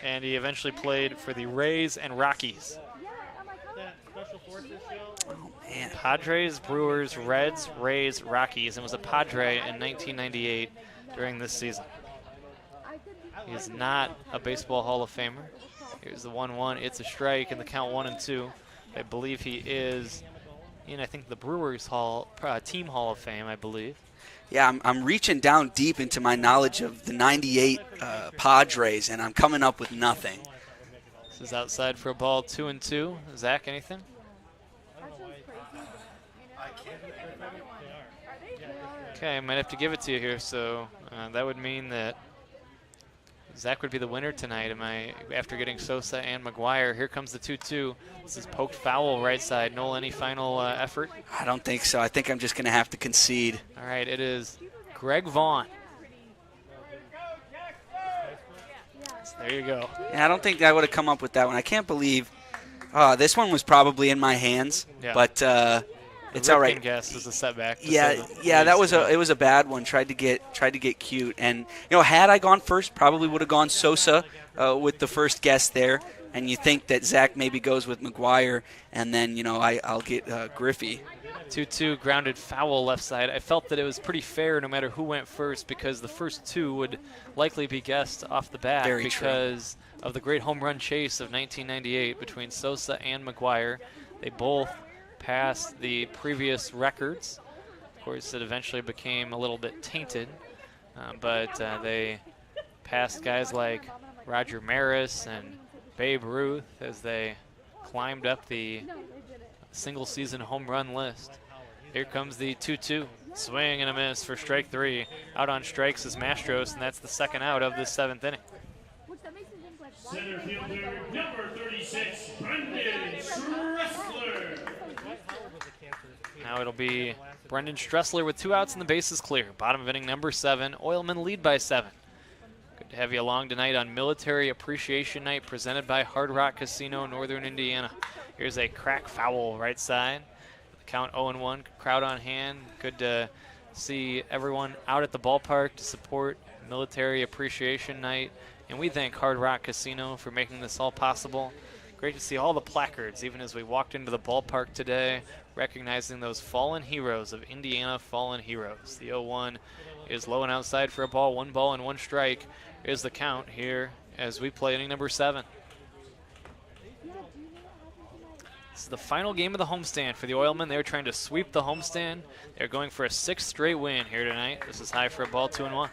And he eventually played for the Rays and Rockies. Oh, man. Padres, Brewers, Reds, Rays, Rockies, and was a Padre in 1998 during this season. He is not a Baseball Hall of Famer. Here's the 1-1. It's a strike in the count 1-2. I believe he is in, I think, the Brewers Team Hall of Fame, I believe. Yeah, I'm reaching down deep into my knowledge of the 98 Padres, and I'm coming up with nothing. This is outside for a ball, 2-2. Zach, anything? Okay, I might have to give it to you here. So that would mean that Zach would be the winner tonight. After getting Sosa and McGuire? Here comes the 2-2. This is poked foul right side. Noel, any final effort? I don't think so. I think I'm just going to have to concede. All right, it is Greg Vaughn. So there you go. Yeah, I don't think I would have come up with that one. I can't believe this one was probably in my hands, but it's all right. Guess is a setback. Yeah, that was it was a bad one. Tried to get cute, and had I gone first, probably would have gone Sosa with the first guess there. And you think that Zach maybe goes with McGuire, and then I'll get Griffey. 2-2 grounded foul left side. I felt that it was pretty fair no matter who went first, because the first two would likely be guessed off the bat because of the great home run chase of 1998 between Sosa and McGuire. They both passed the previous records. Of course, it eventually became a little bit tainted, but they passed guys like Roger Maris and Babe Ruth as they climbed up the single-season home run list. Here comes the 2-2. Swing and a miss for strike 3. Out on strikes is Mastros, and that's the second out of the 7th inning. Center fielder number 36, Brendan Stressler. Now it'll be Brendan Stressler with 2 outs and the bases clear. Bottom of inning number 7. Oilmen lead by 7. Good to have you along tonight on Military Appreciation Night presented by Hard Rock Casino, Northern Indiana. Here's a crack foul right side. The count 0-1, crowd on hand. Good to see everyone out at the ballpark to support Military Appreciation Night. And we thank Hard Rock Casino for making this all possible. Great to see all the placards, even as we walked into the ballpark today, recognizing those fallen heroes of Indiana fallen heroes. The 0-1 is low and outside for a ball. 1 ball and 1 strike is the count here as we play inning number 7. This is the final game of the homestand for the Oilmen. They're trying to sweep the homestand. They're going for a 6th straight win here tonight. This is high for a ball, 2-1.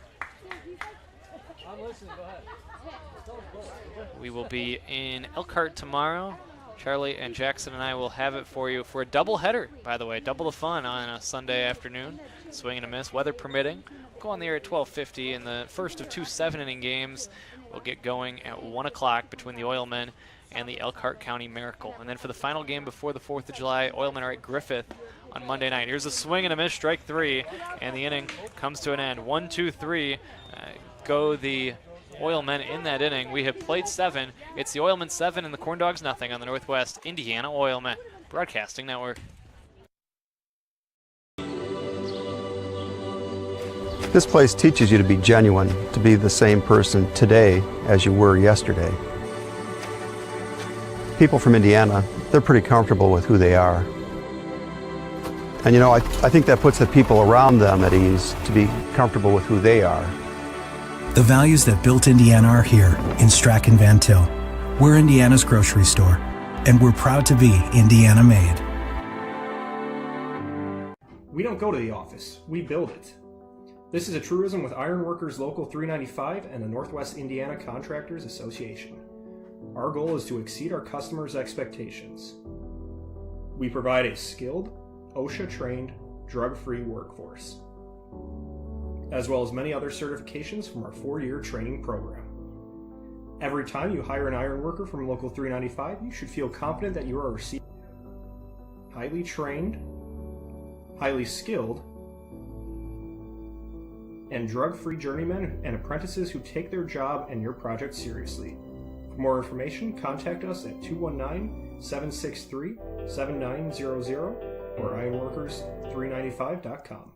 We will be in Elkhart tomorrow. Charlie and Jackson and I will have it for you for a doubleheader, by the way. Double the fun on a Sunday afternoon. Swing and a miss, weather permitting. We'll go on the air at 12:50, and the first of 2 7-inning games will get going at 1 o'clock between the Oilmen and the Elkhart County Miracle. And then for the final game before the 4th of July, Oilmen are at Griffith on Monday night. Here's a swing and a miss, strike 3, and the inning comes to an end. 1, 2, 3 go the Oilmen in that inning. We have played 7. It's the Oilmen 7 and the Corn Dogs nothing on the Northwest Indiana Oilmen Broadcasting Network. This place teaches you to be genuine, to be the same person today as you were yesterday. People from Indiana, they're pretty comfortable with who they are. And I think that puts the people around them at ease to be comfortable with who they are. The values that built Indiana are here in Strachan Van Til. We're Indiana's grocery store, and we're proud to be Indiana made. We don't go to the office, we build it. This is a truism with Ironworkers Local 395 and the Northwest Indiana Contractors Association. Our goal is to exceed our customers' expectations. We provide a skilled, OSHA-trained, drug-free workforce, as well as many other certifications from our 4-year training program. Every time you hire an iron worker from Local 395, you should feel confident that you are receiving. highly trained, highly skilled, and drug-free journeymen and apprentices who take their job and your project seriously. For more information, contact us at 219-763-7900 or ironworkers395.com.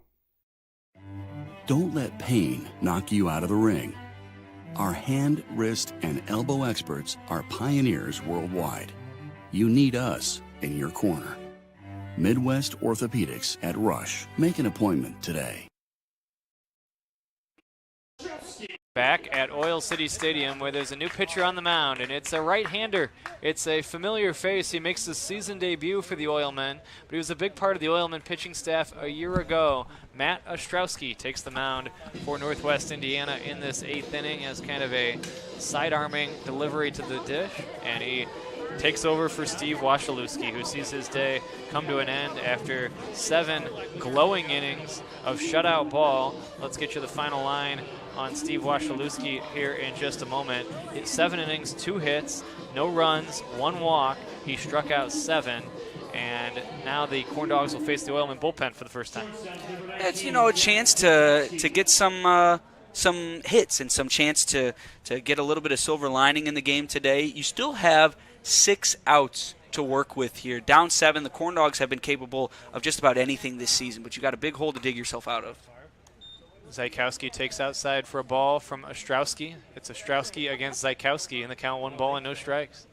Don't let pain knock you out of the ring. Our hand, wrist, and elbow experts are pioneers worldwide. You need us in your corner. Midwest Orthopedics at Rush. Make an appointment today. Back at Oil City Stadium, where there's a new pitcher on the mound, and it's a right-hander. It's a familiar face. He makes his season debut for the Oilmen, but he was a big part of the Oilmen pitching staff a year ago. Matt Ostrowski takes the mound for Northwest Indiana in this 8th inning as kind of a side-arming delivery to the dish, and he takes over for Steve Wasilewski, who sees his day come to an end after 7 glowing innings of shutout ball. Let's get you the final line on Steve Wasilewski here in just a moment. It's 7 innings, 2 hits, no runs, 1 walk. He struck out 7, and now the Corn Dogs will face the Oilman bullpen for the first time. It's, a chance to get some hits and some chance to get a little bit of silver lining in the game today. You still have 6 outs to work with here. Down 7, the Corn Dogs have been capable of just about anything this season, but you got a big hole to dig yourself out of. Zykowski takes outside for a ball from Ostrowski. It's Ostrowski against Zykowski in the count, 1 ball and no strikes.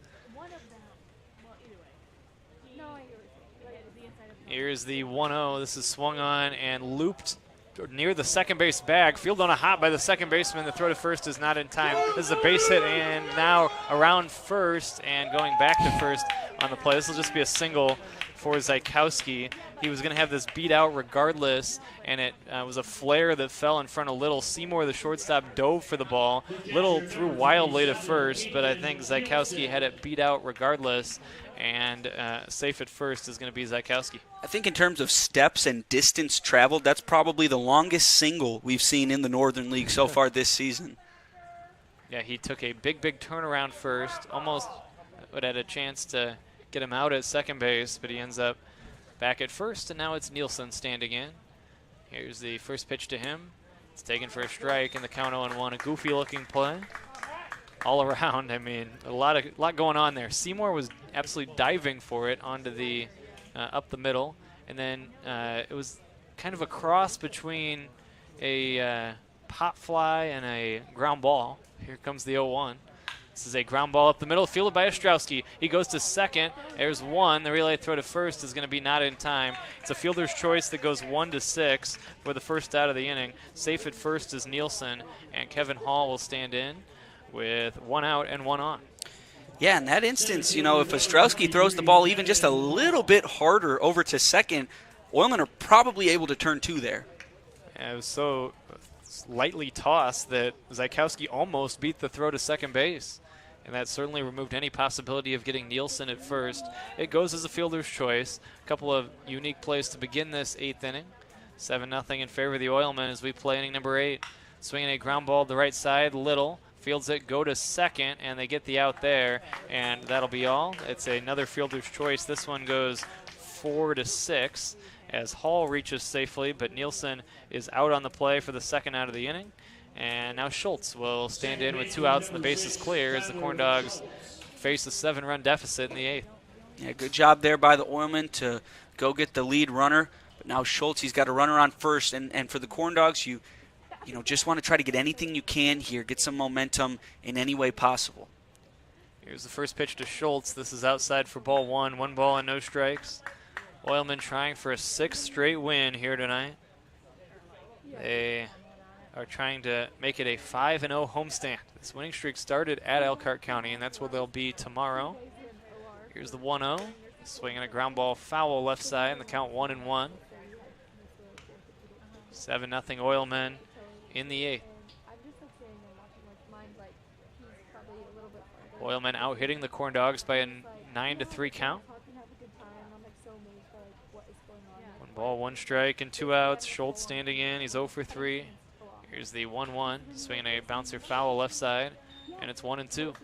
Here's the 1-0. This is swung on and looped near the second base bag. Field on a hop by the second baseman. The throw to first is not in time. This is a base hit, and now around first and going back to first on the play. This will just be a single for Zykowski. He was going to have this beat out regardless, and it was a flare that fell in front of Little. Seymour, the shortstop, dove for the ball. Little threw wildly to first, but I think Zykowski had it beat out regardless, and safe at first is going to be Zykowski. I think in terms of steps and distance traveled, that's probably the longest single we've seen in the Northern League so far this season. Yeah, he took a big turnaround first, almost would have had a chance to get him out at second base, but he ends up back at first, and now it's Nielsen standing in. Here's the first pitch to him. It's taken for a strike in the count 0-1. A goofy-looking play all around. I mean, a lot going on there. Seymour was absolutely diving for it onto the up the middle, and then it was kind of a cross between a pop fly and a ground ball. Here comes the 0-1. This is a ground ball up the middle, fielded by Ostrowski. He goes to second. There's 1. The relay throw to first is going to be not in time. It's a fielder's choice that goes 1-6 for the first out of the inning. Safe at first is Nielsen, and Kevin Hall will stand in with 1 out and 1 on. Yeah, in that instance, if Ostrowski throws the ball even just a little bit harder over to second, Oilmen are probably able to turn 2 there. Yeah, it was so lightly tossed that Zykowski almost beat the throw to second base, and that certainly removed any possibility of getting Nielsen at first. It goes as a fielder's choice. A couple of unique plays to begin this 8th inning. 7-0 in favor of the Oilmen as we play inning number 8. Swinging a ground ball to the right side, Little fields it, go to second, and they get the out there, and that'll be all. It's another fielder's choice. This one goes 4-6 as Hall reaches safely, but Nielsen is out on the play for the second out of the inning. And now Schultz will stand in with 2 outs and the base is clear as the Corn Dogs face a 7-run deficit in the 8th. Yeah, good job there by the Oilmen to go get the lead runner. But now Schultz, he's got a runner on first. And for the Corn Dogs, you just want to try to get anything you can here, get some momentum in any way possible. Here's the first pitch to Schultz. This is outside for ball 1. 1 ball and no strikes. Oilmen trying for a 6th straight win here tonight. They are trying to make it a 5-0 homestand. This winning streak started at Elkhart County, and that's where they'll be tomorrow. Here's the 1-0. Swinging a ground ball foul left side, and the count 1-1. 7-0 Oilmen in the 8th. Oilmen out hitting the Corn Dogs by a 9-3 count. 1 ball, 1 strike, and 2 outs. Schultz standing in. He's 0 for 3. Here's the 1-1. Swinging a bouncer foul left side, and it's 1-2.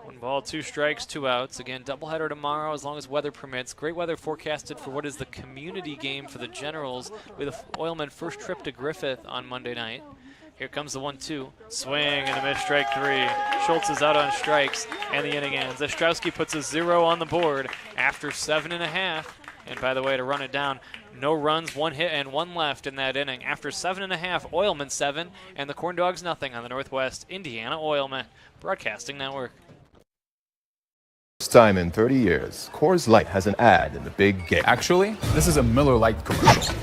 1 ball, 2 strikes, 2 outs. Again, doubleheader tomorrow as long as weather permits. Great weather forecasted for what is the community game for the Generals with the Oilmen first trip to Griffith on Monday night. Here comes the 1-2. Swing and a miss, strike 3. Schultz is out on strikes, and the inning ends. Ostrowski puts a 0 on the board after 7.5. And by the way, to run it down, no runs, 1 hit, and 1 left in that inning. After 7.5, Oilmen 7, and the Corn Dogs nothing on the Northwest Indiana Oilmen Broadcasting Network. First time in 30 years, Coors Light has an ad in the big game. Actually, this is a Miller Lite commercial.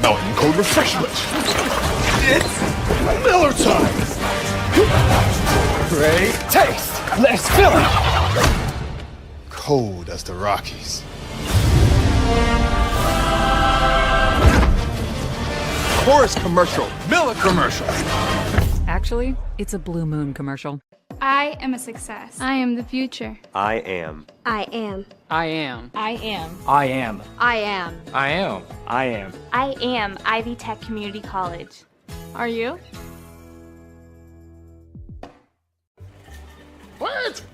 Mountain Cold Refreshment. It's Miller time. Great taste. Less filling. Cold as the Rockies. Coors commercial. Miller commercial. Actually, it's a Blue Moon commercial. I am a success. I am the future. I am. I am. I am. I am. I am. I am. I am. I am. I am Ivy Tech Community College. Are you? Wait!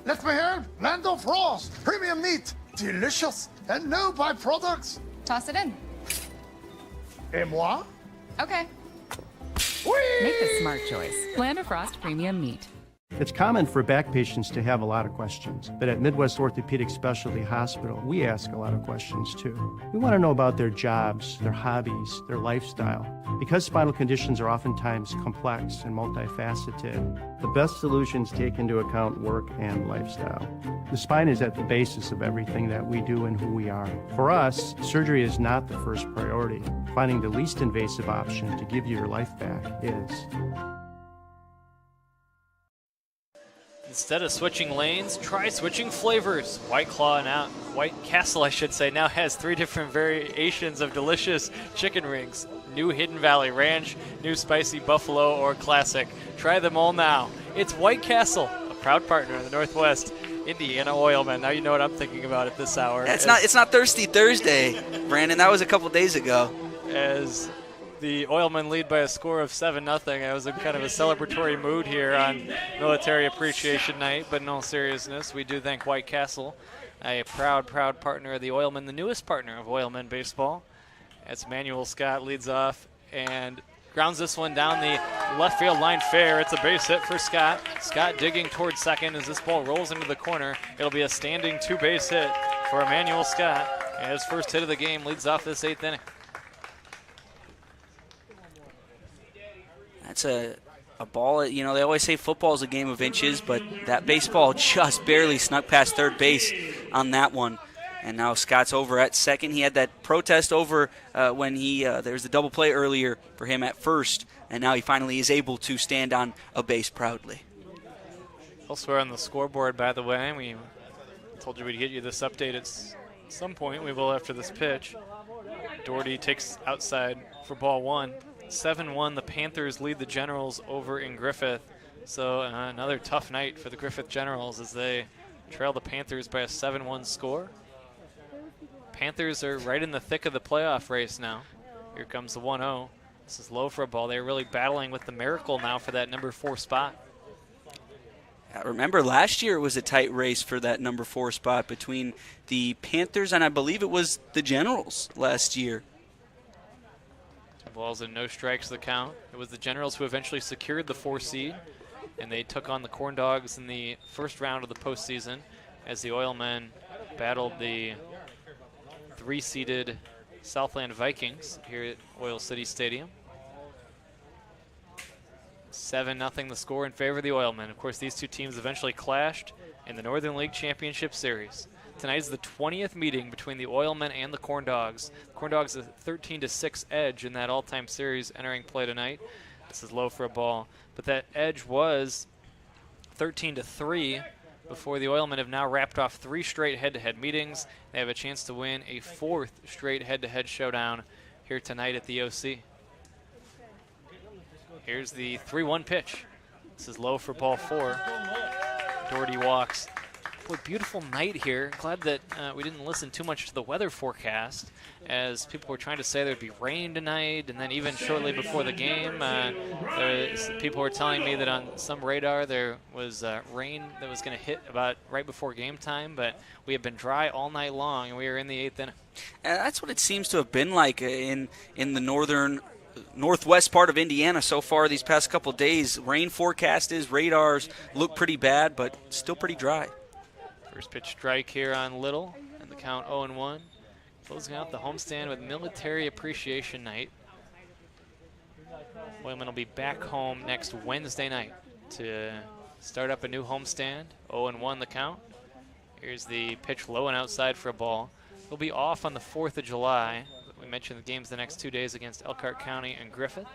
Let me help! Land of Frost! Premium meat! Delicious! And no byproducts! Toss it in. Et moi? Okay. Whee! Make the smart choice. Land of Frost Premium Meat. It's common for back patients to have a lot of questions, but at Midwest Orthopedic Specialty Hospital, we ask a lot of questions too. We want to know about their jobs, their hobbies, their lifestyle. Because spinal conditions are oftentimes complex and multifaceted, the best solutions take into account work and lifestyle. The spine is at the basis of everything that we do and who we are. For us, surgery is not the first priority. Finding the least invasive option to give you your life back is. Instead of switching lanes, try switching flavors. White Claw now, White Castle, I should say, now has 3 different variations of delicious chicken rings. New Hidden Valley Ranch, new Spicy Buffalo, or Classic. Try them all now. It's White Castle, a proud partner of the Northwest Indiana Oilmen. Now you know what I'm thinking about at this hour. It's not Thirsty Thursday, Brandon. That was a couple days ago. As the Oilmen lead by a score of 7-0. I was in kind of a celebratory mood here on Military Appreciation Night, but in all seriousness, we do thank White Castle, a proud partner of the Oilmen, the newest partner of Oilmen baseball. As Manuel Scott leads off and grounds this one down the left field line fair. It's a base hit for Scott. Scott digging towards second as this ball rolls into the corner. It'll be a standing 2-base hit for Emmanuel Scott. And his first hit of the game leads off this 8th inning. That's a ball, you know, they always say football is a game of inches, but that baseball just barely snuck past third base on that one. And now Scott's over at second. He had that protest over when there was a double play earlier for him at first, and now he finally is able to stand on a base proudly. Elsewhere on the scoreboard, by the way, we told you we'd get you this update at some point. We will after this pitch. Doherty takes outside for ball 1. 7-1, the Panthers lead the Generals over in Griffith. So another tough night for the Griffith Generals as they trail the Panthers by a 7-1 score. Panthers are right in the thick of the playoff race now. Here comes the 1-0. This is low for a ball. They're really battling with the Miracle now for that number 4 spot. Remember, last year it was a tight race for that number 4 spot between the Panthers and I believe it was the Generals last year. 2 balls and no strikes the count. It was the Generals who eventually secured the 4 seed, and they took on the Corn Dogs in the first round of the postseason as the Oilmen battled the 3-seeded Southland Vikings here at Oil City Stadium. 7-0 the score in favor of the Oilmen. Of course, these two teams eventually clashed in the Northern League Championship Series. Tonight is the 20th meeting between the Oilmen and the Corn Dogs. The Corn Dogs a 13-6 edge in that all-time series entering play tonight. This is low for a ball, but that edge was 13-3 before the Oilmen have now wrapped off 3 straight head-to-head meetings. They have a chance to win a 4th straight head-to-head showdown here tonight at the OC. Here's the 3-1 pitch. This is low for ball 4. Doherty walks. Boy, beautiful night here. Glad that we didn't listen too much to the weather forecast, as people were trying to say there'd be rain tonight, and then even shortly before the game, people were telling me that on some radar there was rain that was going to hit about right before game time, but we have been dry all night long, and we are in the 8th inning. And that's what it seems to have been like in the northwest part of Indiana so far these past couple days. Rain forecast radars look pretty bad, but still pretty dry. First pitch strike here on Little, and the count 0-1. Closing out the homestand with Military Appreciation Night. Oilmen will be back home next Wednesday night to start up a new homestand. 0-1 the count. Here's the pitch low and outside for a ball. We'll be off on the 4th of July. We mentioned the games the next 2 days against Elkhart County and Griffith.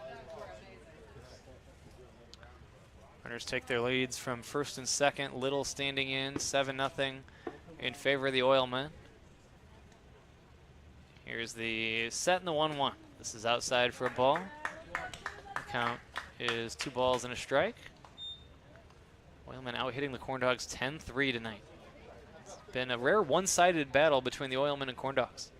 Runners take their leads from first and second. Little standing in 7-0 in favor of the Oilmen. Here's the set and the 1-1. This is outside for a ball. The count is 2 balls and a strike. Oilmen out hitting the Corn Dogs 10-3 tonight. It's been a rare one-sided battle between the Oilmen and Corn Dogs.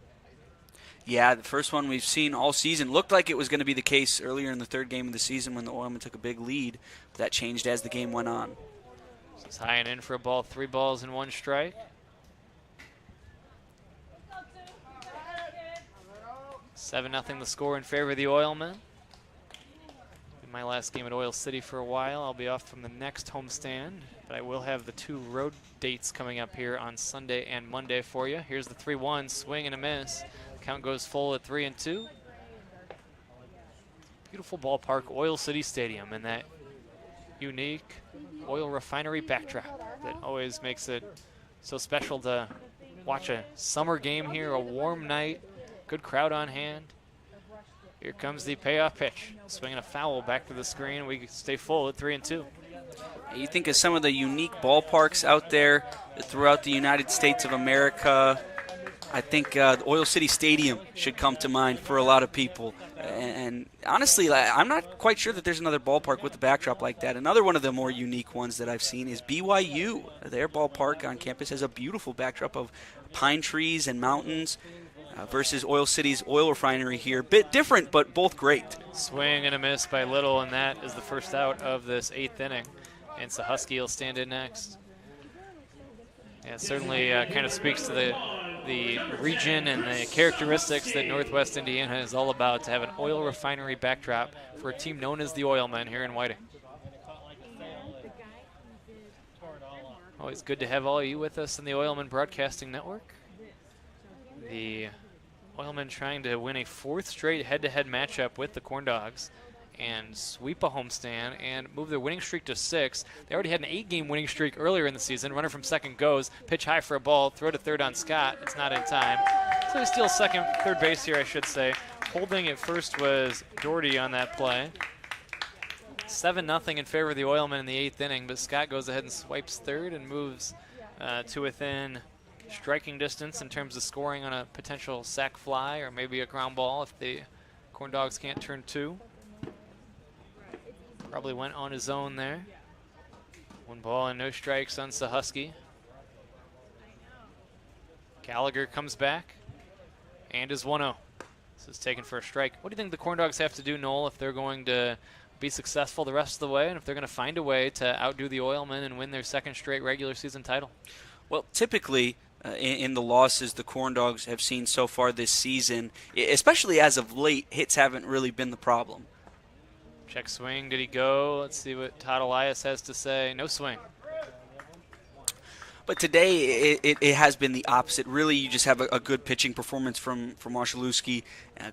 Yeah, the first one we've seen all season. Looked like it was going to be the case earlier in the 3rd game of the season when the Oilmen took a big lead. That changed as the game went on. This is high and in for a ball, 3 balls and 1 strike. 7-0 the score in favor of the Oilmen. My last game at Oil City for a while. I'll be off from the next homestand, but I will have the 2 road dates coming up here on Sunday and Monday for you. Here's the 3-1, swing and a miss. Count goes full at 3-2. Beautiful ballpark, Oil City Stadium, and that unique oil refinery backdrop that always makes it so special to watch a summer game here, a warm night, good crowd on hand. Here comes the payoff pitch. Swinging a foul back to the screen. We stay full at 3-2. You think of some of the unique ballparks out there throughout the United States of America. I think the Oil City Stadium should come to mind for a lot of people. And honestly, I'm not quite sure that there's another ballpark with a backdrop like that. Another one of the more unique ones that I've seen is BYU. Their ballpark on campus has a beautiful backdrop of pine trees and mountains versus Oil City's oil refinery here. Bit different, but both great. Swing and a miss by Little, and that is the first out of this 8th inning. And Sahusky will stand in next. Yeah, it certainly kind of speaks to the region and the characteristics that Northwest Indiana is all about, to have an oil refinery backdrop for a team known as the Oilmen here in Whiting. Always good to have all of you with us in the Oilmen Broadcasting Network. The Oilmen trying to win a 4th straight head-to-head matchup with the Corn Dogs and sweep a homestand and move their winning streak to 6. They already had an 8-game winning streak earlier in the season. Runner from second goes, pitch high for a ball, throw to third on Scott. It's not in time. So he steals third base here, I should say. Holding at first was Doherty on that play. 7-0 in favor of the Oilmen in the 8th inning, but Scott goes ahead and swipes third and moves to within striking distance in terms of scoring on a potential sac fly or maybe a ground ball if the Corn Dogs can't turn 2. Probably went on his own there. 1 ball and no strikes on Sahusky. Gallagher comes back and is 1-0. This is taken for a strike. What do you think the Corn Dogs have to do, Noel, if they're going to be successful the rest of the way and if they're going to find a way to outdo the Oilmen and win their 2nd straight regular season title? Well, typically in the losses the Corn Dogs have seen so far this season, especially as of late, hits haven't really been the problem. Check swing. Did he go? Let's see what Todd Elias has to say. No swing. But today it has been the opposite. Really, you just have a good pitching performance from Wasilewski.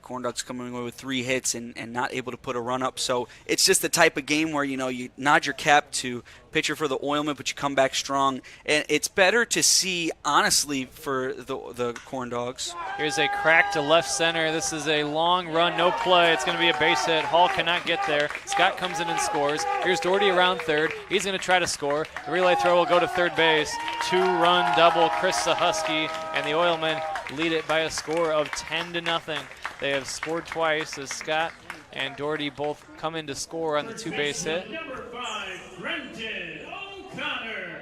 Corn Dogs coming away with 3 hits and not able to put a run up. So it's just the type of game where, you nod your cap to pitcher for the Oilmen, but you come back strong. And it's better to see, honestly, for the Corn Dogs. Here's a crack to left center. This is a long run, no play. It's going to be a base hit. Hall cannot get there. Scott comes in and scores. Here's Doherty around third. He's going to try to score. The relay throw will go to third base. 2-run double, Chris Sahusky, and the Oilmen lead it by a score of 10-0. They have scored twice as Scott and Doherty both come in to score on the 2-base hit. Number 5, Brenton O'Connor.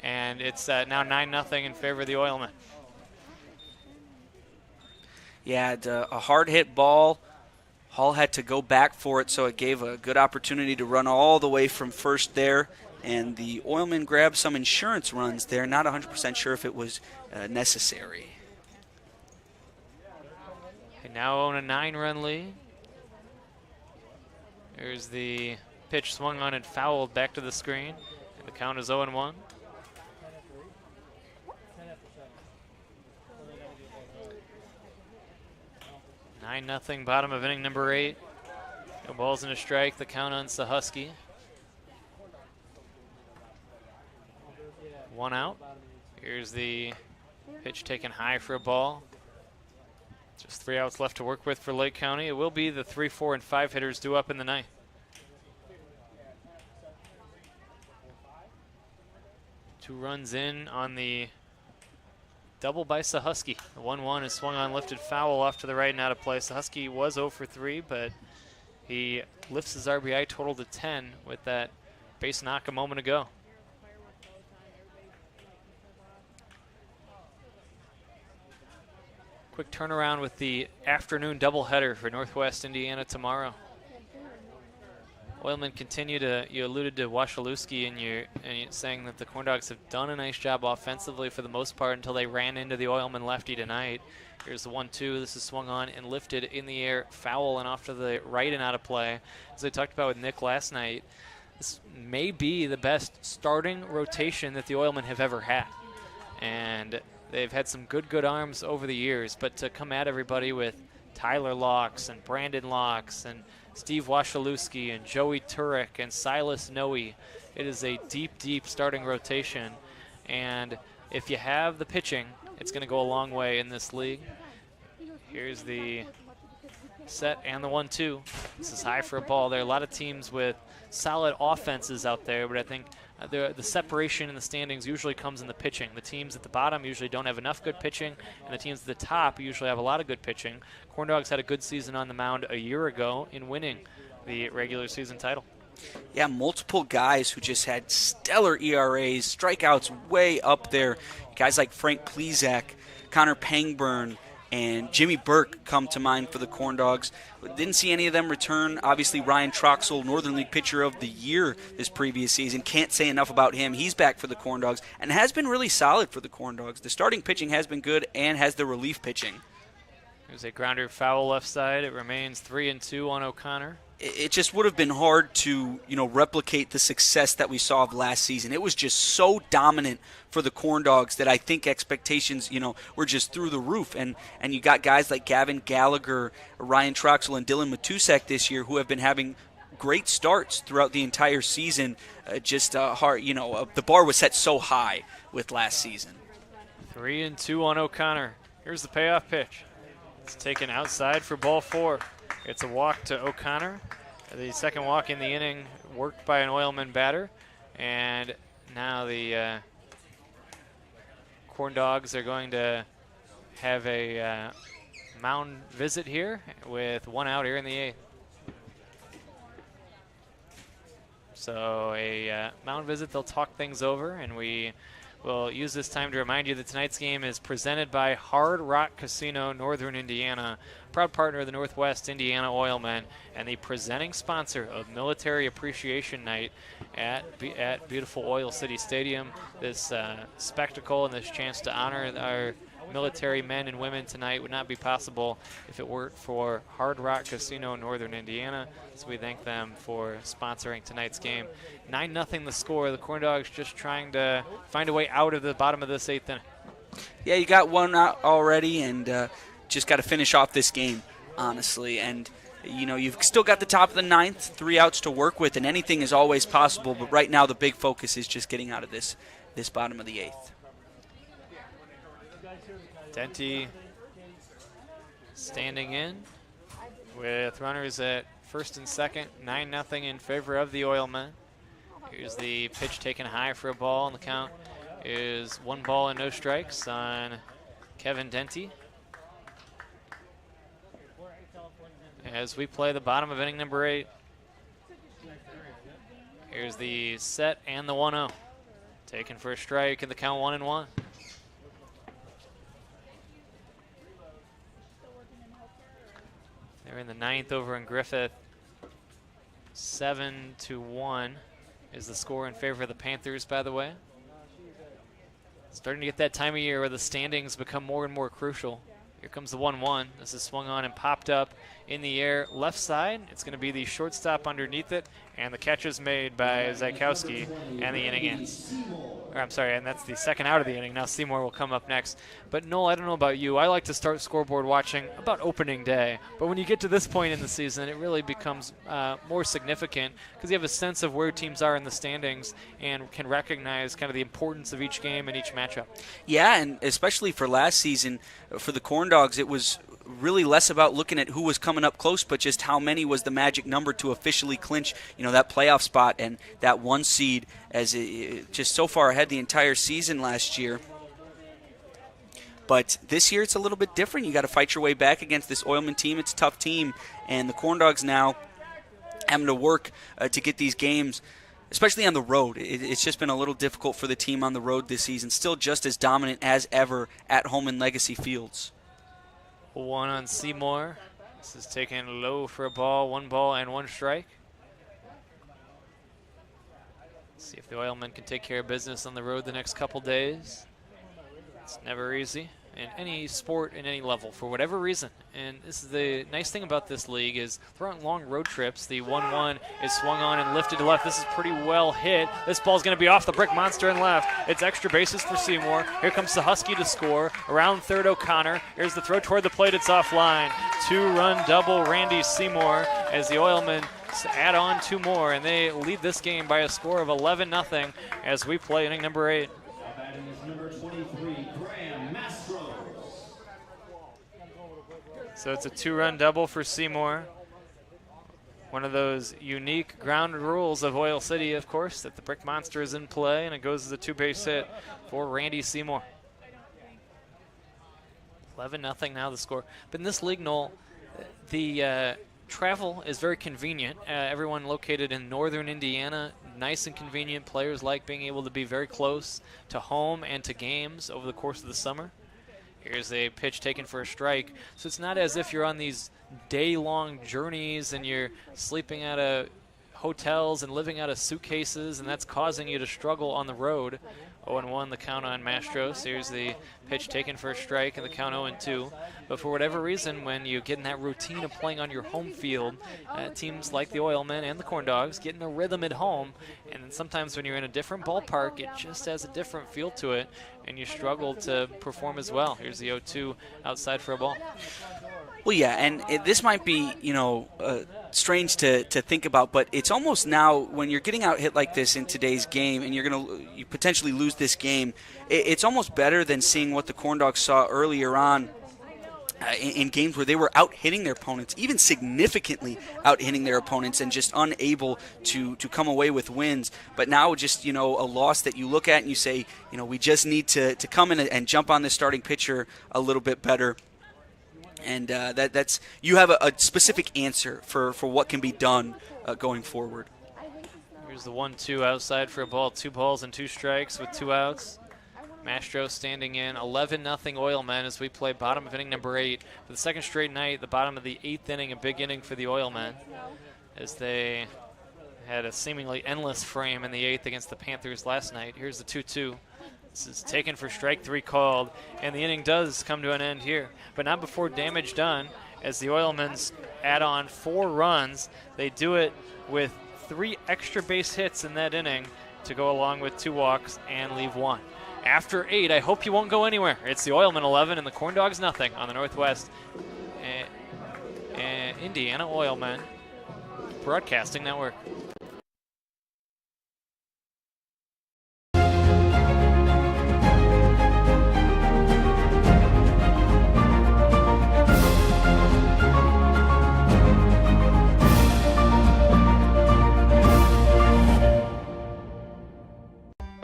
and it's now 9-0 in favor of the Oilmen. Yeah, a hard hit ball. Hall had to go back for it, so it gave a good opportunity to run all the way from first there. And the Oilmen grabbed some insurance runs there. Not 100% sure if it was necessary. They now own a 9-run lead. There's the pitch swung on and fouled back to the screen. And the count is 0-1. Nine nothing, bottom of inning number 8. No balls and a strike. The count on Sahusky. 1 out. Here's the pitch taken high for a ball. Just 3 outs left to work with for Lake County. It will be the 3, 4, and 5 hitters due up in the ninth. Two runs in on the double by Sahusky. The 1-1 is swung on, lifted foul off to the right and out of play. Sahusky was 0 for 3, but he lifts his RBI total to 10 with that base knock a moment ago. Quick turnaround with the afternoon doubleheader for Northwest Indiana tomorrow. Oilmen continue to, you alluded to Wasilewski and you're saying that the Corn Dogs have done a nice job offensively for the most part until they ran into the Oilmen lefty tonight. Here's the 1-2. This is swung on and lifted in the air, foul and off to the right and out of play. As I talked about with Nick last night, this may be the best starting rotation that the Oilmen have ever had. And they've had some good arms over the years, but to come at everybody with Tyler Locks and Brandon Locks and Steve Wasilewski and Joey Turek and Silas Noe, it is a deep starting rotation. And if you have the pitching, it's going to go a long way in this league. Here's the set and the 1-2. This is high for a ball. There are a lot of teams with solid offenses out there, but I think the separation in the standings usually comes in the pitching. The teams at the bottom usually don't have enough good pitching, and the teams at the top usually have a lot of good pitching. Corn Dogs had a good season on the mound a year ago in winning the regular season title. Yeah, multiple guys who just had stellar ERAs, strikeouts way up there. Guys like Frank Plezak, Connor Pangburn, and Jimmy Burke come to mind for the Corn Dogs. Didn't see any of them return. Obviously, Ryan Troxel, Northern League Pitcher of the Year this previous season. Can't say enough about him. He's back for the Corn Dogs and has been really solid for the Corn Dogs. The starting pitching has been good and has the relief pitching. There's a grounder foul left side. It remains 3-2 on O'Connor. It just would have been hard to, replicate the success that we saw of last season. It was just so dominant for the Corn Dogs that I think expectations, were just through the roof. And you got guys like Gavin Gallagher, Ryan Troxel, and Dylan Matusek this year who have been having great starts throughout the entire season. The bar was set so high with last season. 3-2 on O'Connor. Here's the payoff pitch. It's taken outside for ball 4. It's a walk to O'Connor. The second walk in the inning worked by an Oilman batter. And now the Corn Dogs are going to have a mound visit here with 1 out here in the 8th. So a mound visit, they'll talk things over, and we will use this time to remind you that tonight's game is presented by Hard Rock Casino, Northern Indiana, proud partner of the Northwest Indiana Oilmen, and the presenting sponsor of Military Appreciation Night at beautiful Oil City Stadium. This spectacle and this chance to honor our military men and women tonight would not be possible if it weren't for Hard Rock Casino, Northern Indiana. So we thank them for sponsoring tonight's game. 9-0 the score. The Corn Dogs just trying to find a way out of the bottom of this 8th inning. Yeah, you got 1 out already, and just got to finish off this game, honestly. And, you've still got the top of the 9th, 3 outs to work with, and anything is always possible. But right now the big focus is just getting out of this bottom of the 8th. Denty standing in with runners at first and second, 9-0 in favor of the Oilmen. Here's the pitch taken high for a ball, and the count is 1 ball and no strikes on Kevin Denty. As we play the bottom of inning number 8. Here's the set and the 1-0. Taken for a strike, and the count 1-1. They're in the 9th over in Griffith. 7-1 is the score in favor of the Panthers, by the way. Starting to get that time of year where the standings become more and more crucial. Here comes the 1-1. This is swung on and popped up in the air left side. It's going to be the shortstop underneath it, and the catch is made by Zykowski, and the inning ends. Or, I'm sorry, and that's the second out of the inning. Now Seymour will come up next. But Noel, I don't know about you. I like to start scoreboard watching about opening day. But when you get to this point in the season, it really becomes more significant because you have a sense of where teams are in the standings and can recognize kind of the importance of each game and each matchup. Yeah, and especially for last season, for the Corn Dogs, it was really less about looking at who was coming up close, but just how many was the magic number to officially clinch, that playoff spot and that 1 seed, as it just so far ahead the entire season last year. But this year it's a little bit different. You got to fight your way back against this Oilmen team. It's a tough team, and the Corn Dogs now having to work to get these games, especially on the road. It's just been a little difficult for the team on the road this season. Still just as dominant as ever at home in Legacy Fields. 1 on Seymour. This is taken low for a ball. 1 ball and 1 strike. See if the Oilmen can take care of business on the road the next couple days. It's never easy in any sport, in any level, for whatever reason. And this is the nice thing about this league is throwing long road trips. The 1-1 is swung on and lifted to left. This is pretty well hit. This ball's going to be off the brick monster and left. It's extra bases for Seymour. Here comes the Husky to score. Around third, O'Connor. Here's the throw toward the plate. It's offline. 2-run double, Randy Seymour, as the Oilmen add on 2 more, and they lead this game by a score of 11-0 as we play inning number 8. So it's a 2-run double for Seymour. One of those unique ground rules of Oil City, of course, that the Brick Monster is in play, and it goes as a 2-base hit for Randy Seymour. 11-0 now the score. But in this league, Noel, the travel is very convenient. Everyone located in northern Indiana, nice and convenient. Players like being able to be very close to home and to games over the course of the summer. Here's a pitch taken for a strike. So it's not as if you're on these day-long journeys and you're sleeping out of hotels and living out of suitcases, and that's causing you to struggle on the road. 0-1 the count on Mastros. Here's the pitch taken for a strike, and the count 0-2. But for whatever reason, when you get in that routine of playing on your home field, teams like the Oilmen and the Corn Dogs get in a rhythm at home, and then sometimes when you're in a different ballpark, it just has a different feel to it, and you struggle to perform as well. Here's the 0-2 outside for a ball. Well, yeah, and this might be, strange to think about, but it's almost now when you're getting out hit like this in today's game and you potentially lose this game, it's almost better than seeing what the Corn Dogs saw earlier on in games where they were out hitting their opponents, even significantly out hitting their opponents and just unable to come away with wins. But now just, a loss that you look at and you say, we just need to come in and jump on this starting pitcher a little bit better. And that's you have a specific answer for what can be done going forward. Here's the 1-2 outside for a ball. 2 balls and 2 strikes with 2 outs. Mastro standing in 11-0 Oilmen as we play bottom of inning number 8 for the second straight night. The bottom of the 8th inning, a big inning for the Oilmen as they had a seemingly endless frame in the 8th against the Panthers last night. Here's the 2-2. This is taken for strike 3 called, and the inning does come to an end here. But not before damage done, as the Oilmen add on 4 runs. They do it with 3 extra base hits in that inning to go along with 2 walks and leave 1. After 8, I hope you won't go anywhere. It's the Oilmen 11 and the Corn Dogs nothing on the Northwest Indiana Oilmen Broadcasting Network.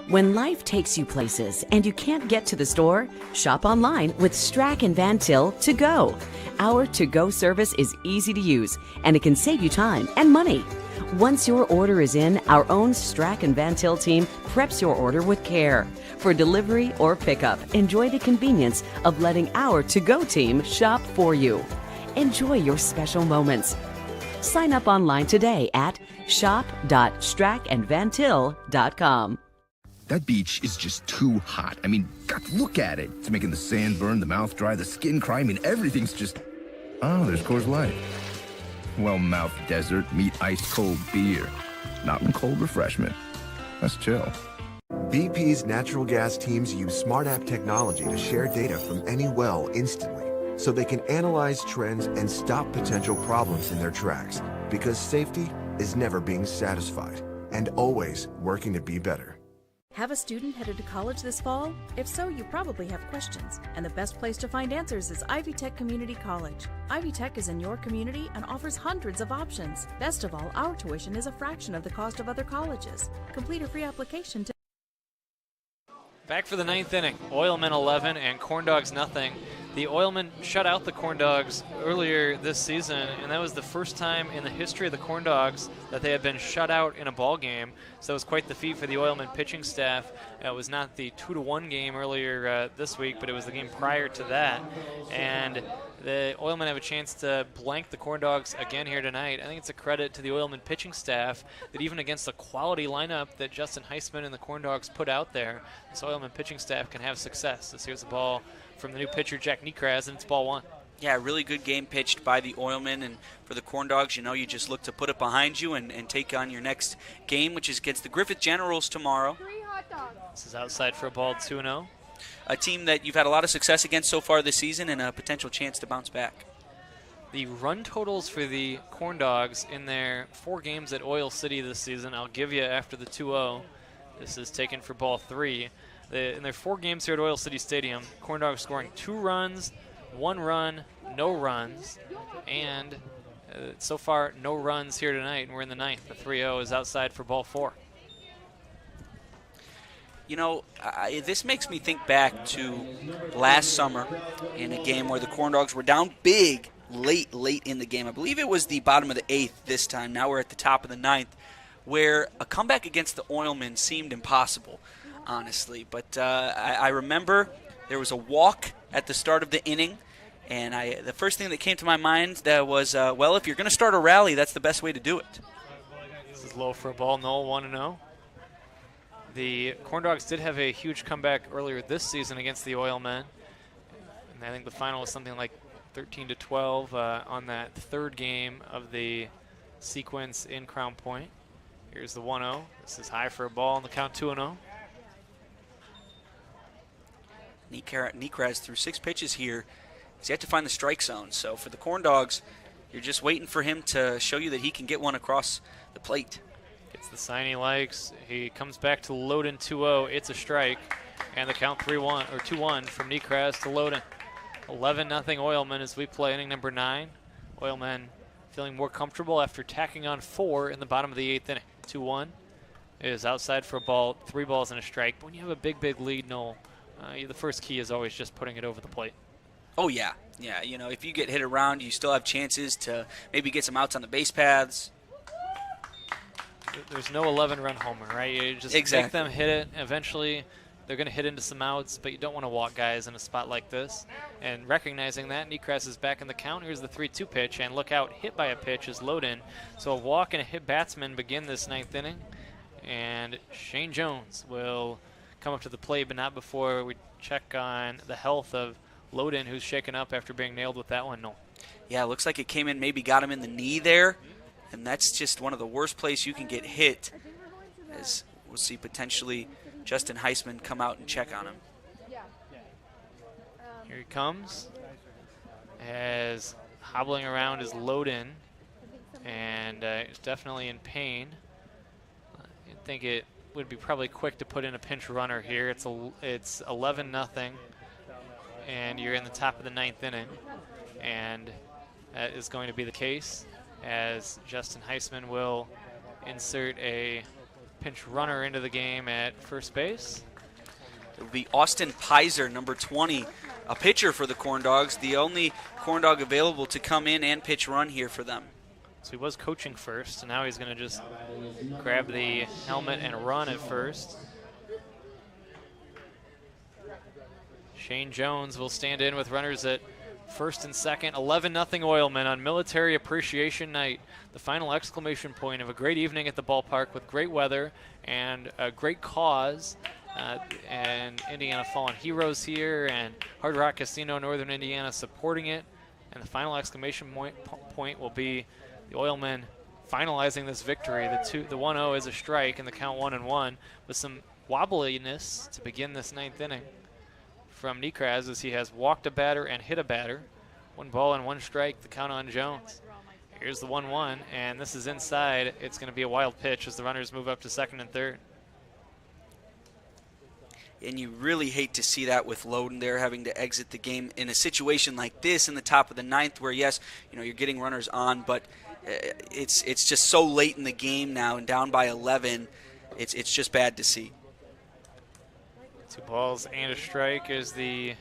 When life takes you places and you can't get to the store, shop online with Strack & Van Til To Go. Our to-go service is easy to use, and it can save you time and money. Once your order is in, our own Strack and Van Til team preps your order with care. For delivery or pickup, enjoy the convenience of letting our to-go team shop for you. Enjoy your special moments. Sign up online today at shop.strackandvantil.com. That beach is just too hot. I mean, God, look at it. It's making the sand burn, the mouth dry, the skin cry. I mean, everything's just... Oh, there's Coors Light. Well, mouth desert, meet ice cold beer. Mountain cold refreshment. That's chill. BP's natural gas teams use smart app technology to share data from any well instantly, so they can analyze trends and stop potential problems in their tracks. Because safety is never being satisfied and always working to be better. Have a student headed to college this fall? If so, you probably have questions, and the best place to find answers is Ivy Tech Community College. Ivy Tech is in your community and offers hundreds of options. Best of all, our tuition is a fraction of the cost of other colleges. Complete a free application to... Back for the 9th inning. Oilmen 11 and Corn Dogs nothing. The Oilmen shut out the Corn Dogs earlier this season, and that was the first time in the history of the Corn Dogs that they had been shut out in a ball game. So it was quite the feat for the Oilmen pitching staff. It was not the 2-1 game earlier this week, but it was the game prior to that. And the Oilmen have a chance to blank the Corn Dogs again here tonight. I think it's a credit to the Oilmen pitching staff that even against the quality lineup that Justin Heisman and the Corn Dogs put out there, this Oilmen pitching staff can have success. This here's the ball from the new pitcher, Jack Niekraz, and it's ball one. Yeah, really good game pitched by the Oilmen, and for the Corn Dogs, you know, you just look to put it behind you and take on your next game, which is against the Griffith Generals tomorrow. This is outside for a ball, 2-0. A team that you've had a lot of success against so far this season and a potential chance to bounce back. The run totals for the Corn Dogs in their 4 games at Oil City this season, I'll give you after the 2-0. This is taken for ball 3. In their 4 games here at Oil City Stadium, Corn Dogs scoring 2 runs, 1 run, no runs, and so far no runs here tonight, and we're in the 9th. The 3-0 is outside for ball 4. You know, this makes me think back to last summer in a game where the Corn Dogs were down big late in the game. I believe it was the bottom of the 8th this time. Now we're at the top of the 9th, where a comeback against the Oilmen seemed impossible, honestly. But I remember there was a walk at the start of the inning, and the first thing that came to my mind was, well, if you're going to start a rally, that's the best way to do it. This is low for a ball, no, 1-0. The Corn Dogs did have a huge comeback earlier this season against the Oilmen, and I think the final was something like 13-12 on that 3rd game of the sequence in Crown Point. Here's the 1-0. This is high for a ball on the count, 2-0. Niekraz threw 6 pitches here. He's yet to find the strike zone. So for the Corn Dogs, you're just waiting for him to show you that he can get one across the plate. Gets the sign he likes. He comes back to Loden 2-0. It's a strike. And the count 2-1 from Niekraz to Loden. 11-0 Oilmen as we play inning number 9. Oilmen feeling more comfortable after tacking on 4 in the bottom of the 8th inning. 2-1 is outside for a ball, 3 balls and a strike. But when you have a big lead, Noel, the first key is always just putting it over the plate. Oh, yeah. Yeah, you know, if you get hit around, you still have chances to maybe get some outs on the base paths. There's no 11-run homer, right? You just exactly. Make them hit it. Eventually, they're going to hit into some outs, but you don't want to walk guys in a spot like this. And recognizing that, Niekraz is back in the count. Here's the 3-2 pitch, and look out, hit by a pitch is Loden. So a walk and a hit batsman begin this 9th inning. And Shane Jones will come up to the plate, but not before we check on the health of Loden, who's shaken up after being nailed with that one. No. Yeah, looks like it came in, maybe got him in the knee there. And that's just one of the worst places you can get hit, as we'll see potentially Justin Heisman come out and check on him. Here he comes, as hobbling around is Loden, and he's definitely in pain. I think it would be probably quick to put in a pinch runner here. It's 11-0, and you're in the top of the 9th inning, and that is going to be the case, as Justin Heisman will insert a pinch runner into the game at first base. It will be Austin Pizer, number 20, a pitcher for the Corn Dogs, the only Corn Dog available to come in and pitch run here for them. So he was coaching first, and now he's going to just grab the helmet and run at first. Shane Jones will stand in with runners at first and second. 11-0 Oilmen on Military Appreciation Night. The final exclamation point of a great evening at the ballpark with great weather and a great cause. And Indiana Fallen Heroes here and Hard Rock Casino, Northern Indiana supporting it. And the final exclamation point will be the Oilmen finalizing this victory. The 1-0 is a strike and the count 1-1 with some wobbliness to begin this ninth inning from Nekraz as he has walked a batter and hit a batter. 1 ball and 1 strike, the count on Jones. Here's the 1-1, and this is inside. It's going to be a wild pitch as the runners move up to second and third. And you really hate to see that with Loudoun there having to exit the game in a situation like this in the top of the ninth where, yes, you're getting runners on, but it's just so late in the game now and down by 11. It's just bad to see. 2 balls and a strike is the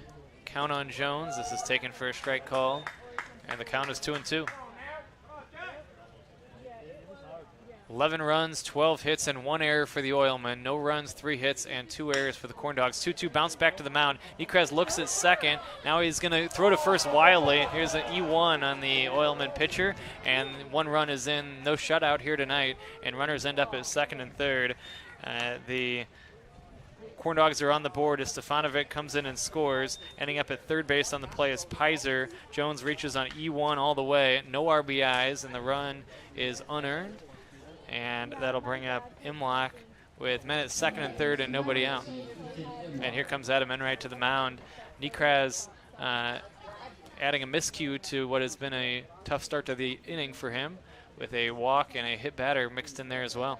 count on Jones. This is taken for a strike call, and the count is 2-2. 11 runs, 12 hits, and 1 error for the Oilmen. No runs, 3 hits, and 2 errors for the Corn Dogs. 2-2 bounce back to the mound. Nekraz looks at second. Now he's going to throw to first wildly. Here's an E1 on the Oilmen pitcher, and 1 run is in. No shutout here tonight, and runners end up at second and third. The Corn Dogs are on the board as Stefanovic comes in and scores. Ending up at third base on the play is Pizer. Jones reaches on E1 all the way. No RBIs, and the run is unearned. And that'll bring up Imlach with men at second and third and nobody out. And here comes Adam Enright to the mound. Nekraz adding a miscue to what has been a tough start to the inning for him with a walk and a hit batter mixed in there as well.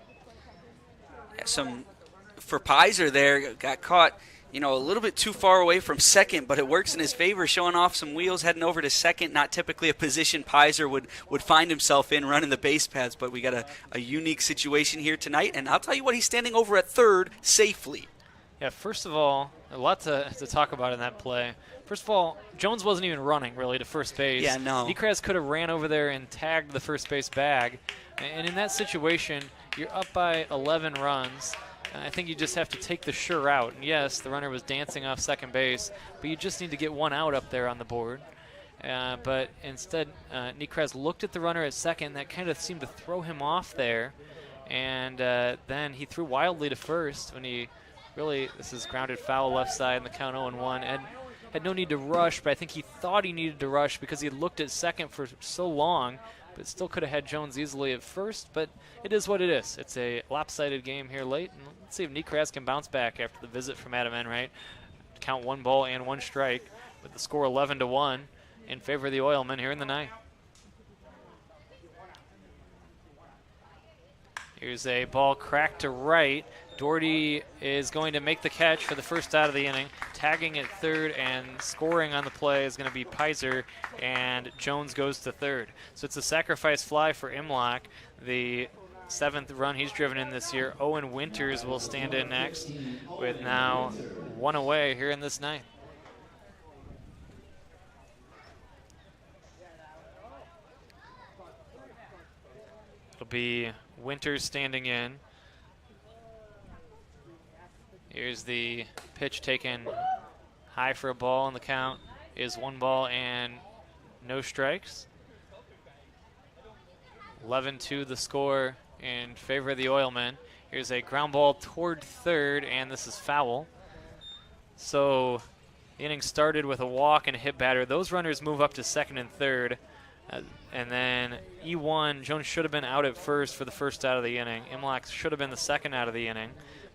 Yeah, for Pizer there, got caught a little bit too far away from second, but it works in his favor, showing off some wheels, heading over to second. Not typically a position Pizer would find himself in, running the base paths, but we got a unique situation here tonight, and I'll tell you what, he's standing over at third safely. Yeah, first of all, a lot to talk about in that play. First of all, Jones wasn't even running, really, to first base. Yeah, no. Nekraz could have ran over there and tagged the first base bag, and in that situation, you're up by 11 runs. I think you just have to take the sure out. And yes, the runner was dancing off second base, but you just need to get 1 out up there on the board. But instead, Nekraz looked at the runner at second. That kind of seemed to throw him off there. And then he threw wildly to first when this is grounded foul left side in the count 0-1. And had no need to rush, but I think he thought he needed to rush because he had looked at second for so long. But still could have had Jones easily at first, but it is what it is. It's a lopsided game here late, and let's see if Nekraz can bounce back after the visit from Adam Enright. Count 1 ball and 1 strike with the score 11-1 in favor of the Oilmen here in the ninth. Here's a ball cracked to right. Doherty is going to make the catch for the first out of the inning. Tagging at third and scoring on the play is going to be Pizer, and Jones goes to third. So it's a sacrifice fly for Imlach, the 7th run he's driven in this year. Owen Winters will stand in next with now 1 away here in this ninth. It'll be Winters standing in. Here's the pitch taken high for a ball, and the count is 1 ball and no strikes. 11-2 the score in favor of the Oilmen. Here's a ground ball toward third, and this is foul. So the inning started with a walk and a hit batter. Those runners move up to second and third. And then E1, Jones should have been out at first for the first out of the inning. Imlach should have been the second out of the inning.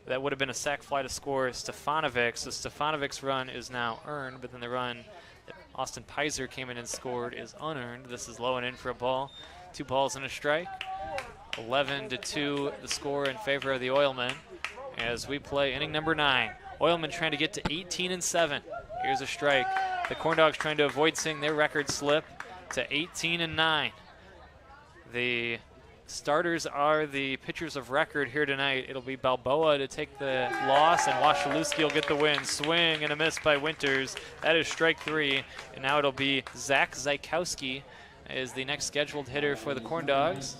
That would have been a sac fly to score Stefanovic. So Stefanovic's run is now earned, but then the run that Austin Pizer came in and scored is unearned. This is low and in for a ball. 2 balls and a strike. 11-2 the score in favor of the Oilmen as we play inning number 9. Oilmen trying to get to 18-7. Here's a strike. The Corn Dogs trying to avoid seeing their record slip to 18-9. The starters are the pitchers of record here tonight. It'll be Balboa to take the loss, and Wasilewski will get the win. Swing and a miss by Winters. That is strike 3. And now it'll be Zach Zykowski is the next scheduled hitter for the Corn Dogs,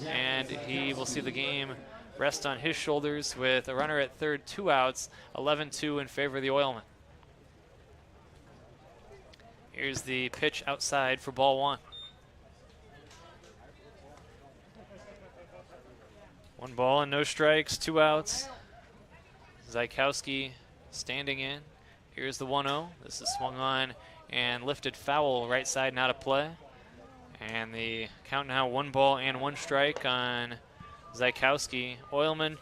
and he will see the game rest on his shoulders with a runner at third, 2 outs, 11-2 in favor of the Oilmen. Here's the pitch outside for ball 1. 1 ball and no strikes, 2 outs. Zykowski standing in. Here's the 1-0. This is swung on and lifted foul, right side, not a play. And the count now 1 ball and 1 strike on Zykowski. Oilmen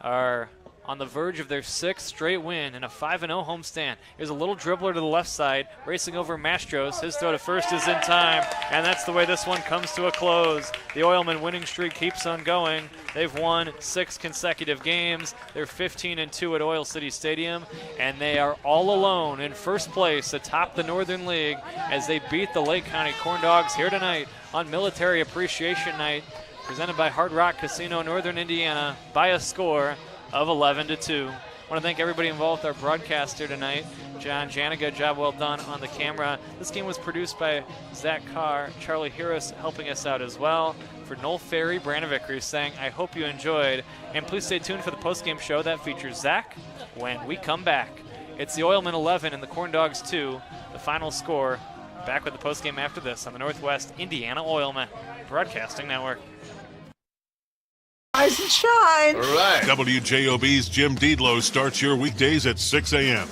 are on the verge of their 6th straight win and a 5-0 homestand. Here's a little dribbler to the left side, racing over Mastros. His throw to first is in time, and that's the way this one comes to a close. The Oilmen winning streak keeps on going. They've won 6 consecutive games. They're 15-2 at Oil City Stadium, and they are all alone in first place atop the Northern League as they beat the Lake County Corn Dogs here tonight on Military Appreciation Night, presented by Hard Rock Casino, Northern Indiana, by a score of 11-2. I want to thank everybody involved with our broadcast here tonight. John Janiga, job well done on the camera. This game was produced by Zach Carr, Charlie Harris helping us out as well. For Noel Ferry, Brandon Vickers saying, I hope you enjoyed. And please stay tuned for the postgame show that features Zach when we come back. It's the Oilmen 11 and the Corn Dogs 2. The final score. Back with the postgame after this on the Northwest Indiana Oilmen Broadcasting Network. Rise and shine. All right. WJOB's Jim Deedlow starts your weekdays at 6 a.m.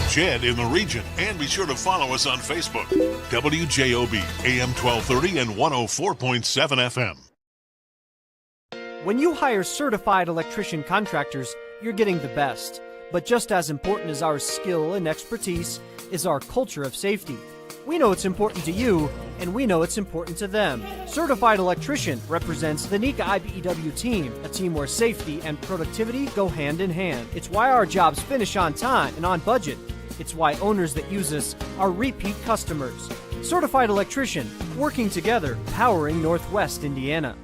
Jed in the region. And be sure to follow us on Facebook. WJOB, AM 1230 and 104.7 FM. When you hire certified electrician contractors, you're getting the best. But just as important as our skill and expertise is our culture of safety. We know it's important to you, and we know it's important to them. Certified Electrician represents the NECA IBEW team, a team where safety and productivity go hand in hand. It's why our jobs finish on time and on budget. It's why owners that use us are repeat customers. Certified Electrician, working together, powering Northwest Indiana.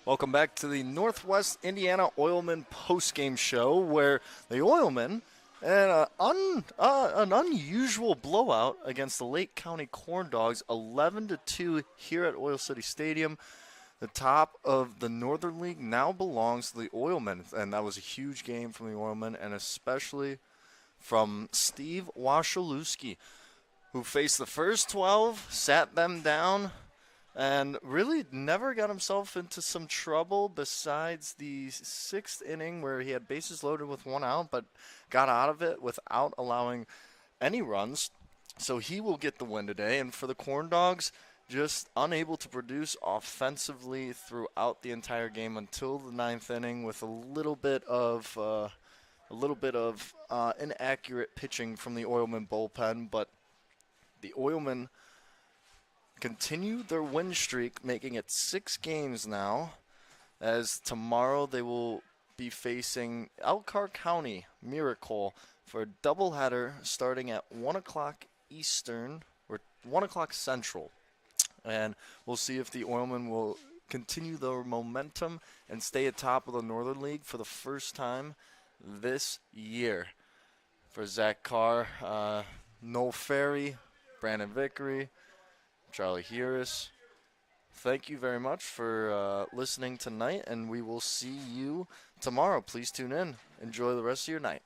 Welcome back to the Northwest Indiana Oilmen postgame show, where the Oilmen, in an unusual blowout against the Lake County Corn Dogs, 11-2 here at Oil City Stadium. The top of the Northern League now belongs to the Oilmen, and that was a huge game from the Oilmen, and especially from Steve Wasilewski, who faced the first 12, sat them down, and really never got himself into some trouble besides the 6th inning where he had bases loaded with 1 out, but got out of it without allowing any runs. So he will get the win today. And for the Corn Dogs, just unable to produce offensively throughout the entire game until the 9th inning, with a little bit of inaccurate pitching from the Oilmen bullpen. But the Oilmen continue their win streak, making it 6 games now, as tomorrow they will be facing Elkhart County Miracle for a doubleheader starting at 1 o'clock Eastern, or 1 o'clock Central. And we'll see if the Oilmen will continue their momentum and stay atop of the Northern League for the first time this year. For Zach Carr, Noel Ferry, Brandon Vickery, Charlie Harris, thank you very much for listening tonight, and we will see you tomorrow. Please tune in. Enjoy the rest of your night.